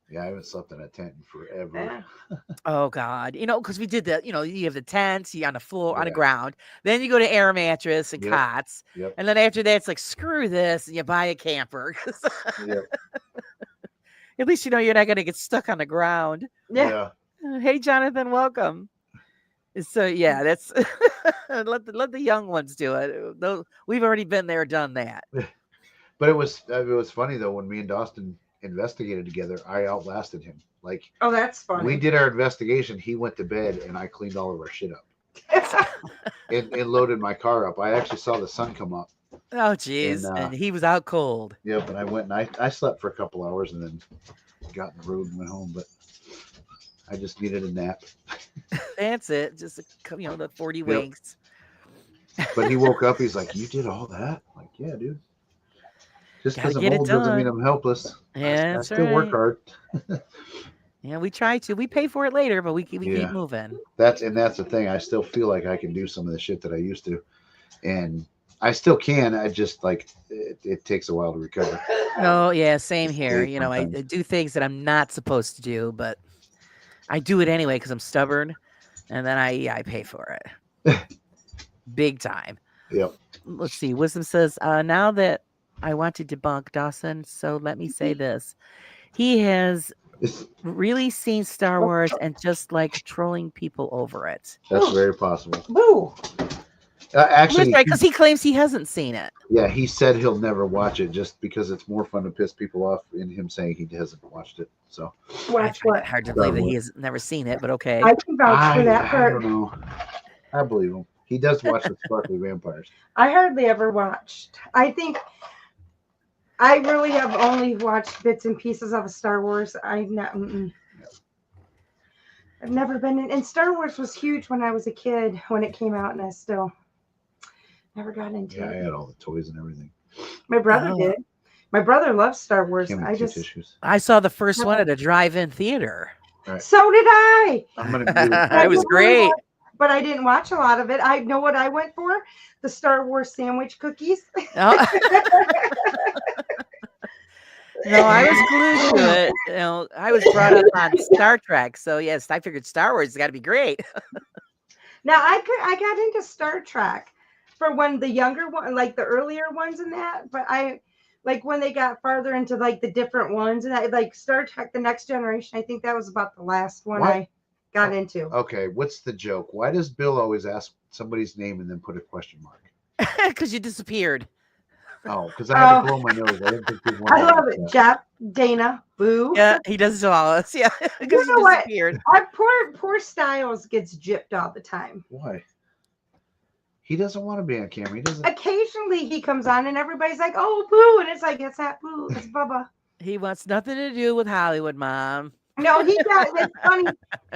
Yeah, I haven't slept in a tent in forever. Yeah. Oh God, because we did that. You have the tents, you on the floor, on the Yeah. ground. Then you go to air mattress and Yep. cots, Yep. and then after that, it's like screw this, and you buy a camper. 'Cause Yep. at least you're not gonna get stuck on the ground. Yeah. Hey, Jonathan, welcome. So yeah, that's let the young ones do it. We've already been there, done that. But it was funny though when me and Dawson investigated together. I outlasted him. Like, Oh, that's funny. we did our investigation. He went to bed and I cleaned all of our shit up and loaded my car up. I actually saw the sun come up. Oh geez, And, and he was out cold. Yep. And I went and I slept for a couple hours and then got in the road and went home. But I just needed a nap. That's it. Just the 40 winks. But he woke up. He's like, "You did all that?" I'm like, yeah, dude. Just Gotta because I'm get it old doesn't mean done. I'm helpless. Yeah, I that's still work right. hard. Yeah, we try to. We pay for it later, but we keep Yeah. moving. That's the thing. I still feel like I can do some of the shit that I used to, and I still can. I just like it takes a while to recover. Oh yeah, same here. Very I sometimes. do things that I'm not supposed to do, but I do it anyway because I'm stubborn, and then I pay for it, big time. Yep. Let's see. Wisdom says, now that I want to debunk Dawson, so let me say this: he has really seen Star Wars and just like trolling people over it. That's very possible. Boo. Actually, Because he claims he hasn't seen it. yeah, he said he'll never watch it just because it's more fun to piss people off in him saying he hasn't watched it. So I Watch find what? it hard to Star believe that he Wars. has never seen it, but okay. I can vouch for that I part. don't know. I believe him. He does watch the Sparkly Vampires. I hardly ever watched. I think I really have only watched bits and pieces of a Star Wars. I've never been in. And Star Wars was huge when I was a kid when it came out, and I still never got into Yeah, I it. had all the toys and everything. My brother Oh. did. My brother loves Star Wars. Came with I two just tissues. I saw the first one at a drive-in theater. so did I. I'm gonna do It was great. But I didn't watch a lot of it. I know what I went for: the Star Wars sandwich cookies. Oh. No, I was glued to it. I was brought up on Star Trek, so yes, I figured Star Wars has got to be great. Now I got into Star Trek for when the younger one, like the earlier ones and that, but I like when they got farther into like the different ones and I like Star Trek: The Next Generation. I think that was about the last one What? I got into. Okay, what's the joke? Why does Bill always ask somebody's name and then put a question mark? Because you disappeared. Oh, because I had to blow my nose. I didn't think people wanted I to love watch it. that. Jeff, Dana, Boo. Yeah, he does it to all of us. Yeah, because You know you what? disappeared. Our poor Styles gets gypped all the time. Why? He doesn't want to be on camera. He doesn't. Occasionally he comes on and everybody's like, "Oh, Boo," and it's like, "It's not Boo, it's Bubba." He wants nothing to do with Hollywood, Mom. No, he got. It's funny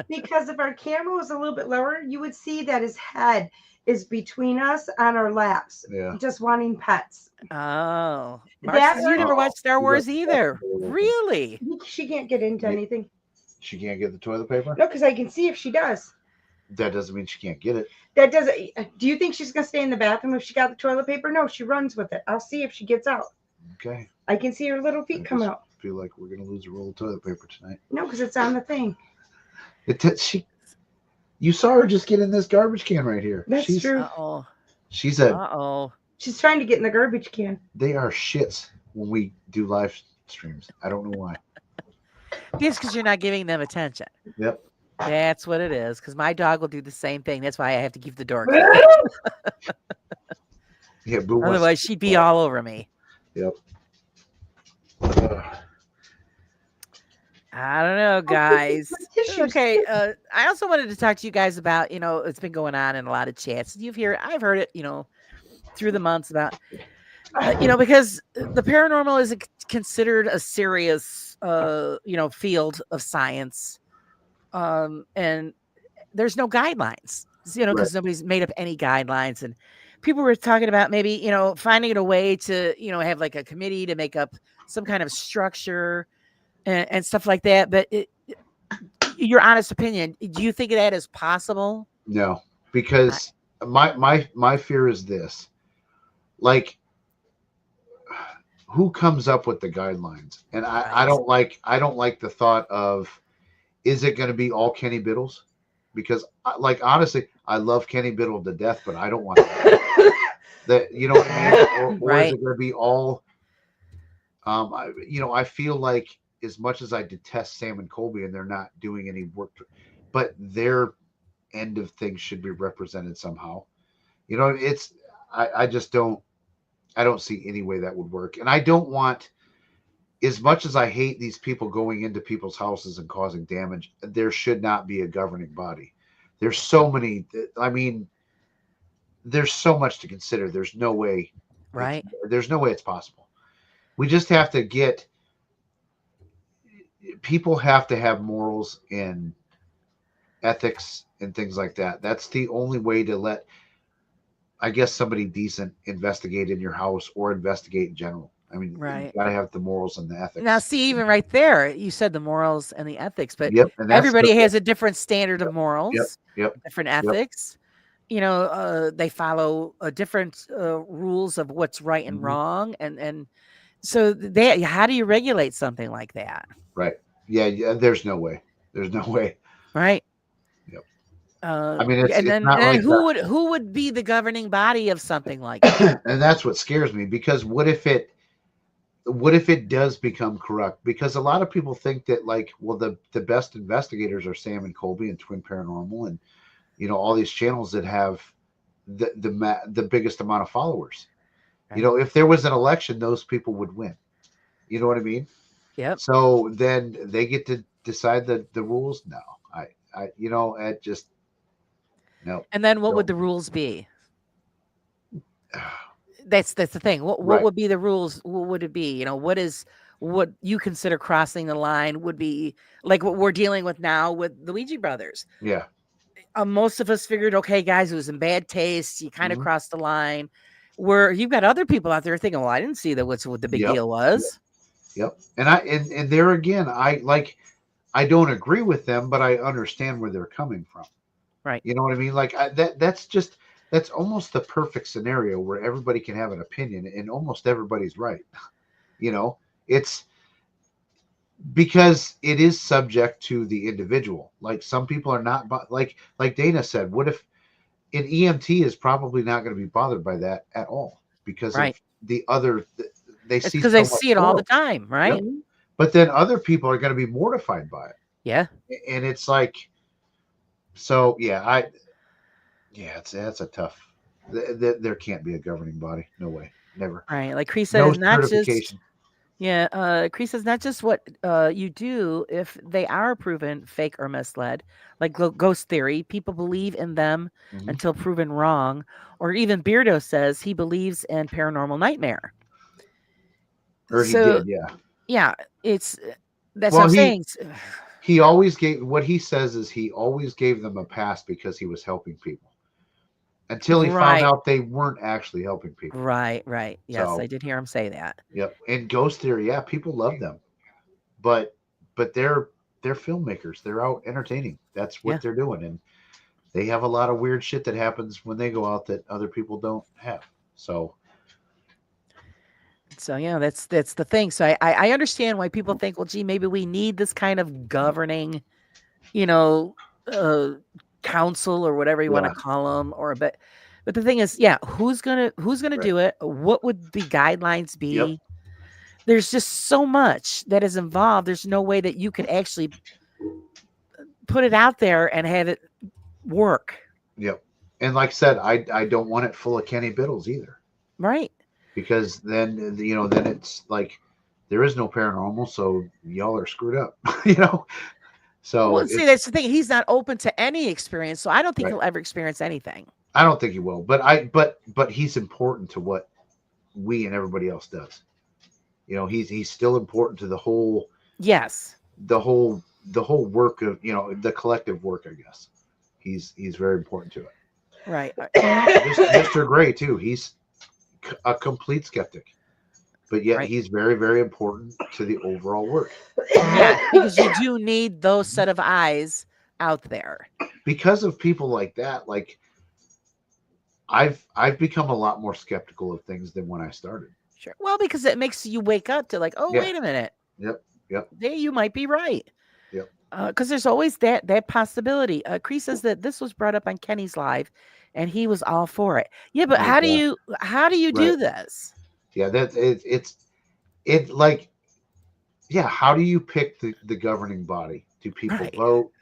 because if our camera was a little bit lower, you would see that his head is between us on our laps, Yeah. just wanting pets. Oh, Mark That says you or- never watched Star You Wars got- either. Yeah. Really? She can't get into Yeah. anything. She can't get the toilet paper. No, because I can see if she does. That doesn't mean she can't get it. That doesn't. Do you think she's gonna stay in the bathroom if she got the toilet paper? No, she runs with it. I'll see if she gets out. Okay. I can see her little feet come out. Feel like we're gonna lose a roll of toilet paper tonight. No, because it's on the thing. You saw her just get in this garbage can right here. That's true. Uh-oh. She's a. Uh-oh. She's trying to get in the garbage can. They are shits when we do live streams. I don't know why. It's because you're not giving them attention. Yep. That's what it is. Because my dog will do the same thing. That's why I have to keep the door Yeah. Boo wants Otherwise, to- she'd be all over me. Yep. I don't know, guys. Tissues. Okay. I also wanted to talk to you guys about, it's been going on in a lot of chats. I've heard it, through the months about, because the paranormal is considered a serious, field of science. And there's no guidelines, because nobody's made up any guidelines. And people were talking about maybe, finding a way to, have like a committee to make up some kind of structure and stuff like that. But your honest opinion, do you think that is possible? No, because my fear is this: like, who comes up with the guidelines? And I don't like the thought of, is it going to be all Kenny Biddles? Because honestly, I love Kenny Biddle to death, but I don't want that. You know what I mean? Or is it going to be all? I feel like, as much as I detest Sam and Colby, and they're not doing any work, but their end of things should be represented somehow. I just don't. I don't see any way that would work, and I don't want. As much as I hate these people going into people's houses and causing damage, there should not be a governing body. There's so many. I mean, there's so much to consider. There's no way. Right. There's no way it's possible. We just have to get. People have to have morals and ethics and things like that. That's the only way to let, I guess, somebody decent investigate in your house or investigate in general. I mean, you gotta have the morals and the ethics. Now, see, even right there, you said the morals and the ethics, but and that's everybody has a different standard of morals, Yep. different ethics. They follow different rules of what's right and wrong, and so how do you regulate something like that? Right. Yeah. There's no way. There's no way. Right. Yep. I mean, it's then not like who would be the governing body of something like that? And that's what scares me, because what if it does become corrupt? Because a lot of people think that, like, well, the best investigators are Sam and Colby and Twin Paranormal and all these channels that have the biggest amount of followers. Right. If there was an election, those people would win. You know what I mean? Yep. So then they get to decide the rules. No, it just no. And then what would the rules be? That's the thing. What would be the rules? What would it be? What you consider crossing the line would be like what we're dealing with now with the Ouija brothers. Yeah. Most of us figured, okay, guys, it was in bad taste. You kind of crossed the line. Where you've got other people out there thinking, well, I didn't see what the big deal was. Yep. And there again, I don't agree with them, but I understand where they're coming from. Right. You know what I mean? Like that's almost the perfect scenario where everybody can have an opinion and almost everybody's right. It's because it is subject to the individual. Like, some people are not, like Dana said, what if an EMT is probably not going to be bothered by that at all, because of the other, they see, because they see it all the time. Right. Yep. But then other people are going to be mortified by it. Yeah. And it's like, so that's a tough, there can't be a governing body. No way. Never. Right. Like Chris said, No it's not just, certification. Yeah, Chris says not just what you do if they are proven fake or misled, like ghost theory. People believe in them Mhm. until proven wrong. Or even Beardo says he believes in paranormal nightmare. Or he So did, yeah. yeah, it's that's what Well, I'm saying. he always gave, what he says is he always gave them a pass because he was helping people until he found Right, out they weren't actually helping people. right. Yes, I So, did hear him say that. yep. And Ghost Theory, yeah, people love them, but they're filmmakers. They're out entertaining. That's Yeah. what they're doing, and they have a lot of weird shit that happens when they go out that other people don't have. So, So yeah, that's the thing. So I understand why people think, well, gee, maybe we need this kind of governing, you know, uh, council or whatever you want to yeah, call them. But the thing is, yeah, who's gonna right. do it? What would the guidelines Yep, be? There's just so much that is involved. There's no way that you could actually put it out there and have it work, yep. And like I said, I don't want it full of Kenny Biddles either, right? because then then it's like there is no paranormal, so y'all are screwed up, you know. So Well, see, it's that's the thing. He's not open to any experience, so I don't think right. he'll ever experience anything. I don't think he will, but he's important to what we and everybody else does. He's still important to Yes, the whole work of the collective work. I guess he's very important to it. right. Mr. Gray too. He's a complete skeptic, but yet Right. he's very very important to the overall work Yeah, because you do need those set of eyes out there. because of people like that. Like I've become a lot more skeptical of things than when I started. Sure. Well, because it makes you wake up to like, oh, Yeah. wait a minute, Yep. hey, you might be right. Yep. Because there's always that possibility. Cree says that this was brought up on Kenny's live, and he was all for it. Yeah, but Oh, how do God. you do Right. this? Yeah, it like, yeah, how do you pick the governing body? Do people Right. vote?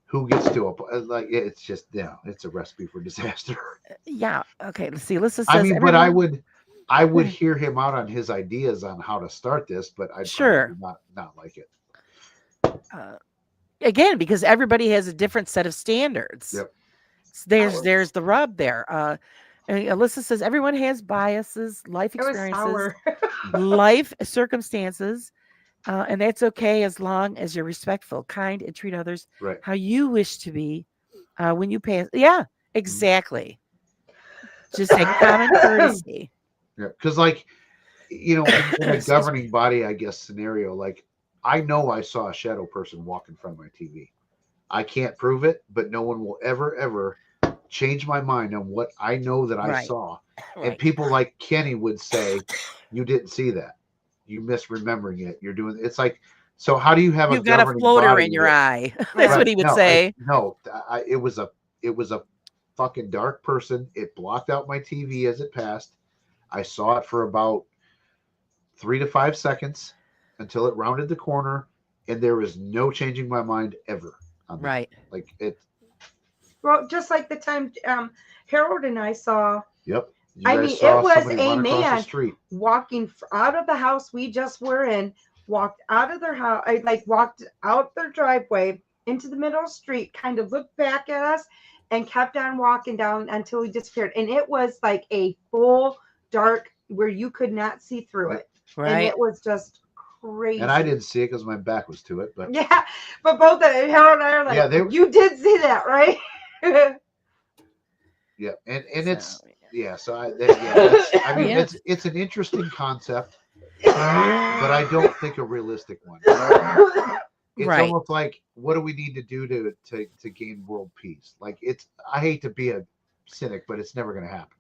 Who gets to like? It's just it's a recipe for disaster. Yeah. Okay. Let's see. Alyssa says, I mean, but everyone. I would hear him out on his ideas on how to start this, but I'd Sure. probably not like it. Again, because everybody has a different set of standards. Yep. There's the rub there. And Alyssa says everyone has biases, life It was experiences, sour. life circumstances, and that's okay as long as you're respectful, kind, and treat others Right. how you wish to be when you pass. Yeah, exactly. Just a common courtesy. Yeah. Because like, in a governing body, I guess scenario, like I know I saw a shadow person walk in front of my TV. I can't prove it, but no one will ever change my mind on what I know that I Right. saw. And Right. people like Kenny would say, "You didn't see that. You misremembering it. You're doing." It's like, so how do you have You've a got a governing floater body in your that- eye. That's Right. what he would No, say. it was a fucking dark person. It blocked out my TV as it passed. I saw it for about 3 to 5 seconds until it rounded the corner, and there was no changing my mind ever. On that. Right. Like it. Well, just like the time Harold and I saw Yep. You I guys mean, saw it was somebody a run across the man street. walking out of the house we just were in, walked out of their house, walked out their driveway into the middle of the street, kind of looked back at us and kept on walking down until he disappeared. And it was like a full dark where you could not see through it. And Right. it was just crazy. And I didn't see it because my back was to it. But Yeah, but both Harold and I are like, Yeah, you did see that, right? yeah, and it's So, yeah. So I mean, Yeah. it's an interesting concept, but I don't think a realistic one. It's Right. almost like, what do we need to do to gain world peace? Like I hate to be a cynic, but it's never going to happen.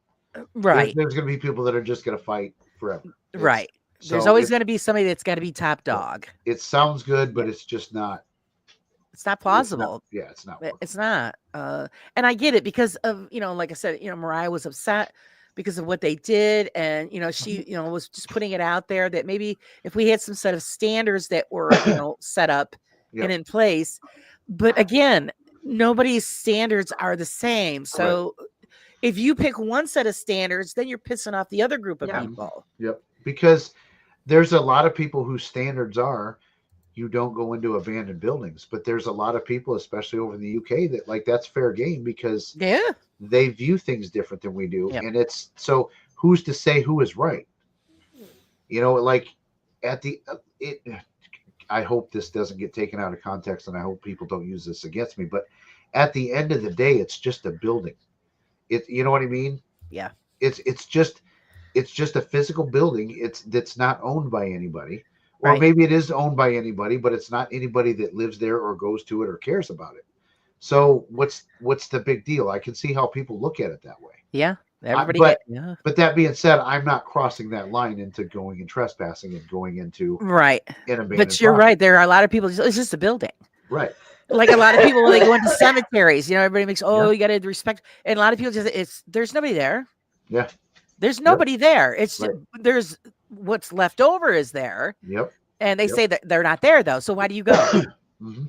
Right. There's going to be people that are just going to fight forever. Right. There's So always going to be somebody that's got to be top dog. it sounds good, but it's just not. It's not plausible. It's not. It's not. And I get it because of, like I said, Mariah was upset because of what they did. And, she, was just putting it out there that maybe if we had some set of standards that were, set up and in place. But again, nobody's standards are the same. So if you pick one set of standards, then you're pissing off the other group of Yeah. people. Yep. Because there's a lot of people whose standards are you don't go into abandoned buildings, but there's a lot of people, especially over in the UK, that like that's fair game because Yeah. they view things different than we do. Yep. And it's so who's to say who is right? You know, like at the it. I hope this doesn't get taken out of context, and I hope people don't use this against me. But at the end of the day, it's just a building. You know what I mean? Yeah. It's just a physical building. That's not owned by anybody, or Right. maybe it is owned by anybody, but it's not anybody that lives there or goes to it or cares about it. So what's the big deal? I can see how people look at it that way. Yeah. Everybody. but yeah. but that being said, I'm not crossing that line into going and trespassing and going into Right. an abandoned But you're property. right. There are a lot of people. It's just a building. Right. Like a lot of people when they go into cemeteries, you know, everybody makes, oh, Yeah. you got to respect. And a lot of people there's nobody there. Yeah. There's nobody there. It's Right. there's what's left over is there. Yep. And they Yep. say that they're not there though. So why do you go? Mm-hmm.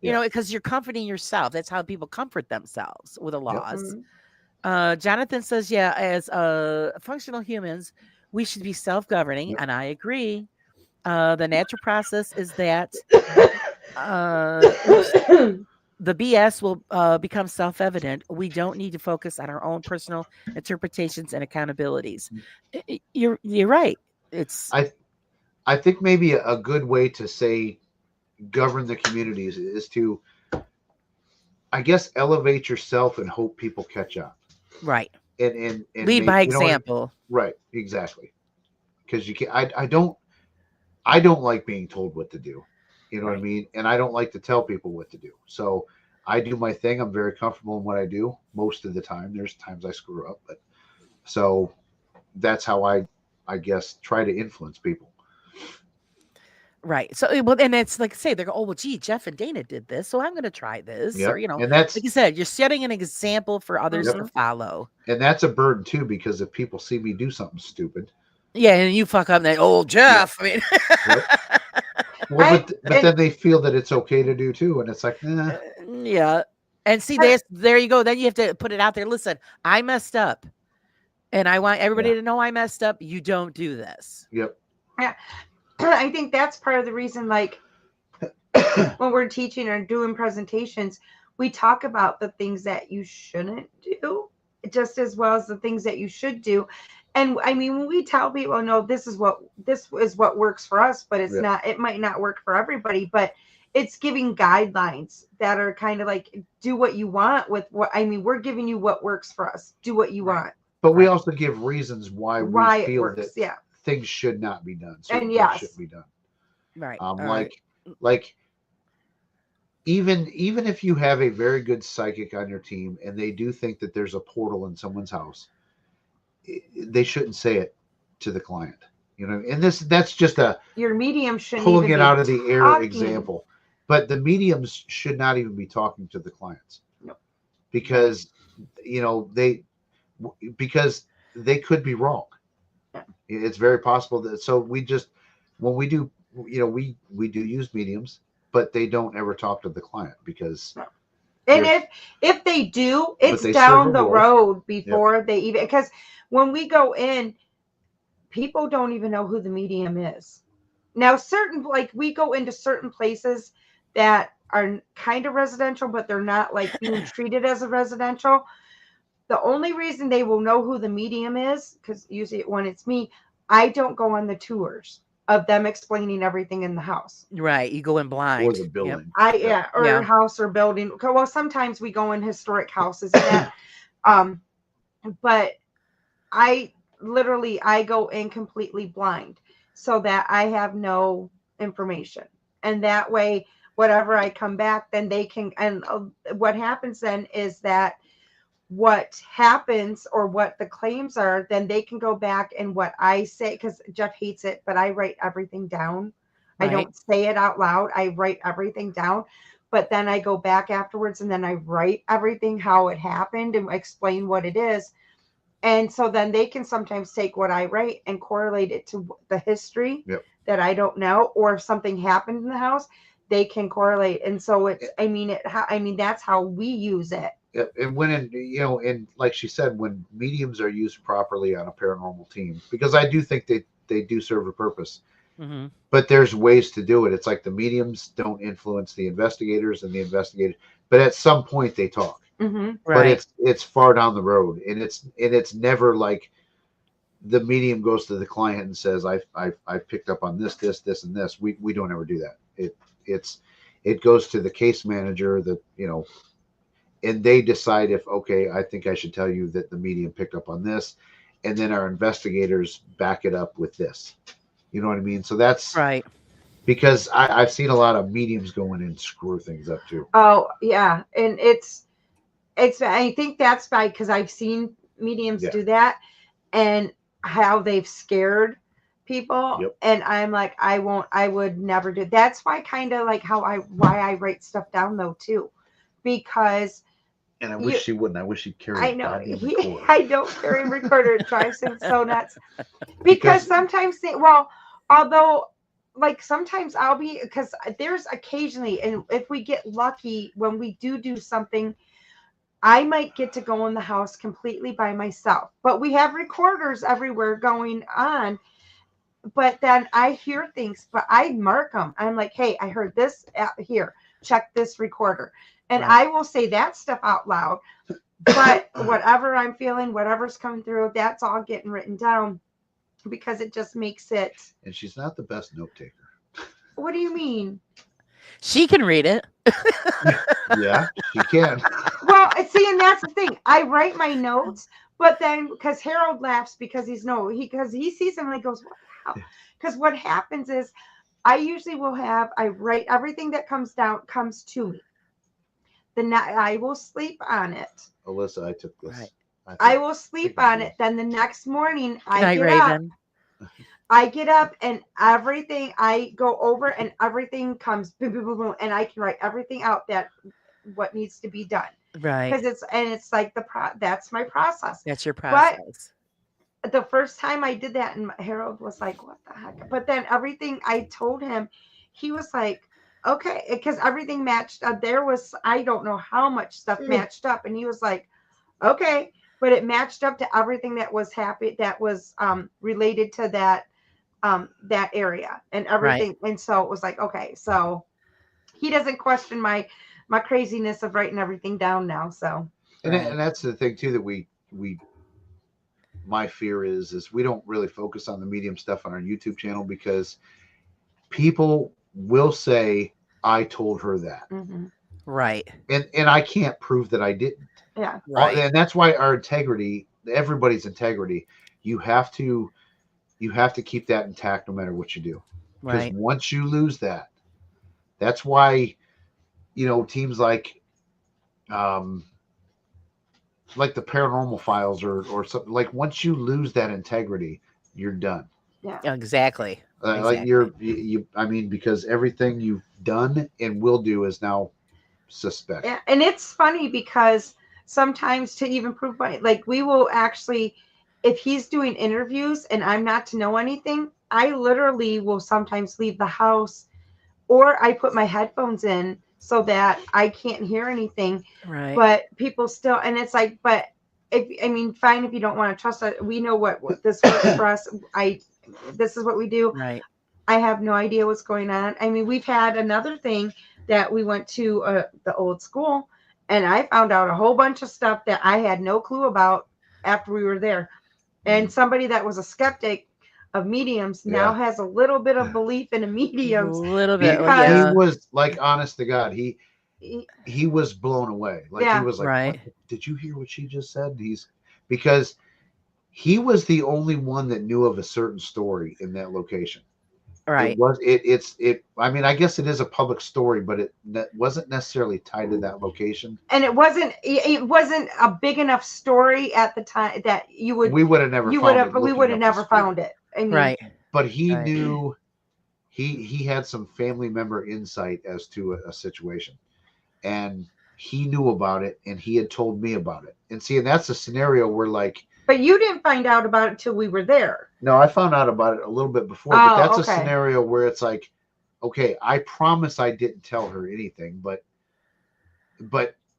You know, because you're comforting yourself. That's how people comfort themselves with the laws. Jonathan says, yeah, as functional humans, we should be self-governing. Yep. And I agree. The natural process is that the BS will become self-evident. We don't need to focus on our own personal interpretations and accountabilities. You're right. It's I think maybe a good way to say govern the communities is to, I guess, elevate yourself and hope people catch up. right. And Lead by example. Right, exactly. Because you can I don't like being told what to do. You know what I Right. mean? And I don't like to tell people what to do. So I do my thing. I'm very comfortable in what I do most of the time. There's times I screw up, but so that's how I guess try to influence people. Right. So, well, and it's like I say, they go, oh, well, gee, Jeff and Dana did this, so I'm going to try this. Yep. Or, you know, And that's like you said, you're setting an example for others Yep. to follow. and that's a burden too, because if people see me do something stupid, Yeah, and you fuck up, and they, oh, Jeff. I mean, well, but then they feel that it's okay to do too, and it's like, nah. yeah. And see, there you go. Then you have to put it out there. Listen, I messed up, and I want everybody to know I messed up. You don't do this. Yep. I think that's part of the reason, like when we're teaching or doing presentations, we talk about the things that you shouldn't do just as well as the things that you should do. And I mean, when we tell people, no, this is what works for us, but it's not, it might not work for everybody, but it's giving guidelines that are kind of like, do what you want with what, I mean, we're giving you what works for us. Do what you want. But we also give reasons why we it feel works. that things should not be done. Certain And things yes. shouldn't be done. Right. Like even if you have a very good psychic on your team and they do think that there's a portal in someone's house, they shouldn't say it to the client. You know, and that's just Your medium shouldn't pulling even it be out of the air talking. example. But the mediums should not even be talking to the clients. No. Because because they could be wrong. Yeah. It's very possible that when we do, we do use mediums, but they don't ever talk to the client because and if they do, it's they down serve a the role. road before they even, because when we go in, people don't even know who the medium is. Now, like we go into certain places that are kind of residential, but they're not like being treated as a residential. The only reason they will know who the medium is, because usually when it's me, I don't go on the tours of them explaining everything in the house. Right. You go in blind. or the building. House or building. Well, sometimes we go in historic houses and that, but I go in completely blind so that I have no information. And that way, whatever I come back, then they can, and what happens then is that what happens or what the claims are, then they can go back and what I say, because Jeff hates it, but I write everything down. Right. I don't say it out loud. I write everything down, but then I go back afterwards and then I write everything, how it happened and explain what it is. And so then they can sometimes take what I write and correlate it to the history that I don't know, or if something happened in the house, they can correlate. And so that's how we use it. And when and like she said, when mediums are used properly on a paranormal team, because I do think they they do serve a purpose. Mm-hmm. But there's ways to do it. It's like the mediums don't influence the investigators, and the investigators, but at some point they talk. Mhm. But Right. it's far down the road, and it's never like the medium goes to the client and says, I've picked up on this, and this. We don't ever do that. It goes to the case manager, and they decide if, okay, I think I should tell you that the medium picked up on this, and then our investigators back it up with this. You know what I mean? So that's Right. because I've seen a lot of mediums go in and screw things up too. Oh yeah, and it's I think that's why, because I've seen mediums Yeah. do that and how they've scared people. Yep. And I'm like, I would never do. That's why kind of like why I write stuff down though too, because And I wish she wouldn't. I wish she'd carry I a know goddamn recorder. I don't carry a recorder. It drives him so nuts because sometimes although like sometimes I'll be, because there's occasionally, and if we get lucky when we do something, I might get to go in the house completely by myself, but we have recorders everywhere going on. But then I hear things, but I mark them. I'm like, hey, I heard this here. Check this recorder. And Right. I will say that stuff out loud. But whatever I'm feeling, whatever's coming through, that's all getting written down because it just makes it. And she's not the best note taker. What do you mean? She can read it. Yeah, she can. Well, see, and that's the thing. I write my notes, but then because Harold laughs because he sees them and he goes, what the hell? Because what happens is I usually I write everything that comes to me. The night I will sleep on it. Alyssa, I took this. Right. I will sleep on it. Then the next morning Good night, get up. Raven. I get up and everything I go over and everything comes boom, boom, boom, boom, and I can write everything out that what needs to be done. Right. Because it's like that's my process. That's your process. The first time I did that, and Harold was like, what the heck? But then everything I told him, he was like, okay, because everything matched up. There was, I don't know how much stuff matched up. And he was like, okay, but it matched up to everything that was related to that area and everything. Right. And so it was like, okay, so he doesn't question my craziness of writing everything down now. So, and that's the thing too, that my fear is we don't really focus on the medium stuff on our YouTube channel because people will say, I told her that. Mm-hmm. Right. And I can't prove that I didn't. Yeah. Right. And that's why our integrity, everybody's integrity, you have to keep that intact no matter what you do. Because once you lose that, that's why, teams like the Paranormal Files or something, like once you lose that integrity, you're done. Yeah. Exactly. Like I mean, because everything you've done and will do is now suspect. Yeah, and it's funny because sometimes to even prove like we will actually, if he's doing interviews and I'm not to know anything, I literally will sometimes leave the house, or I put my headphones in so that I can't hear anything. Right. But people still, and it's like, but fine if you don't want to trust us. We know what this works for us. This is what we do. Right. I have no idea what's going on. I mean, we've had another thing that we went to the old school, and I found out a whole bunch of stuff that I had no clue about after we were there. And somebody that was a skeptic of mediums now has a little bit of belief in a medium. A little bit. He was like, honest to God, he was blown away. Like he was like, did you hear what she just said? Because he was the only one that knew of a certain story in that location. Right. I mean, I guess it is a public story, but it wasn't necessarily tied to that location. And it wasn't a big enough story at the time that we would have never found it. I mean, But he knew he had some family member insight as to a situation, and he knew about it, and he had told me about it. And that's a scenario where like. But you didn't find out about it till we were there. No, I found out about it a little bit before, but that's a scenario where it's like, okay, I promise I didn't tell her anything, but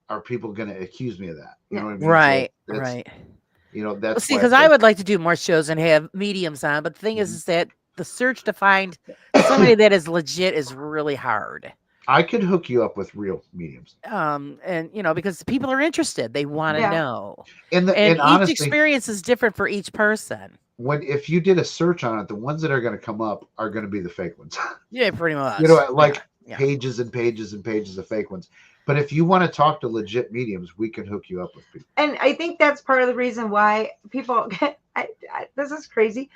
are people going to accuse me of that? You know what I mean? Right. So right. That's Well, see, why because it's I like, would like to do more shows and have mediums on, but the thing Mhm. is that the search to find somebody that is legit is really hard. I could hook you up with real mediums. And because people are interested, they want to Yeah. know, And and each honestly, experience is different for each person. if you did a search on it, the ones that are going to come up are going to be the fake ones. Yeah, pretty much. Like Yeah. pages and pages and pages of fake ones. But if you want to talk to legit mediums, we can hook you up with people. And I think that's part of the reason why people this is crazy,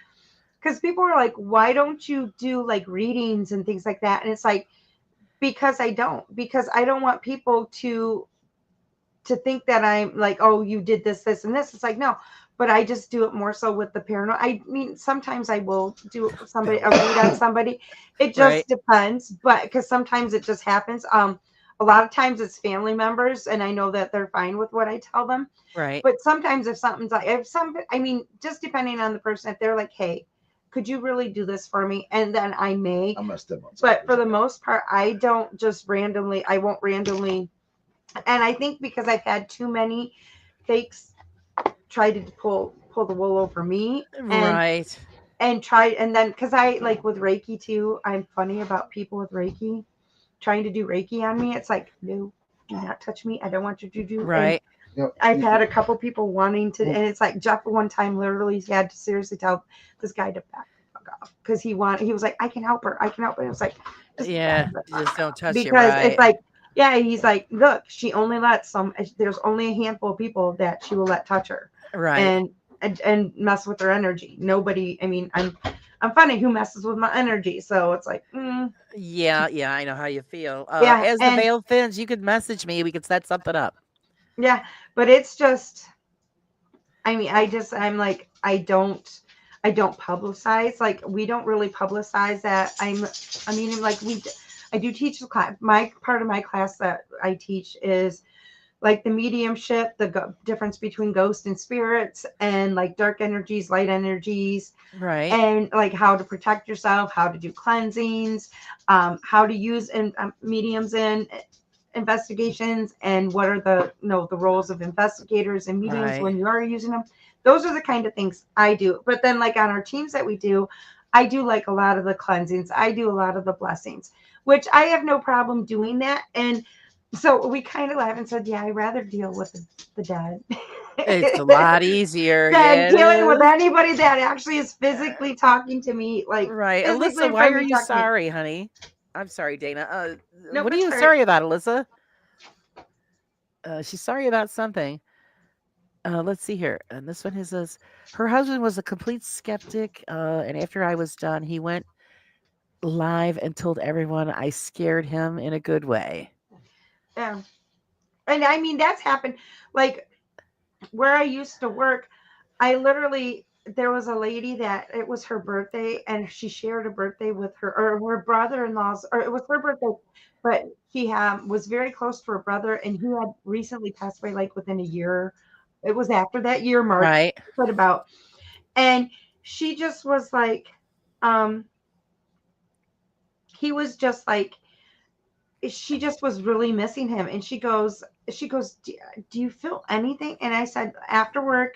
because people are like, why don't you do like readings and things like that? And it's like, because I don't want people to think that I'm like, oh, you did this, and this. It's like, no, but I just do it more so with the paranormal. I mean, sometimes I will do a read on somebody. It just Right. depends, but because sometimes it just happens. A lot of times it's family members, and I know that they're fine with what I tell them. Right. But sometimes if something's like, just depending on the person, if they're like, hey, could you really do this for me? And then I may. I messed up on But for the most part, I won't randomly. And I think because I've had too many fakes try to pull the wool over me. Right. And then because I like with Reiki too, I'm funny about people with Reiki trying to do Reiki on me. It's like, no, do not touch me. I don't want you to do. Right. And I've had a couple people wanting to, and it's like Jeff one time literally had to seriously tell this guy to back the fuck off because he was like, I can help her. And it was like, Yeah, just don't touch it. because Right. it's like, yeah, he's like, look, she only lets there's only a handful of people that she will let touch her. Right. And mess with her energy. Nobody, I mean, I'm funny who messes with my energy. So it's like, Yeah, I know how you feel. Yeah, As the and- veil thins, you could message me. We could set something up. yeah, but it's just, I mean, I'm like, I don't publicize. Like, we don't really publicize that. I do teach the class. My part of my class that I teach is like the mediumship, the difference between ghosts and spirits, and like dark energies, light energies, Right. and like how to protect yourself, how to do cleansings, how to use mediums in investigations, and what are the roles of investigators and mediums Right. when you are using them. Those are the kind of things I do. But then like on our teams that we do, I do like a lot of the cleansings. I do a lot of the blessings, which I have no problem doing that. And so we kind of laughed and said, yeah, I'd rather deal with the dead. It's a lot easier. than Yeah, dealing with anybody that actually is physically talking to me. Like, right. physically Alyssa, why from are me you talking to me. sorry, honey? I'm sorry, Dana. No, what are that's you all right. sorry about, Alyssa? She's sorry about something. Let's see here. And this one says her husband was a complete skeptic. And after I was done, he went live and told everyone I scared him in a good way. Yeah. And I mean, that's happened. Like, where I used to work, there was a lady that it was her birthday, and she shared a birthday with her brother-in-law's, or it was her birthday, but he was very close to her brother, and he had recently passed away, like within a year. It was after that year mark. Right. What about? And she just was like, he was just like, she just was really missing him. And she goes, do you feel anything? And I said, after work,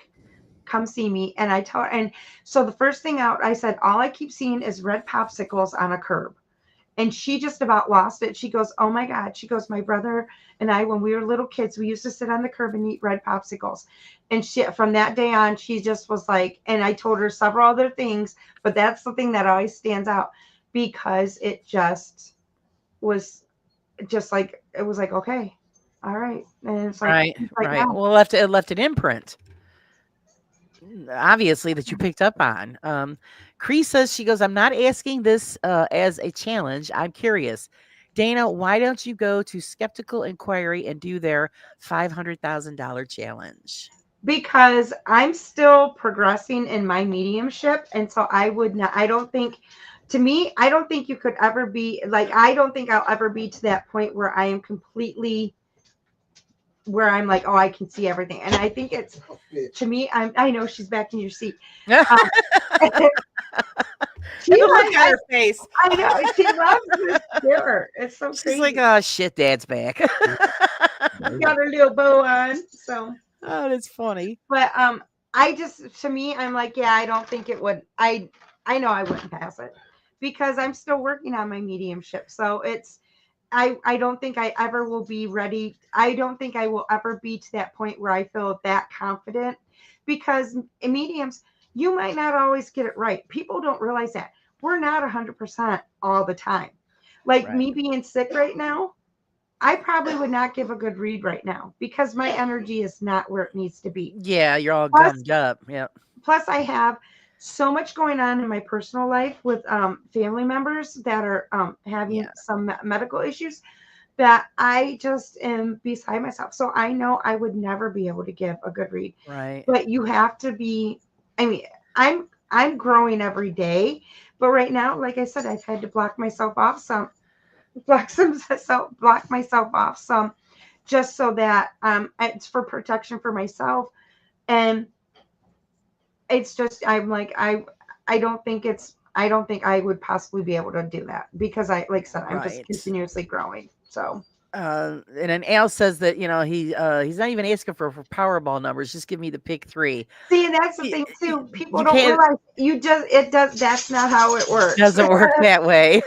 come see me. And I told her, and so the first thing out, I said, all I keep seeing is red popsicles on a curb. And she just about lost it. She goes, oh my God. She goes, my brother and I, when we were little kids, we used to sit on the curb and eat red popsicles. And from that day on, she just was like, and I told her several other things, but that's the thing that always stands out, because it just was just like, it was like, okay, all right. And it's like, right. Well, it left an imprint, obviously, that you picked up on. Cree says, she goes, I'm not asking this as a challenge. I'm curious. Dana, why don't you go to Skeptical Inquiry and do their $500,000 challenge? Because I'm still progressing in my mediumship. And so I don't think you could ever be like, I don't think I'll ever be to that point where I am completely, where I'm like, oh, I can see everything. And I think it's, to me, I know she's back in your seat. Look at her face. I know, she loves this mirror. It's so crazy. She's like, oh shit, Dad's back. Got her little bow on. So, oh, that's funny. but to me, I'm like, yeah, I don't think it would. I know I wouldn't pass it because I'm still working on my mediumship. So I don't think I ever will be ready. I don't think I will ever be to that point where I feel that confident, because in mediums, you might not always get it right. People don't realize that we're not 100% all the time. Like Right. me being sick right now, I probably would not give a good read right now because my energy is not where it needs to be. Yeah, you're all Plus, gummed up. Yeah. plus I have so much going on in my personal life with family members that are having Yeah. some medical issues that I just am beside myself. So I know I would never be able to give a good read. Right. But you have to be, I mean, I'm growing every day, but right now, like I said, I've had to block myself off some, block myself off some, just so that it's for protection for myself. And it's just, I'm like, I don't think I would possibly be able to do that because like I said, I'm just Right. continuously growing. So And then Al says that, you know, he's not even asking for Powerball numbers. Just give me the pick 3. see, and that's the Y- thing too. y- People You don't can't. realize it does. That's not how it works. Doesn't work that way.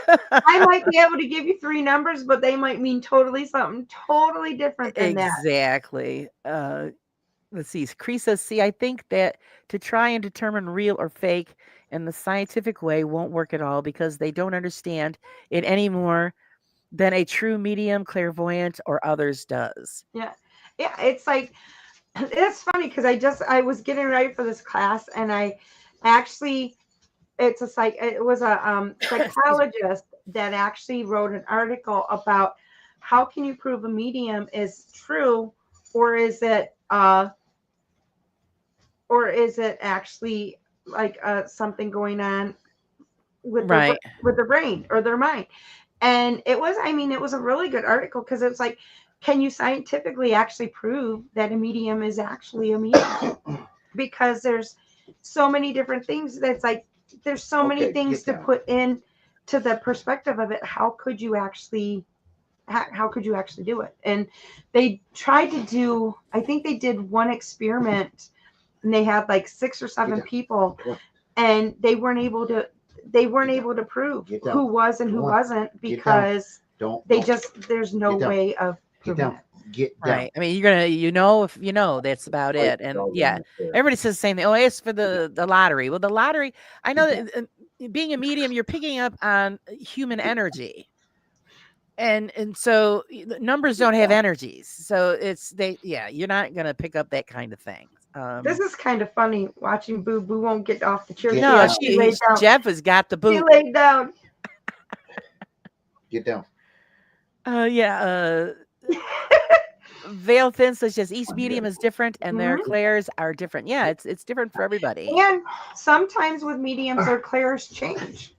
I might be able to give you 3 numbers, but they might mean something totally different than that. Exactly. Let's see. Cree says, see, I think that to try and determine real or fake in the scientific way won't work at all because they don't understand it any more than a true medium, clairvoyant, or others does. Yeah, yeah. It's like it's funny because I was getting ready for this class and I actually it was a psychologist that actually wrote an article about how can you prove a medium is true, or is it actually like something going on with Right. their brain or their mind. And it was a really good article because it's like, can you scientifically actually prove that a medium is actually a medium? Because there's so many different things that's like, there's so many Okay, things get to down. put in to the perspective of it. How could you actually do it? And they tried to do, I think they did one experiment and they had like 6 or 7 down. people Come on. and they weren't able to prove Get down. who was and who Come on. wasn't Get down. because Don't there's no Get down. way of get proving down. it. Get down. Right. I mean, you're gonna, you know, if you know, that's about Wait, it. And yeah, everybody says the same thing. Oh, it's for the lottery. Well, the lottery, I know that being a medium, you're picking up on human energy, and so the numbers don't have energies. So you're not gonna pick up that kind of thing. This is kind of funny watching Boo. Boo won't get off the chair. Get No, down. She laid down. Jeff has got the She boot. laid down. Get down. Yeah. Veil Thin says just each medium is different and their Mhm. clairs are different. Yeah, it's different for everybody. And sometimes with mediums, their clairs change.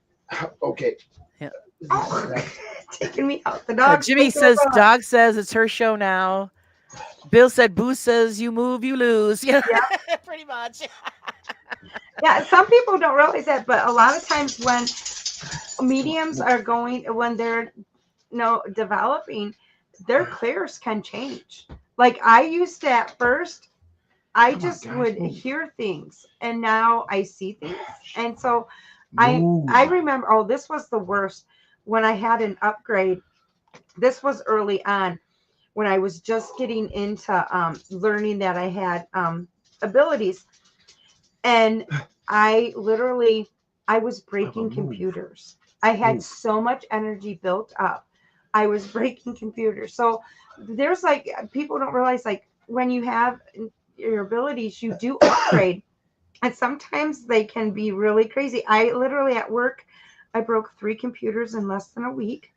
Okay. Yeah. Oh, taking me out. The dog. Jimmy says dog says it's her show now. Bill said Boo says you move, you lose. Yeah, pretty much. Yeah, some people don't realize that, but a lot of times when mediums are when they're developing, their clairs can change. Like I used to at first, I just would hear things, and now I see things, and so I remember. Oh, this was the worst when I had an upgrade. This was early on when I was just getting into learning that I had abilities, and I was breaking computers. I had so much energy built up. I was breaking computers. So there's like, people don't realize, like when you have your abilities, you do upgrade. And sometimes they can be really crazy. I literally at work, I broke 3 computers in less than a week.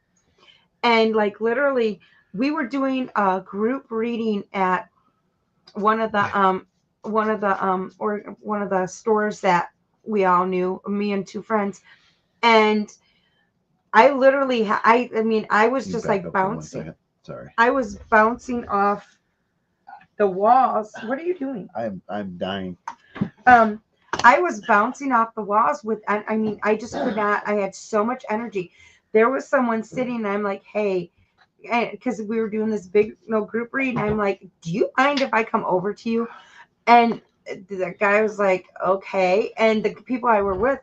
And like literally we were doing a group reading at one of the stores that we all knew, me and 2 friends. And I literally, I was just like bouncing. Sorry. I was bouncing off the walls. What are you doing? I'm dying. I was bouncing off the walls I just could not. I had so much energy. There was someone sitting, and I'm like, hey, because we were doing this big group read, and I'm like, do you mind if I come over to you? And the guy was like, okay. And the people I were with,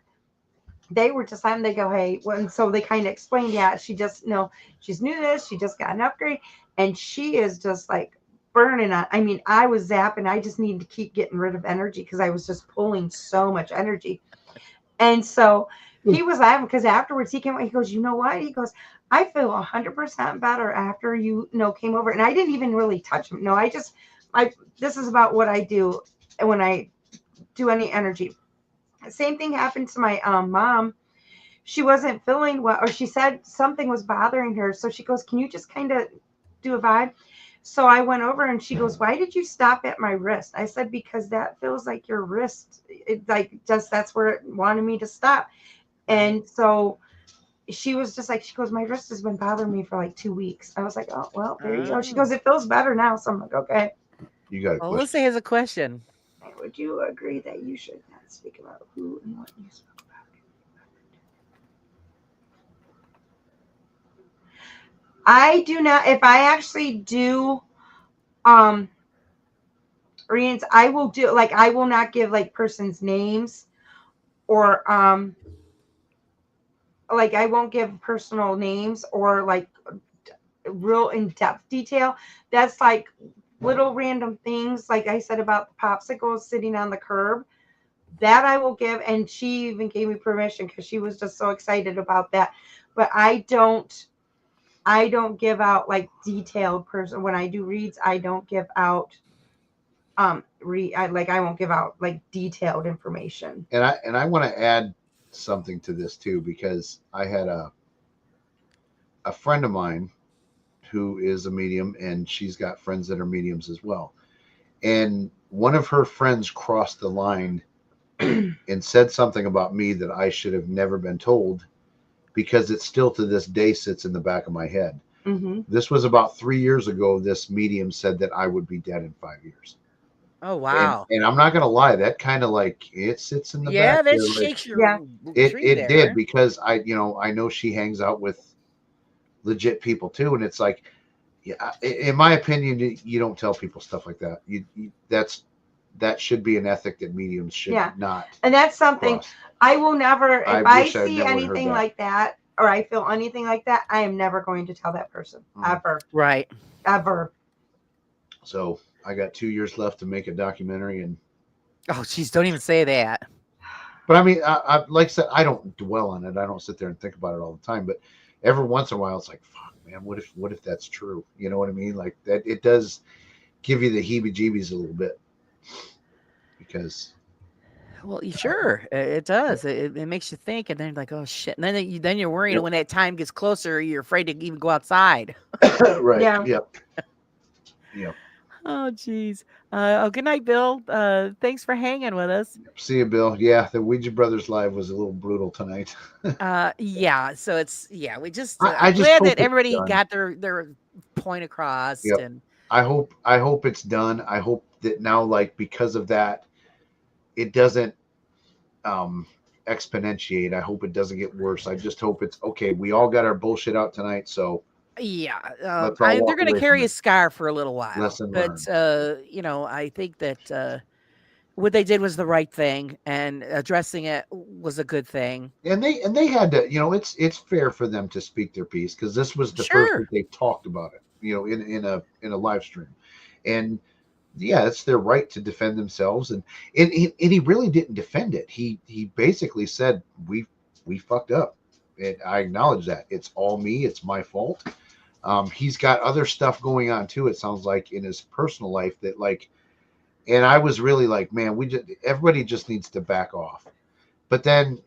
they were just having, they go, hey, well, and so they kind of explained, yeah, she just, she's new to this. She just got an upgrade. And she is just like burning on. I mean, I was zapping. I just needed to keep getting rid of energy because I was just pulling so much energy. And so he was laughing because afterwards he came out, he goes, you know what? He goes, I feel 100% better after you came over. And I didn't even really touch him. No, this is about what I do when I do any energy. Same thing happened to my mom. She wasn't feeling well, or she said something was bothering her. So she goes, can you just kind of do a vibe? So I went over and she goes, why did you stop at my wrist? I said, because that feels like your wrist. It like just, that's where it wanted me to stop. And so she was just like, she goes, my wrist has been bothering me for like 2 weeks. I was like, oh, well, there you go. She goes, it feels better now. So I'm like, okay. You got a Well, question? Alyssa has a question. Would you agree that you should not speak about who and what you spoke about? I do not. If I actually do readings, I will do, like, I will not give like person's names or like I won't give personal names or like real in-depth detail. That's like little random things, like I said about the popsicles sitting on the curb, that I will give. And she even gave me permission because she was just so excited about that. But I don't give out like detailed person. When I do reads, I don't give out I won't give out like detailed information. And I want to add something to this too, because I had a friend of mine who is a medium, and she's got friends that are mediums as well. And one of her friends crossed the line and said something about me that I should have never been told, because it still to this day sits in the back of my head. Mm-hmm. This was about 3 years ago. This medium said that I would be dead in 5 years. Oh, wow. And I'm not going to lie, that kind of like, it sits in the back. That there, like, shakes your it tree there. did, because I know she hangs out with legit people too, and it's like, yeah, in my opinion, you don't tell people stuff like that. That should be an ethic that mediums should not. And that's something cross. I will never, if I I wish I'd see never heard anything that. like that, or I feel anything like that, I am never going to tell that person. Ever. Right. Ever. So I got 2 years left to make a documentary, and Oh, geez, don't even say that. but I mean, I like I said, I don't dwell on it. I don't sit there and think about it all the time. But every once in a while, it's like, fuck, man, what if that's true? You know what I mean? Like that, it does give you the heebie-jeebies a little bit, because Well, sure, it does. It makes you think, and then like, oh shit, and then you're worried when that time gets closer. You're afraid to even go outside. right, Yeah. Yep. Oh, geez. Good night, Bill. Thanks for hanging with us. See you, Bill. Yeah, the Ouija Brothers live was a little brutal tonight. Yeah. So we just. I I'm just glad hope that it's everybody done. got their point across. Yep. And I hope it's done. I hope that now, like, because of that, it doesn't exponentiate. I hope it doesn't get worse. I just hope it's okay. We all got our bullshit out tonight, so yeah, Let's all they're walk going to away carry from a scar for a little while. Lesson But I think that what they did was the right thing, and addressing it was a good thing. and they had to, it's fair for them to speak their piece, because this was the Sure. first that they talked about it, in a live stream. And yeah, it's their right to defend themselves, and he really didn't defend it. He basically said, we fucked up, and I acknowledge that. It's all me, it's my fault. He's got other stuff going on too, it sounds like, in his personal life that, like, and I was really like, man, everybody just needs to back off. But then,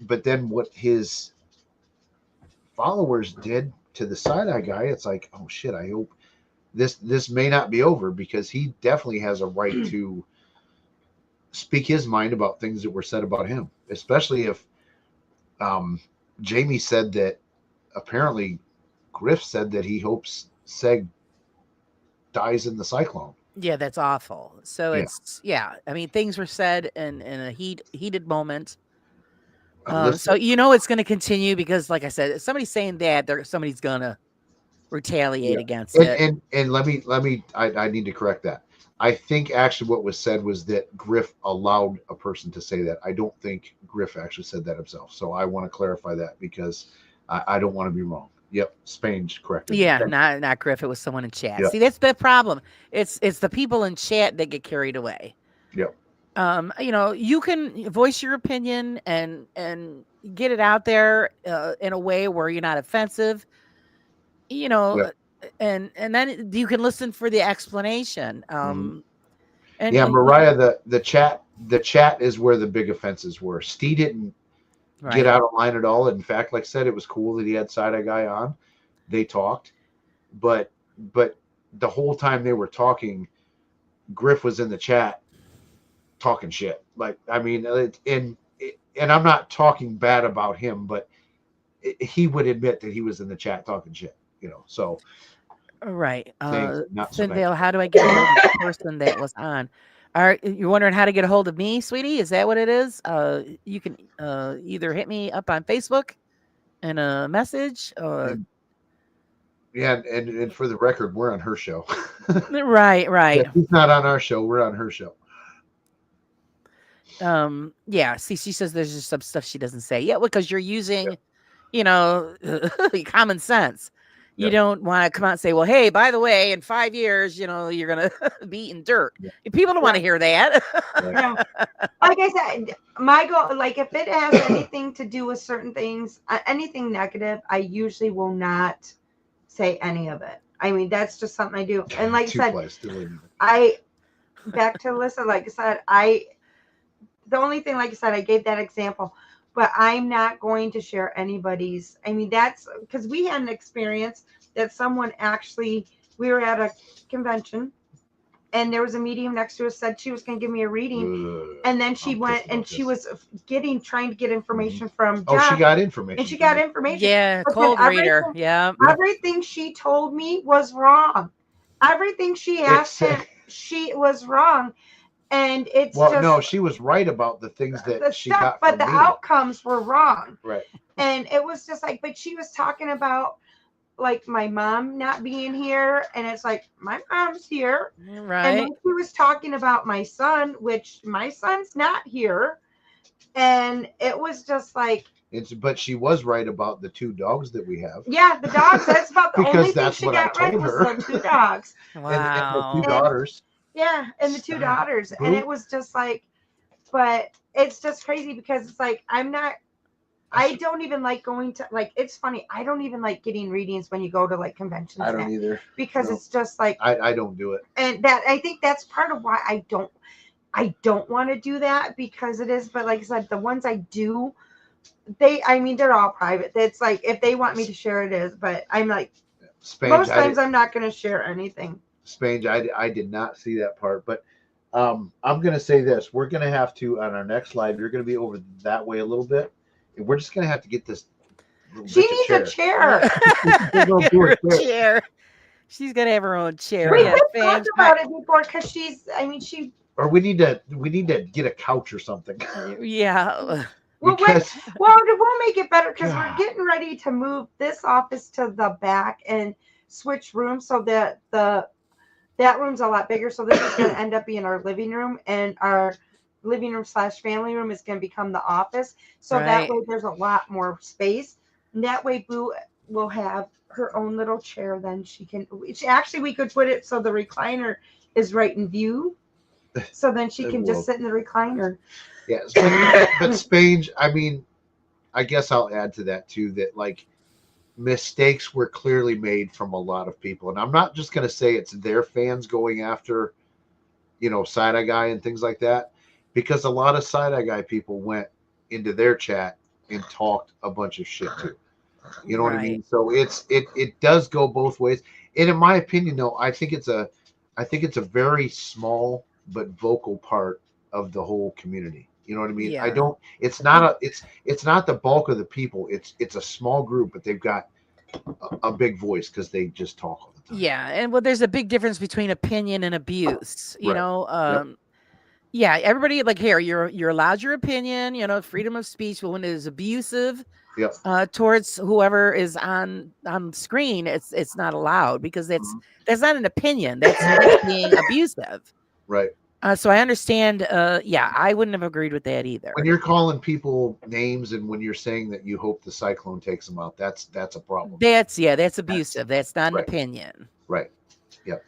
but then what his followers did to the side-eye guy, it's like, oh shit, I hope this may not be over, because he definitely has a right to speak his mind about things that were said about him, especially if Jamie said that apparently Griff said that he hopes Seg dies in the cyclone. Yeah, that's awful. So Yeah. I mean, things were said in a heated moment. Listen, So it's going to continue, because, like I said, if somebody's saying that, somebody's going to retaliate against it. and let me I need to correct that. I think actually what was said was that Griff allowed a person to say that. I don't think Griff actually said that himself. So I want to clarify that because I don't want to be wrong. Yep, Spain's corrected. Yeah, not Griff. It was someone in chat. Yeah. See, that's the problem. It's the people in chat that get carried away. Yep. You can voice your opinion and get it out there in a way where you're not offensive. Yep. And then you can listen for the explanation. Mhm. And Yeah, Mariah, the chat is where the big offenses were. Steve didn't get out of line at all. In fact, like I said, it was cool that he had Side-Eye Guy on. They talked, but the whole time they were talking, Griff was in the chat talking shit. Like, I mean, and I'm not talking bad about him, but he would admit that he was in the chat talking shit. So Right. things not so Sindale, nice. how do I get a hold of the person that was on? You're wondering how to get a hold of me, sweetie? Is that what it is? You can either hit me up on Facebook in a message. Yeah, and for the record, we're on her show. Right. Yeah, he's not on our show. We're on her show. Yeah. See, she says there's just some stuff she doesn't say. Yeah, because you're using, common sense. You Yep. don't want to come out and say, well, hey, by the way, in 5 years, you're going to be eating dirt. Yeah. People don't want to hear that. No. Like I said, my goal, like if it has anything to do with certain things, anything negative, I usually will not say any of it. I mean, that's just something I do. And like I said, back to Alyssa, like I said, the only thing, like I said, I gave that example, but I'm not going to share anybody's. I mean, that's because we had an experience that someone actually, we were at a convention and there was a medium next to us said she was going to give me a reading. And then she went and she was trying to get information from Jeff. She got information. And she got information. Yeah, But cold then reader. Yeah. Everything she told me was wrong. Everything she asked him, she was wrong. And it's no, she was right about the things that she got. But the outcomes were wrong. Right. And it was just like, but she was talking about like my mom not being here. And it's like, my mom's here. Right. And then she was talking about my son, which my son's not here. And it was just like, but she was right about the 2 dogs that we have. yeah, the dogs. That's about the only thing she what I got right told was her. the 2 dogs. Wow. And the 2 daughters. Yeah, and the 2 daughters. And it was just like, but it's just crazy because it's like, I don't even like going to, like, it's funny. I don't even like getting readings when you go to like conventions. I don't either. Because No. it's just like, I don't do it. and I think that's part of why I don't want to do that because it is, but like I said, the ones I do, they're all private. It's like, if they want me to share it is, but I'm like, most times I'm not going to share anything. Spange, I did not see that part, but I'm going to say this. We're going to have to, on our next live, you're going to be over that way a little bit. And we're just going to have to get this. She needs a chair. Get her a chair. She's going to have her own chair. We Yeah, talked about it before because or we need to get a couch or something. Yeah. we'll make it better because we're God. getting ready to move this office to the back and switch rooms so that that room's a lot bigger. So this is going to end up being our living room, and our living room / family room is going to become the office. So that way there's a lot more space. And that way Boo will have her own little chair. Then she can, actually we could put it so the recliner is right in view. So then she can just sit in the recliner. Yeah. But Spange, I mean, I guess I'll add to that too, that like mistakes were clearly made from a lot of people. And I'm not just going to say it's their fans going after, Side-Eye Guy and things like that, because a lot of Side-Eye Guy people went into their chat and talked a bunch of shit too. You know what I mean? So it does go both ways. And in my opinion, though, I think it's a very small but vocal part of the whole community. You know what I mean? Yeah. It's not the bulk of the people. It's a small group, but they've got a big voice because they just talk all the time. Yeah. And there's a big difference between opinion and abuse, you know? Yep. Yeah. Everybody, like, here, you're allowed your opinion, freedom of speech, but when it is abusive, Yep. Towards whoever is on screen, it's not allowed because that's not an opinion. That's being abusive. Right. So I understand. Yeah, I wouldn't have agreed with that either. When you're calling people names and when you're saying that you hope the cyclone takes them out, that's a problem. That's abusive. That's not an right. opinion. Right. Yep.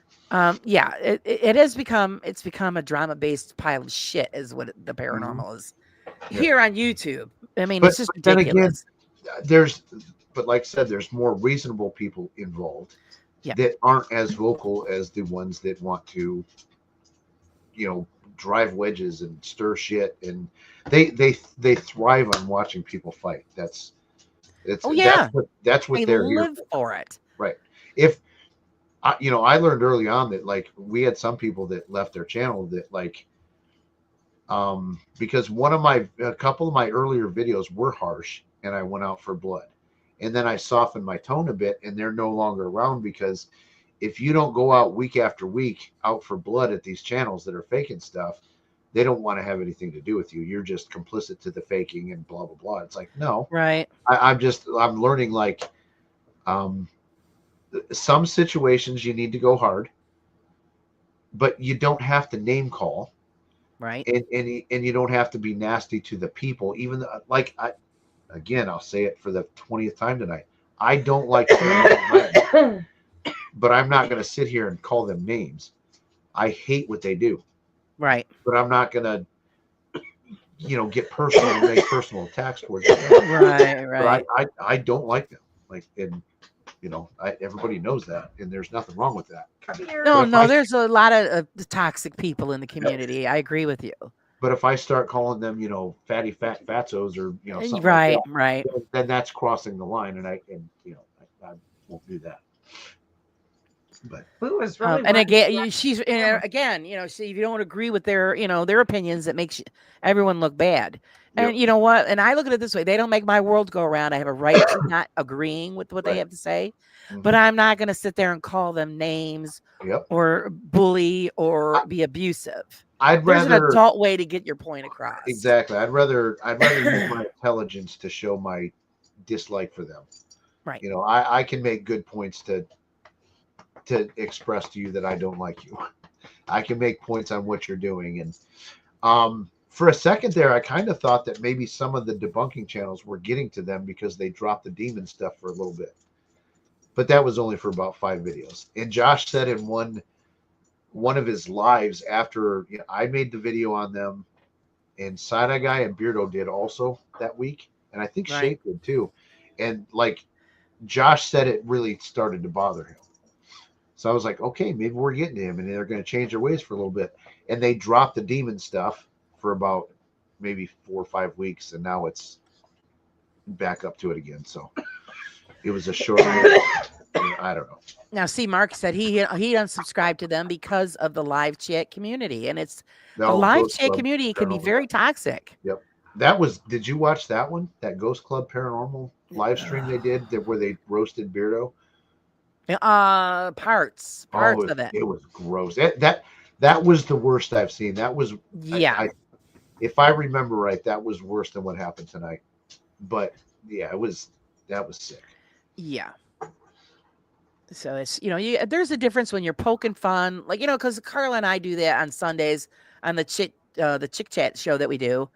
Yeah, it has become a drama based pile of shit is what the paranormal is here on YouTube. I mean, it's just then again, ridiculous. but like I said, there's more reasonable people involved Yeah. that aren't as vocal as the ones that want to, drive wedges and stir shit, and they thrive on watching people fight. That's what They they're here live for it. Right. If I learned early on that like we had some people that left their channel that like because a couple of my earlier videos were harsh and I went out for blood, and then I softened my tone a bit, and they're no longer around because if you don't go out week after week out for blood at these channels that are faking stuff, they don't want to have anything to do with you. You're just complicit to the faking and blah blah blah. It's like, no, right. I'm learning like some situations you need to go hard, but you don't have to name call, right? And you don't have to be nasty to the people. Even like I'll say it for the 20th time tonight. I don't like but I'm not going to sit here and call them names. I hate what they do. Right. But I'm not going to, get personal and make personal attacks towards them. Right. But I don't like them. Like, and everybody knows that, and there's nothing wrong with that. No, there's a lot of toxic people in the community. I agree with you. But if I start calling them, fatty fat fatzos or something right, like that, right, then that's crossing the line, and I won't do that. But was really and again, she's again, see, if you don't agree with their opinions, it makes everyone look bad. And you know what? And I look at it this way: they don't make my world go around. I have a right to not agreeing with what they have to say, but I'm not going to sit there and call them names or bully or be abusive. There's an adult way to get your point across. Exactly. I'd rather use my intelligence to show my dislike for them. Right. I can make good points to express to you that I don't like you. I can make points on what you're doing. And for a second there, I kind of thought that maybe some of the debunking channels were getting to them because they dropped the demon stuff for a little bit. But that was only for about 5 videos. And Josh said in one of his lives after I made the video on them, and Side Eye Guy and Beardo did also that week. And I think Shape did too. And like Josh said, it really started to bother him. So I was like, okay, maybe we're getting to him, and they're going to change their ways for a little bit. And they dropped the demon stuff for about maybe 4 or 5 weeks, and now it's back up to it again. So it was a short. I don't know. Now, see, Mark said he unsubscribed to them because of the live chat community, and the live chat community can be very toxic. Yep. Did you watch that one? That Ghost Club Paranormal live stream they did where they roasted Beardo? Parts of it. It was gross. That was the worst I've seen. That was if I remember right, that was worse than what happened tonight. But yeah, that was sick. Yeah. So it's there's a difference when you're poking fun, like because Carla and I do that on Sundays on the Chick Chat show that we do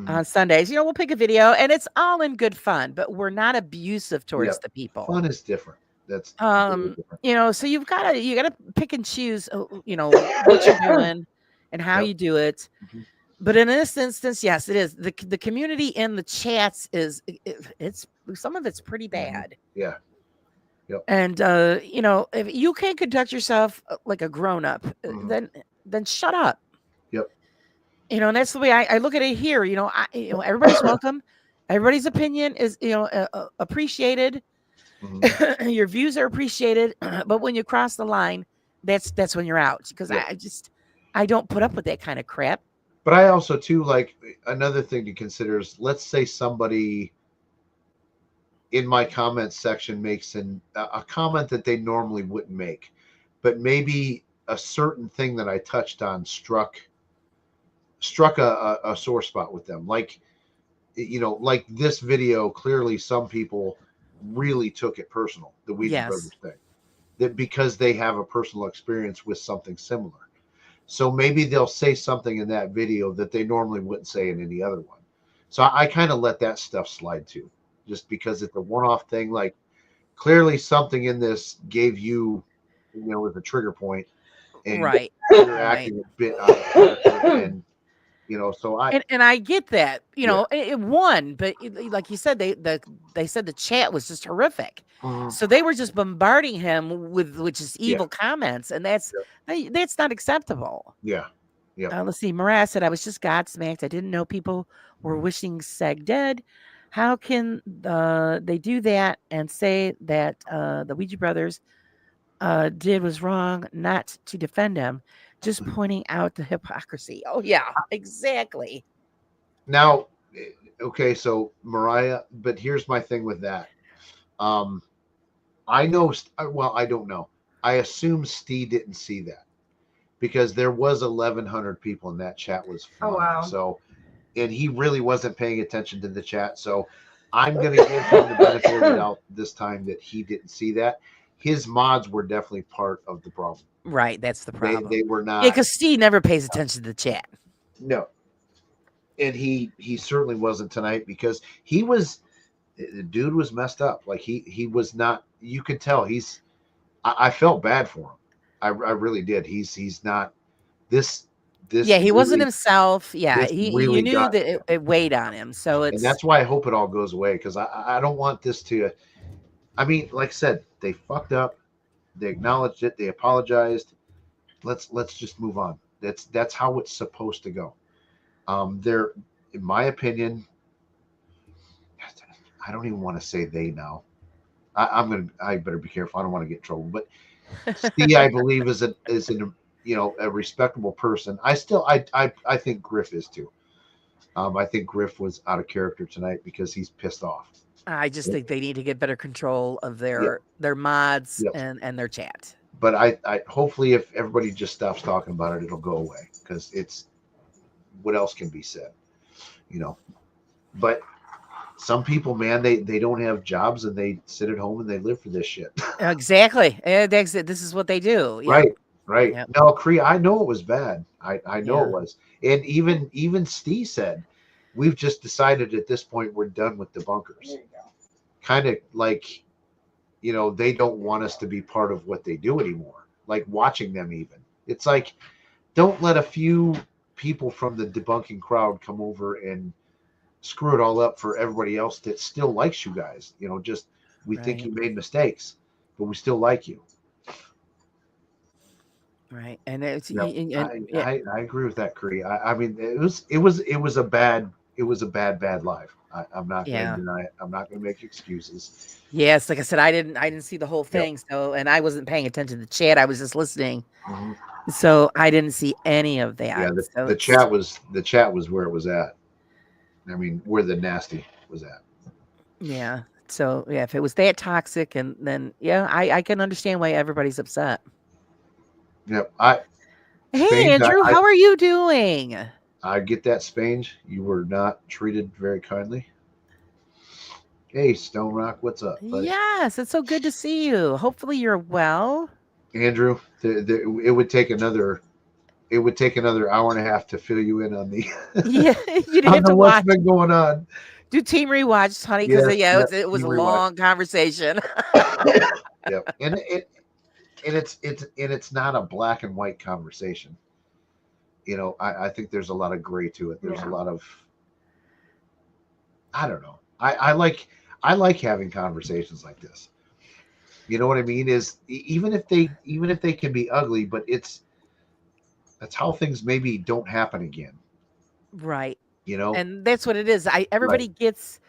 on Sundays. We'll pick a video and it's all in good fun, but we're not abusive towards the people. Fun is different. That's different. So you gotta pick and choose what you're doing and how you do it. But in this instance, yes, it is the community in the chats it's some of it's pretty bad. Yeah. Yep. And if you can't conduct yourself like a grown up, then shut up. Yep. And that's the way I look at it here. Everybody's welcome. Everybody's opinion is appreciated. Your views are appreciated, but when you cross the line, that's when you're out. Because I don't put up with that kind of crap. But I also too like another thing to consider is, let's say somebody in my comments section makes a comment that they normally wouldn't make, but maybe a certain thing that I touched on struck a sore spot with them. Like, like this video, clearly some people really took it personal, the Ouija Brothers thing, that because they have a personal experience with something similar. So maybe they'll say something in that video that they normally wouldn't say in any other one. So I kind of let that stuff slide too, just because it's a one-off thing. Like clearly something in this gave you, with a trigger point, and Right. you're Right. acting a bit out of character, and so And I get that, Yeah. it won, but like you said, they said the chat was just horrific. Mhm. So they were just bombarding him with just Yeah. evil comments, and that's not acceptable. yeah, Let's see. Mariah said, "I was just godsmacked. I didn't know people were wishing Seg dead. How can they do that and say that the Ouija brothers did was wrong, not to defend him, just pointing out the hypocrisy." Oh yeah, exactly. Now, okay, so Mariah, but here's my thing with that. I know, well, I don't know. I assume Steve didn't see that because there was 1,100 people in that chat was flying. Oh, wow. So, and he really wasn't paying attention to the chat. So I'm going to give him the benefit of the doubt this time that he didn't see that. His mods were definitely part of the problem. Right, that's the problem. They were not. Yeah, because Steve never pays attention to the chat. No. And he certainly wasn't tonight because the dude was messed up. Like he was not, you could tell I felt bad for him. I really did. He's not this. Yeah, he wasn't really- himself. Yeah, this you really knew got that it weighed on him. So And it's that's why I hope it all goes away because I don't want this to. I mean, like I said, they fucked up. They acknowledged it. They apologized. Let's just move on. That's how it's supposed to go. They're, in my opinion, I don't even want to say they now. I better be careful. I don't want to get in trouble. But Steve, I believe, is a respectable person. I think Griff is too. I think Griff was out of character tonight because he's pissed off. I just think they need to get better control of their mods and their chat. But I hopefully if everybody just stops talking about it, it'll go away because it's what else can be said, But some people, man, they don't have jobs and they sit at home and they live for this shit. Exactly. This is what they do. Yeah. Right. Yep. No, Cree, I know it was bad. I know Yeah. it was. And even Steve said, we've just decided at this point we're done with the bunkers. Kind of like, they don't want us to be part of what they do anymore. Like watching them even. It's like, don't let a few people from the debunking crowd come over and screw it all up for everybody else that still likes you guys. Just we think Right. you made mistakes, but we still like you. Right. And it's I agree with that, Cree. I mean, it was a bad live. I'm not going to deny it. I'm not going to make excuses. yes, like I said, I didn't see the whole thing. So, and I wasn't paying attention to the chat. I was just listening. Mhm. So I didn't see any of that. Yeah, So the chat was where it was at. I mean, where the nasty was at. yeah. So yeah, if it was that toxic, and then I can understand why everybody's upset. Yep. Hey, Spain, Andrew, how are you doing? I get that, Spange. You were not treated very kindly. Hey, Stone Rock, what's up, buddy? Yes, it's so good to see you. Hopefully you're well. Andrew, it would take another hour and a half to fill you in on the Yeah, you didn't have to what's watch. been going on. Do team rewatch, honey, because Yes, it was a team rewatch. long conversation. Yep. And it's not a black and white conversation. I think there's a lot of gray to it. There's a lot of, I don't know. I like having conversations like this. You know what I mean? Is even if they can be ugly, but that's how things maybe don't happen again. Right. And that's what it is. Everybody gets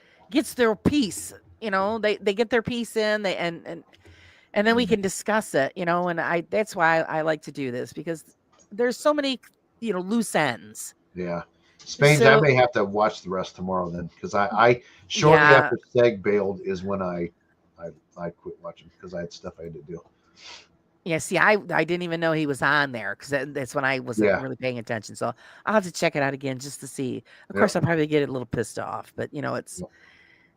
their piece. They get their piece in. And then we can discuss it. And that's why I like to do this, because there's so many loose ends. Yeah. Spain, So- I may have to watch the rest tomorrow then, because I shortly after Seg bailed is when I quit watching because I had stuff I had to do. Yeah, see, I didn't even know he was on there, because that's when I wasn't really paying attention. So I'll have to check it out again just to see. Of course, I'll probably get a little pissed off, but it's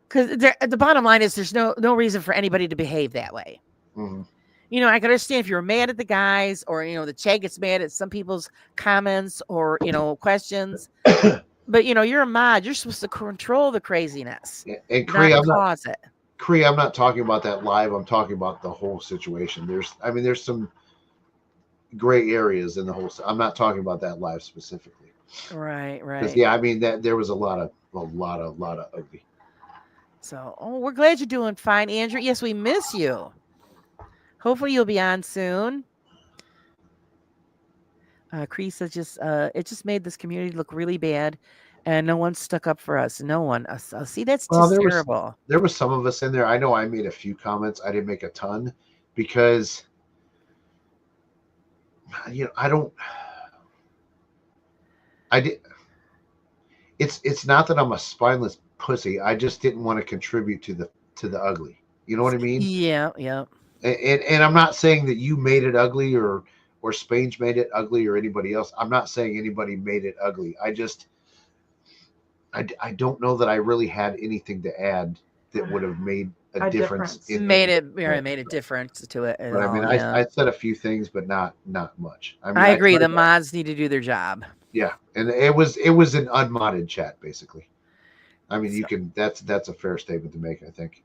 because the bottom line is there's no reason for anybody to behave that way. Mhm. You know, I can understand if you're mad at the guys, or the chat gets mad at some people's comments or questions. But you're a mod. You're supposed to control the craziness, And not Cree, cause it. I'm not talking about that live. I'm talking about the whole situation. There's some gray areas in the whole. I'm not talking about that live specifically. Right, Because right. yeah, I mean that there was a lot of ugly. So, we're glad you're doing fine, Andrew. Yes, we miss you. Hopefully, you'll be on soon. Cree says it just made this community look really bad, and no one stuck up for us. No one. See, that's Well, just terrible. there was some of us in there. I know I made a few comments. I didn't make a ton because I did. It's not that I'm a spineless pussy. I just didn't want to contribute to the ugly. You know what I mean? Yeah, yeah. And I'm not saying that you made it ugly or Spange made it ugly or anybody else. I'm not saying anybody made it ugly. I don't know that I really had anything to add that would have made a difference. Made a difference to it. But I mean, I said a few things, but not much. I mean, I agree. The mods need to do their job. Yeah, and it was an unmodded chat basically. I mean, that's a fair statement to make, I think.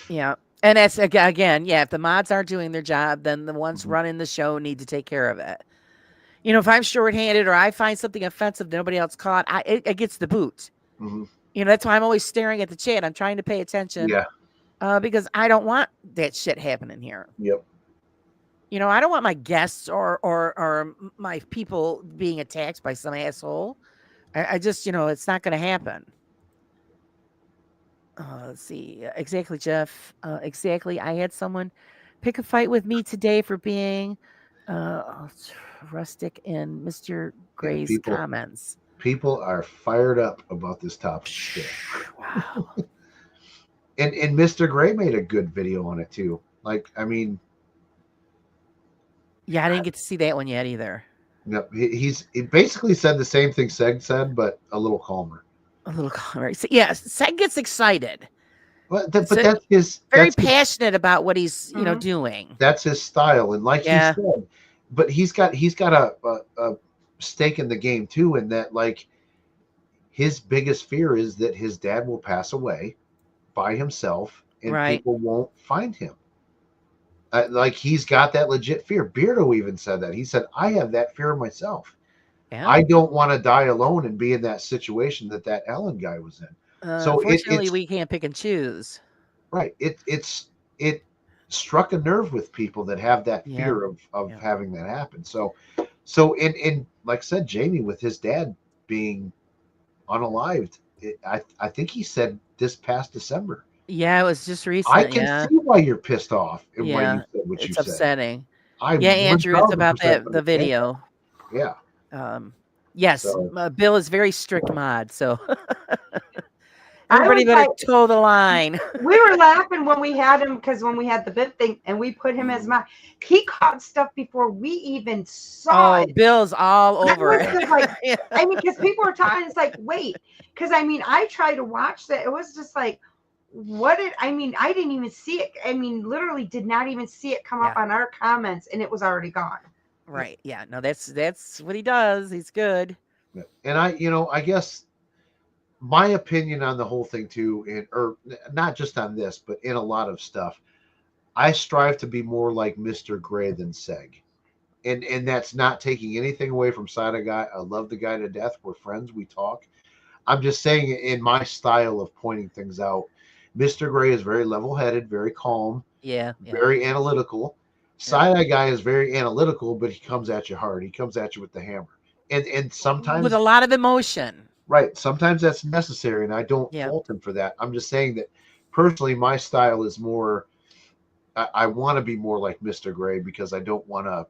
Yeah. And that's again, yeah, if the mods aren't doing their job, then the ones running the show need to take care of it. If I'm shorthanded or I find something offensive that nobody else caught, it gets the boot. Mm-hmm. That's why I'm always staring at the chat. I'm trying to pay attention. Yeah. Because I don't want that shit happening here. Yep. I don't want my guests or my people being attacked by some asshole. I just, it's not going to happen. Let's see. Exactly, Jeff. Exactly. I had someone pick a fight with me today for being rustic in Mr. Gray's comments. People are fired up about this topic. Wow. and Mr. Gray made a good video on it too. Like, I mean, yeah, I didn't get to see that one yet either. No, he basically said the same thing Seg said, but a little calmer. A little calmer. So, yeah, Seg gets excited. But that's his very passionate about what he's doing. That's his style, and like he said, but he's got a stake in the game too, in that like his biggest fear is that his dad will pass away by himself and people won't find him. Like he's got that legit fear. Beardo even said that. He said, I have that fear myself. Yeah. I don't want to die alone and be in that situation that Ellen guy was in. So unfortunately, we can't pick and choose. Right. It struck a nerve with people that have that fear of having that happen. So in like I said, Jamie with his dad being unalived, I think he said this past December. Yeah, it was just recent. I can see why you're pissed off and why you said what you said. It's upsetting. Andrew, it's about the video. Yeah. Yes, Bill is very strict mod, so everybody better toe the line. We were laughing when we had him because when we had the bit thing and we put him as mod, he caught stuff before we even saw it. Bill's all over it. Like, I mean, because people were talking, it's like, wait, because I mean, I tried to watch that. It was just like, I didn't even see it. I mean, literally did not even see it come up on our comments and it was already gone. Right. Yeah. No, that's what he does. He's good. And I guess my opinion on the whole thing too, or not just on this, but in a lot of stuff, I strive to be more like Mr. Gray than Seg. And that's not taking anything away from Side Guy. I love the guy to death. We're friends. We talk. I'm just saying in my style of pointing things out, Mr. Gray is very level-headed, very calm, very analytical. Side-Eye Guy is very analytical, but he comes at you hard. He comes at you with the hammer. And sometimes with a lot of emotion. Right. Sometimes that's necessary, and I don't fault him for that. I'm just saying that personally, my style is more, I want to be more like Mr. Gray because I don't want to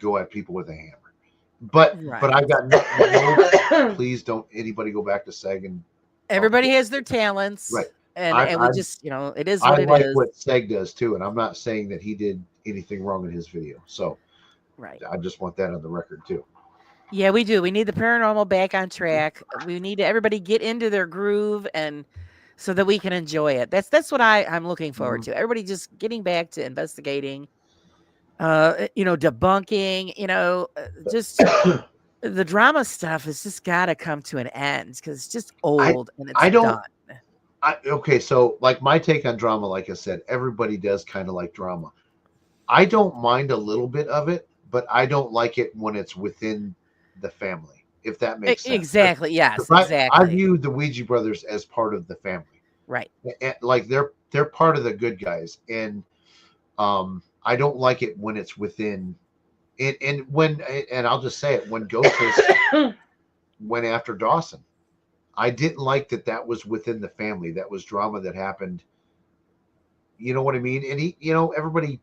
go at people with a hammer. But I've got no please don't anybody go back to Seg. And everybody has their talents. Right. And we just, it is what it is. I like what Seg does too, and I'm not saying that he did anything wrong in his video. So I just want that on the record too. Yeah, we do. We need the paranormal back on track. We need everybody get into their groove and so that we can enjoy it. That's what I'm looking forward to. Everybody just getting back to investigating debunking, just the drama stuff has just got to come to an end because it's just old and I it's don't. done. Okay, so like my take on drama, like I said, everybody does kind of like drama. I don't mind a little bit of it, but I don't like it when it's within the family, if that makes sense. Exactly. Yes, I exactly. view the Ouija brothers as part of the family. Right. Like they're part of the good guys, and I don't like it when it's within. And I'll just say it, when Ghostless went after Dawson, I didn't like that was within the family. That was drama that happened. You know what I mean? And everybody,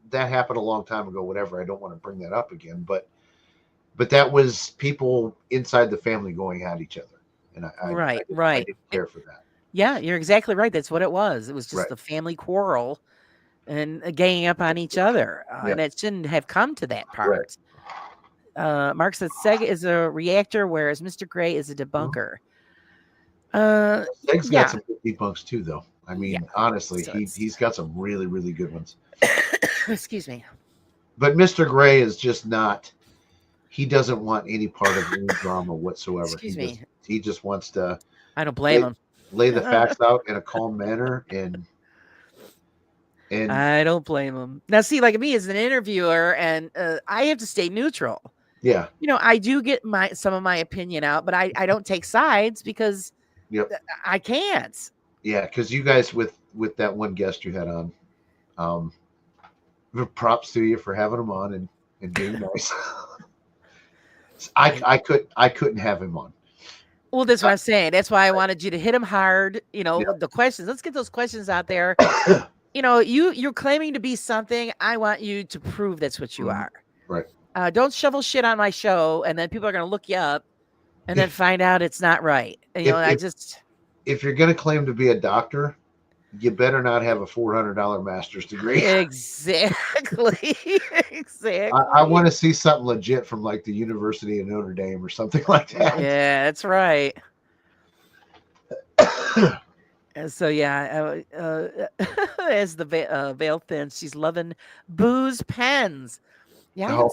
that happened a long time ago, whatever. I don't want to bring that up again, but that was people inside the family going at each other. And Right. I didn't care for that. Yeah, you're exactly right. That's what it was. It was just Right. the family quarrel and ganging up on each other. Yeah. And it shouldn't have come to that Right. part. Mark says Sega is a reactor, whereas Mr. Gray is a debunker. Seg's yeah. got some good debunks too, though. I mean, honestly, So he's got some really, really good ones. Excuse me. But Mr. Gray is just not. He doesn't want any part of any drama whatsoever. Excuse me. He just wants to. I don't blame him. Lay the facts out in a calm manner, and I don't blame him. Now, see, like me as an interviewer, and I have to stay neutral. Yeah. I do get some of my opinion out, but I don't take sides because I can't. Yeah, because you guys with that one guest you had on, props to you for having him on and being nice. I couldn't have him on. Well, that's what I'm saying. That's why I wanted you to hit him hard. The questions. Let's get those questions out there. You're claiming to be something. I want you to prove that's what you are. Right. Don't shovel shit on my show, and then people are going to look you up, and then find out it's not right. And, if you're going to claim to be a doctor, you better not have a $400 master's degree. Exactly. Exactly. I want to see something legit from like the University of Notre Dame or something like that. Yeah, that's right. So yeah, as the veil thins, she's loving booze pens. Yeah,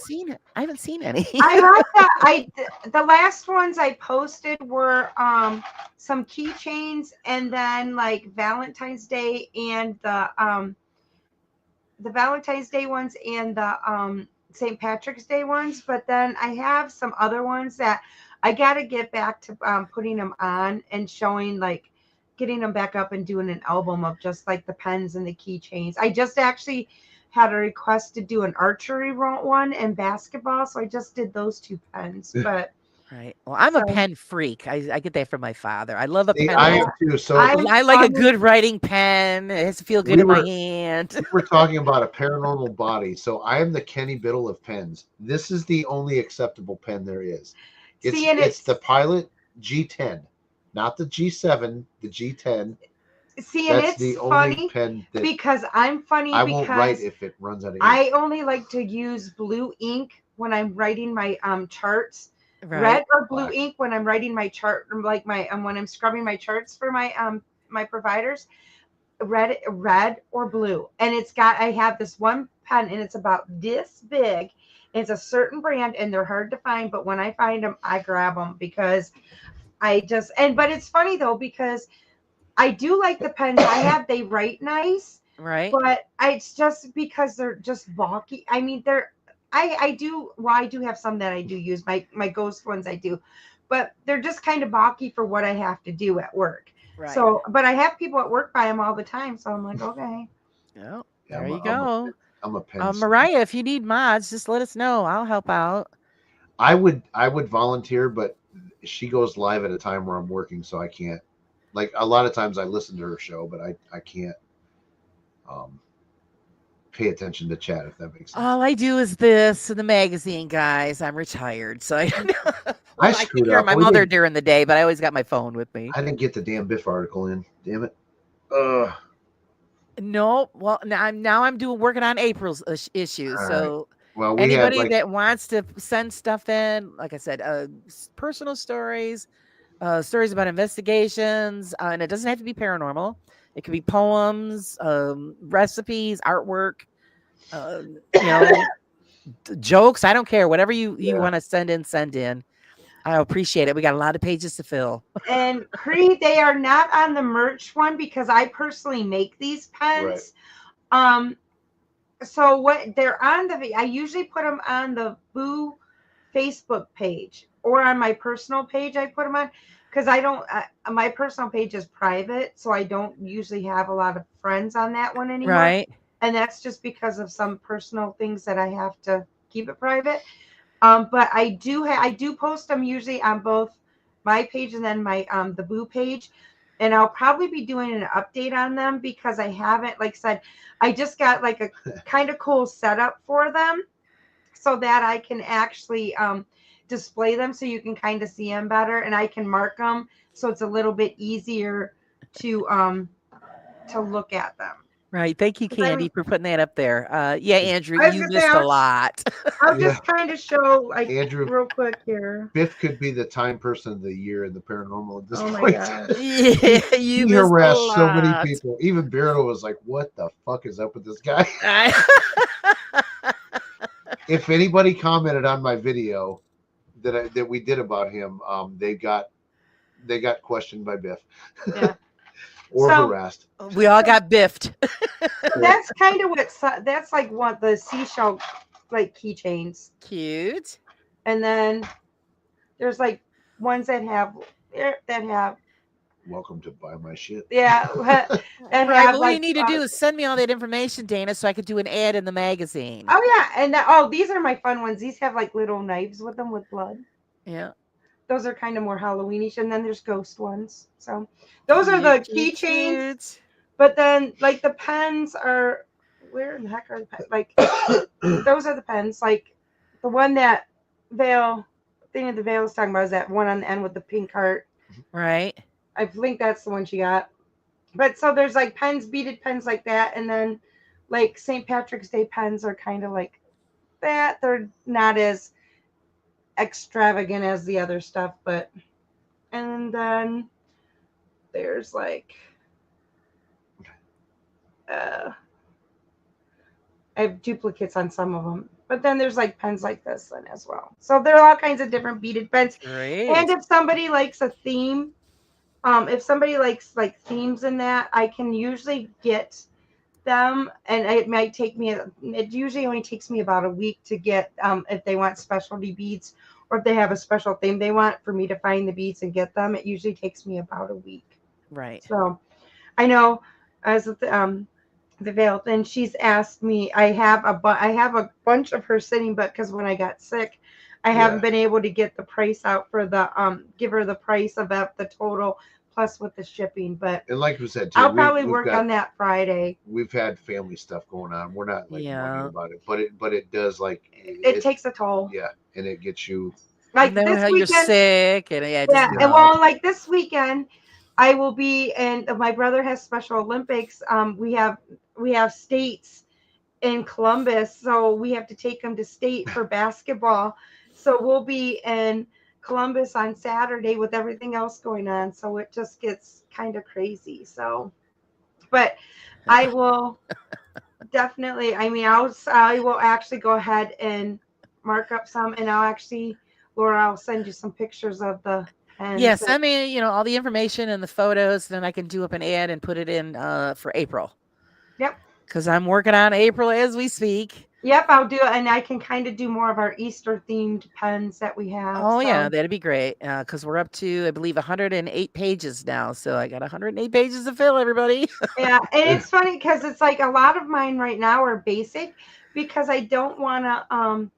I haven't seen any. I like that. The last ones I posted were some keychains, and then like Valentine's Day and the Valentine's Day ones and the St. Patrick's Day ones. But then I have some other ones that I got to get back to putting them on and showing, like getting them back up and doing an album of just like the pens and the keychains. I just actually had a request to do an archery one and basketball, so I just did those 2 pens. But right, well, I'm a pen freak. I get that from my father. I love a pen. I am too. So I like a good writing pen. It has to feel good in my hand. We're talking about a paranormal body. So I am the Kenny Biddle of pens. This is the only acceptable pen there is. It's the Pilot G10, not the G7, the G10. See, and that's it's the funny only pen because I'm funny. I won't write if it runs out of ink. I only like to use blue ink when I'm writing my charts. Right. Red or blue ink when I'm writing my chart, like my when I'm scrubbing my charts for my my providers. Red or blue, and I have this one pen, and it's about this big. It's a certain brand, and they're hard to find, but when I find them, I grab them because but it's funny though because I do like the pens I have. They write nice, right? But it's just because they're just bulky. I mean, I do have some that I do use, my ghost ones I do, but they're just kind of bulky for what I have to do at work. Right. So, but I have people at work buy them all the time, so I'm like, okay. Oh, there you go. I'm a pen. Mariah, if you need mods, just let us know. I'll help out. I would volunteer, but she goes live at a time where I'm working, so I can't. Like a lot of times I listen to her show, but I can't pay attention to chat, if that makes sense. All I do is this in the magazine, guys. I'm retired, so I screwed hear up. my mother during the day, but I always got my phone with me. I didn't get the damn Biff article in. Damn it. No, well now I'm working on April's issues. All so well, anybody that wants to send stuff in, like I said, personal stories, stories about investigations, and it doesn't have to be paranormal. It could be poems, recipes, artwork, you know, jokes. I don't care. Whatever you Yeah. want to send in. I appreciate it. We got a lot of pages to fill. And Cree, they are not on the merch one because I personally make these pens. So what they're on I usually put them on the Boo Facebook page or on my personal page. I put them on because I don't. My personal page is private, so I don't usually have a lot of friends on that one anymore. Right. And that's just because of some personal things that I have to keep it private. But I do post them usually on both my page and then my the Boo page. And I'll probably be doing an update on them because I haven't, like I said, I just got like a kind of cool setup for them so that I can actually display them so you can kind of see them better, and I can mark them so it's a little bit easier to look at them. Right. Thank you, Candy, for putting that up there. Yeah, Andrew, I was you gonna say, missed a lot. I'll just kind of show like Andrew, real quick here. Biff could be the time person of the year in the paranormal at this Oh my point. gosh. Yeah, you He missed harassed a so many lot. people. Even Beardo was like, "What the fuck is up with this guy?" If anybody commented on my video that we did about him, they got questioned by Biff. Yeah. Or So- harassed. We all got biffed. That's kind of that's like what the seashell like keychains, Cute. and then there's like ones that have Welcome to buy my shit. yeah and Right. have What you like need to do is send me all that information, Dana, so I could do an ad in the magazine. oh yeah, and these are my fun ones. These have like little knives with them with blood. Yeah. Those are kind of more Halloweenish, and then there's ghost ones. So those are the Cute, keychains. cute. But then like the pens are where in the heck are the pens? Like those are the pens. Like the one that the Veil is talking about is that one on the end with the pink heart. Right. I think that's the one she got. But so there's like pens, beaded pens like that, and then like St. Patrick's Day pens are kind of like that. They're not as extravagant as the other stuff, but and then there's like I have duplicates on some of them, but then there's like pens like this one as well. So there are all kinds of different beaded pens. Great. And if somebody likes a theme, if somebody likes like themes in that, I can usually get them, and it might take me. It usually only takes me about a week to get if they want specialty beads or if they have a special theme they want for me to find the beads and get them. It usually takes me about a week. Right. So I know as the Veil, and she's asked me. I have a bunch of her sitting, but because when I got sick, I haven't been able to get the price out for the give her the price of the total plus with the shipping. But And like we said, too, I'll probably work on that Friday. We've had family stuff going on. We're not like Yeah. mugging about it, but it does like It takes a toll. yeah, and it gets you. Like And then this how you're weekend, sick and yeah, yeah, just, and well, like this weekend, I will be, and my brother has Special Olympics. We have states in Columbus, so we have to take them to state for basketball. So we'll be in Columbus on Saturday with everything else going on. So it just gets kind of crazy. So, but I will definitely. I mean, I will actually go ahead and mark up some, and Laura, I'll send you some pictures of the pens. yeah, send me, all the information and the photos, then I can do up an ad and put it in for April. Yep. Because I'm working on April as we speak. Yep, I'll do it, and I can kind of do more of our Easter themed pens that we have. Oh, yeah, so. that'd be great. Because we're up to, I believe, 108 pages now. So I got 108 pages to fill, everybody. Yeah, and it's funny because it's like a lot of mine right now are basic because I don't want to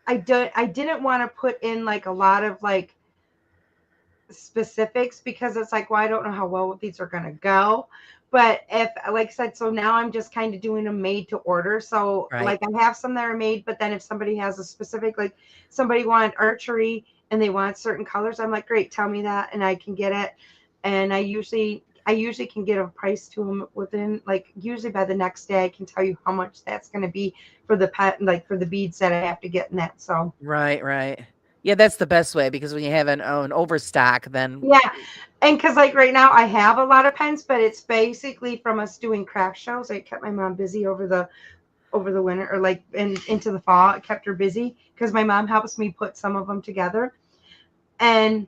I didn't want to put in like a lot of like specifics because it's like, well, I don't know how well these are going to go. But if, like I said, so now I'm just kind of doing them made to order. So Right. like I have some that are made, but then if somebody has a specific, like somebody wanted archery and they want certain colors, I'm like, great, tell me that and I can get it. And I usually can get a price to them within, like, usually by the next day I can tell you how much that's going to be for the pet, like for the beads that I have to get in that. So Right. Yeah, that's the best way because when you have an overstock, then yeah, and because like right now I have a lot of pens, but it's basically from us doing craft shows. I kept my mom busy over over the winter or like into the fall. It kept her busy because my mom helps me put some of them together. And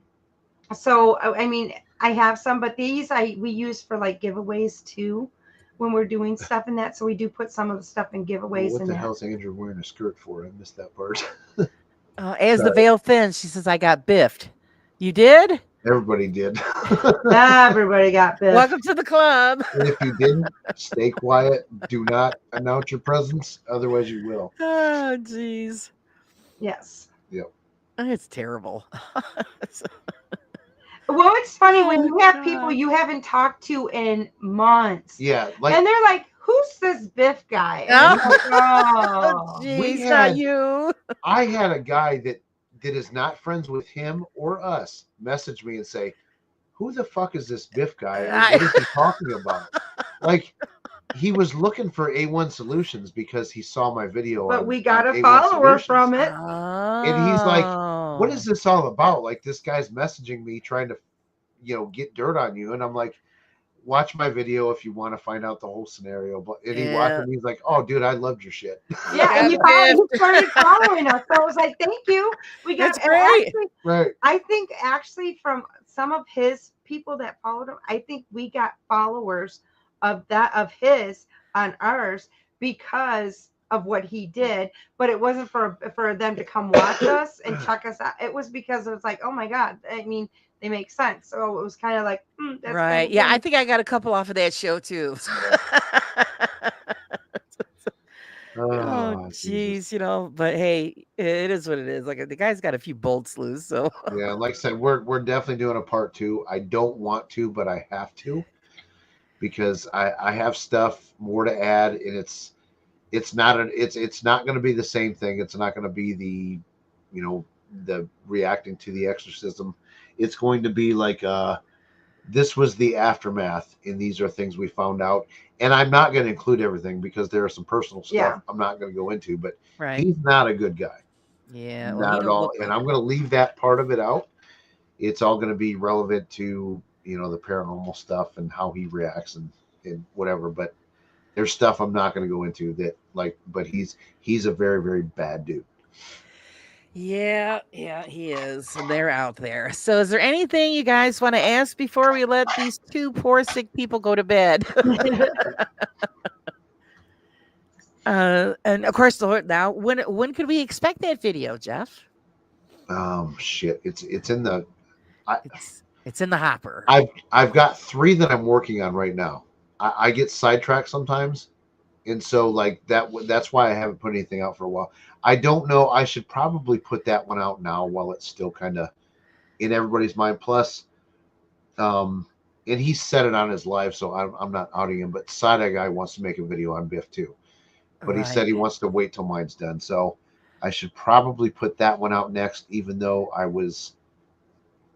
so, I mean, I have some, but these we use for like giveaways too when we're doing stuff in that. So we do put some of the stuff in giveaways. What in the that. hell's Andrew wearing a skirt for? I missed that part. As the veil thins, she says, I got biffed. You did? Everybody did. Everybody got biffed. Welcome to the club. And if you didn't, stay quiet. Do not announce your presence. Otherwise, you will. Oh, jeez. Yes. Yep. It's terrible. Well, it's funny when Oh, you have people God. you haven't talked to in months. Yeah, like And they're like, who's this Biff guy? And Oh. I'm like, Oh, oh. jeez, not had- you. I had a guy that is not friends with him or us message me and say, "Who the fuck is this Biff guy? Or what is he talking about?" Like, he was looking for A1 Solutions because he saw my video. But on- we got on a A1 follower Solutions. from it. And he's like, "What is this all about?" Like, this guy's messaging me trying to, get dirt on you, and I'm like, "Watch my video if you want to find out the whole scenario." But and he watched it, and he's like, "Oh, dude, I loved your shit." Yeah, and he started following us. So I was like, thank you. We got That's great. Actually, Right. I think actually from some of his people that followed him, I think we got followers of his on ours because of what he did. But it wasn't for them to come watch us and check us out. It was because it was like, oh my God. I mean, they make sense. So it was kind of like, that's right. kind of Yeah, I funny. think I got a couple off of that show too. Oh, Jesus. jeez, but hey, it is what it is. Like the guy's got a few bolts loose, so Yeah, like I said, we're definitely doing a part 2. I don't want to, but I have to because I have stuff more to add, and it's not going to be the same thing. It's not going to be the reacting to the exorcism. It's going to be like this was the aftermath, and these are things we found out. And I'm not going to include everything because there are some personal stuff I'm not going to go into. But right. he's not a good guy. Yeah, Not at all. And I'm going to leave that part of it out. It's all going to be relevant to the paranormal stuff and how he reacts and whatever. But there's stuff I'm not going to go into that but he's a very, very bad dude. Yeah, he is. And they're out there. So is there anything you guys want to ask before we let these two poor sick people go to bed? And of course, now when could we expect that video, Jeff? Shit. It's in the It's in the hopper. I've got 3 that I'm working on right now. I get sidetracked sometimes. And so that's why I haven't put anything out for a while. I don't know. I should probably put that one out now while it's still kind of in everybody's mind. Plus, and he said it on his live, so I'm not outing him, but Side Guy wants to make a video on Biff too. But he said he wants to wait till mine's done. So I should probably put that one out next, even though I was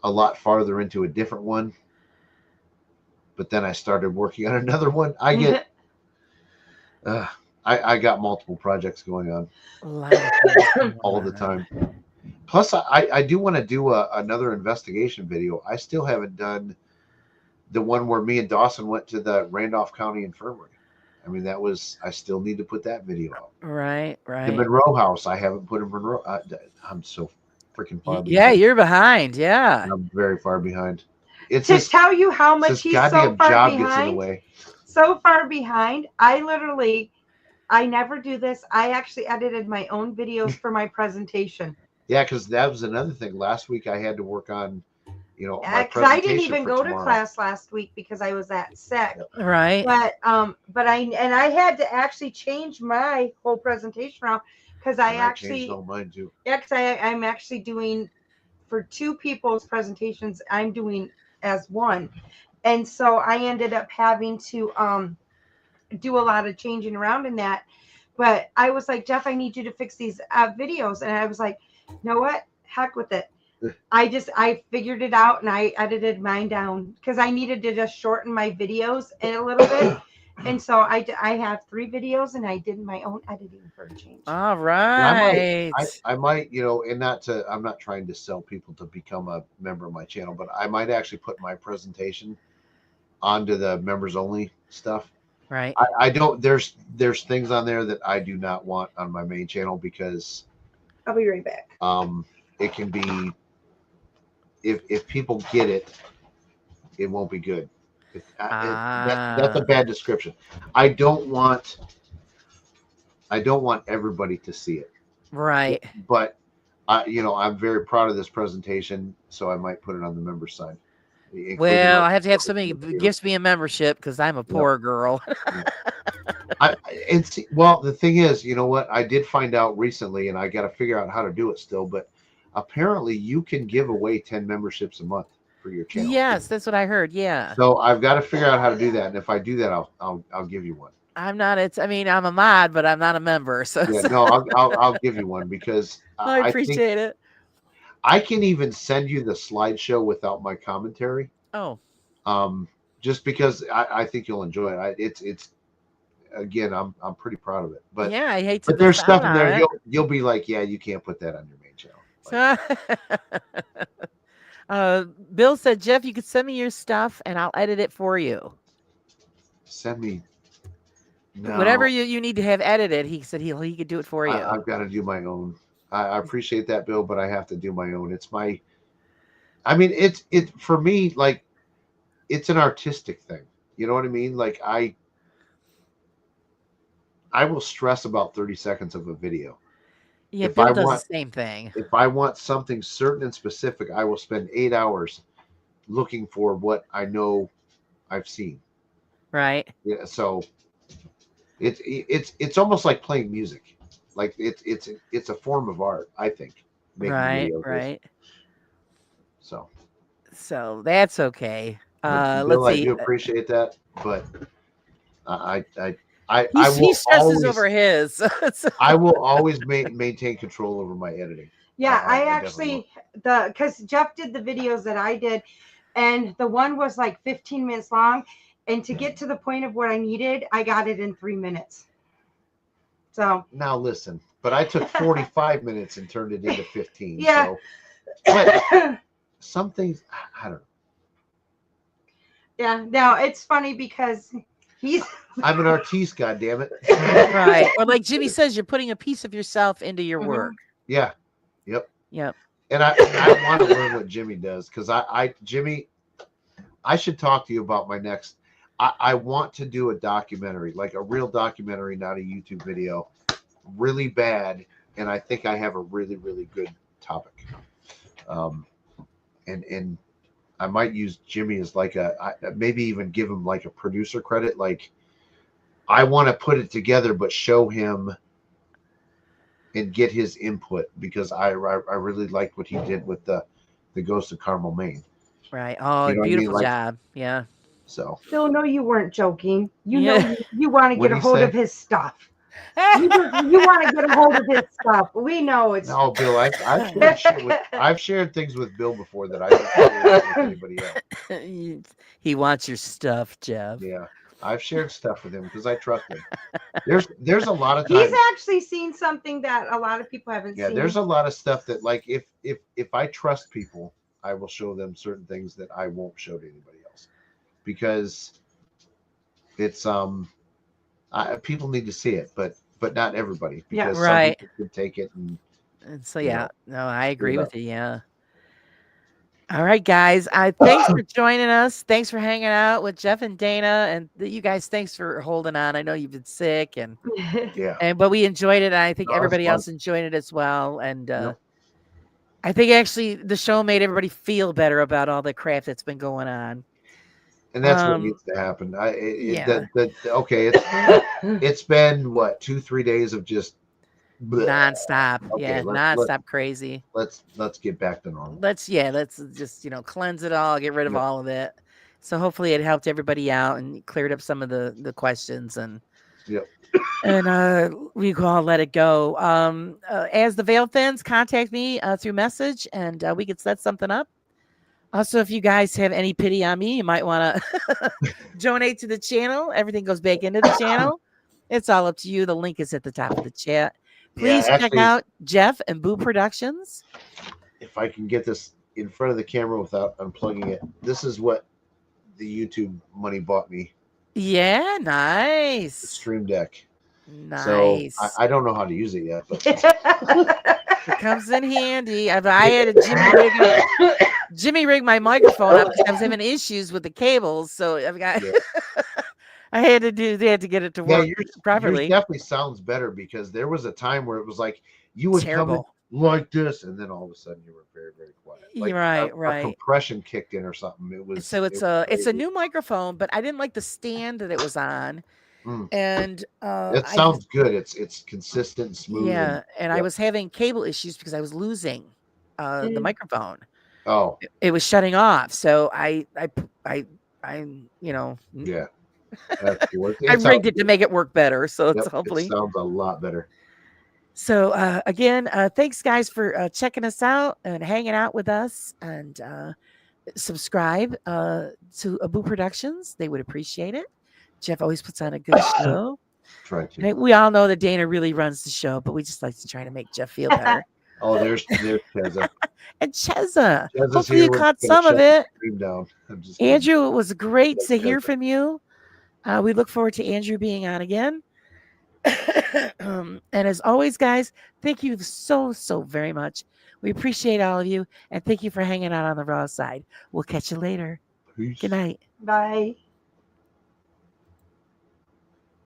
a lot farther into a different one. But then I started working on another one. I get I got multiple projects going on all the time. Plus, I do want to do another investigation video. I still haven't done the one where me and Dawson went to the Randolph County Infirmary. I mean, I still need to put that video out. Right. The Monroe House, I haven't put in Monroe. I'm so freaking far behind. Yeah, you're behind. Yeah. I'm very far behind. It's to tell you how much this he's goddamn so far job gets in the behind. way. So far behind. I never do this. I actually edited my own videos for my presentation. Yeah, because that was another thing. Last week I had to work on, my Because I didn't presentation even for go tomorrow. to class last week because I was that sick. Right. But I had to actually change my whole presentation around because I And actually changed all mine too. because I'm actually doing for 2 people's presentations. I'm doing as one, and so I ended up having to do a lot of changing around in that. But I was like, Jeff, I need you to fix these videos, and I was like, you know what? Heck with it. I figured it out and I edited mine down because I needed to just shorten my videos a little bit. And so I have 3 videos and I did my own editing for a change. All right. I might, and I'm not trying to sell people to become a member of my channel, but I might actually put my presentation onto the members only stuff. Right. I don't. There's things on there that I do not want on my main channel because I'll be right back. it can be if people get it, it won't be good. That's a bad description. I don't want everybody to see it. Right. But I'm very proud of this presentation, so I might put it on the member side. Well, I have to have somebody who gives me a membership because I'm a poor girl. The thing is, you know what? I did find out recently, and I got to figure out how to do it still. But apparently, you can give away 10 memberships a month for your channel. Yes, that's what I heard. Yeah. So I've got to figure out how to do that, and if I do that, I'll give you one. I'm not. I'm a mod, but I'm not a member. So Yeah, no, I'll give you one because I appreciate it. I can even send you the slideshow without my commentary. Oh. Just because I think you'll enjoy it. It's again, I'm pretty proud of it. But yeah, I hate to. But there's stuff in there you'll be like, yeah, you can't put that on your main channel. Like, Bill said, Jeff, you could send me your stuff and I'll edit it for you. Send me. No, whatever you need to have edited. He said he could do it for you. I've got to do my own. I appreciate that, Bill, but I have to do my own. It's my. I mean, it's for me, like, it's an artistic thing. You know what I mean? Like, I will stress about 30 seconds of a video. Yeah, Bill does the same thing. If I want something certain and specific, I will spend 8 hours looking for what I know I've seen. Right. Yeah. So it's almost like playing music. Like it's a form of art, I think. Right. Right. So that's okay. Bill, let's see. I do appreciate that, but he stresses over his. I will always maintain control over my editing. Yeah, I actually because Jeff did the videos that I did, and the one was like 15 minutes long, and to get to the point of what I needed, I got it in 3 minutes. So now listen, but I took 45 minutes and turned it into 15. Yeah. So, but some things I don't know. Yeah, no, it's funny because I'm an artiste, goddammit. Right. Or like Jimmy says, you're putting a piece of yourself into your work. Yeah. Yep. Yep. And I want to learn what Jimmy does because Jimmy, I should talk to you about my next. I want to do a documentary, like a real documentary, not a YouTube video, really bad. And I think I have a really, really good topic. And I might use Jimmy as like maybe even give him like a producer credit. Like I want to put it together, but show him and get his input because I really liked what he did with the Ghost of Carmel, Maine. Right. Oh, You know what I mean? beautiful Like, job. Yeah. So Phil, no, you weren't joking. You know you want to get a hold of his stuff. You want to get a hold of his stuff. We know it's no, Bill. I've shared things with Bill before that I don't share with anybody else. He wants your stuff, Jeff. Yeah, I've shared stuff with him because I trust him. There's a lot of times. He's actually seen something that a lot of people haven't seen. Yeah, there's a lot of stuff that, like, if I trust people, I will show them certain things that I won't show to anybody else because it's people need to see it, but not everybody because some people can take it and so no, I agree with you. Yeah. All right, guys. Thanks for joining us. Thanks for hanging out with Jeff and Dana, and you guys. Thanks for holding on. I know you've been sick, but we enjoyed it. And I think everybody else enjoyed it as well. And I think actually the show made everybody feel better about all the crap that's been going on. And that's what needs to happen. It's been what 2-3 days of just nonstop. Nonstop crazy. Let's get back to normal. Let's just cleanse it all, get rid of all of it. So hopefully it helped everybody out and cleared up some of the questions and we can all let it go. As the Veil Thins, contact me through message and we can set something up. Also, if you guys have any pity on me, you might want to donate to the channel. Everything goes back into the channel. It's all up to you. The link is at the top of the chat. Please check out Jeff and Boo Productions. If I can get this in front of the camera without unplugging it, this is what the YouTube money bought me Yeah, the nice. Stream Deck. Nice. So I don't know how to use it yet, but It comes in handy. I had a Jimmy rig my microphone up because I was having issues with the cables. So I've got Yeah. they had to get it to yeah, work yours properly. definitely sounds better because there was a time where it was like you would come in Terrible. like this, and then all of a sudden you were very, very quiet. Like Right, a right. compression kicked in or something. It was So it it's was a crazy. new microphone, but I didn't like the stand that it was on. Mm. And It sounds good. It's consistent and smooth. yeah, and I yep. was having cable issues because I was losing the Mm. microphone. Oh, It was shutting off. So I you know, yeah. That's cool. I It sounds rigged it to good. make it work better. So it's Yep, it hopefully. sounds a lot better. So again, thanks guys for checking us out and hanging out with us, and subscribe to Abu Productions. They would appreciate it. Jeff always puts on a good show. Try to. And we all know that Dana really runs the show, but we just like to try to make Jeff feel better. Oh, there's Cheza. And Cheza, Cheza's hopefully you here. We're caught gonna some of shut the it. stream down. I'm just kidding. Andrew, it was great to Thanks, hear Cheza. from you. We look forward to Andrew being on again. And as always, guys, thank you so very much. We appreciate all of you, and thank you for hanging out on the raw side. We'll catch you later. Peace. Good night. Bye.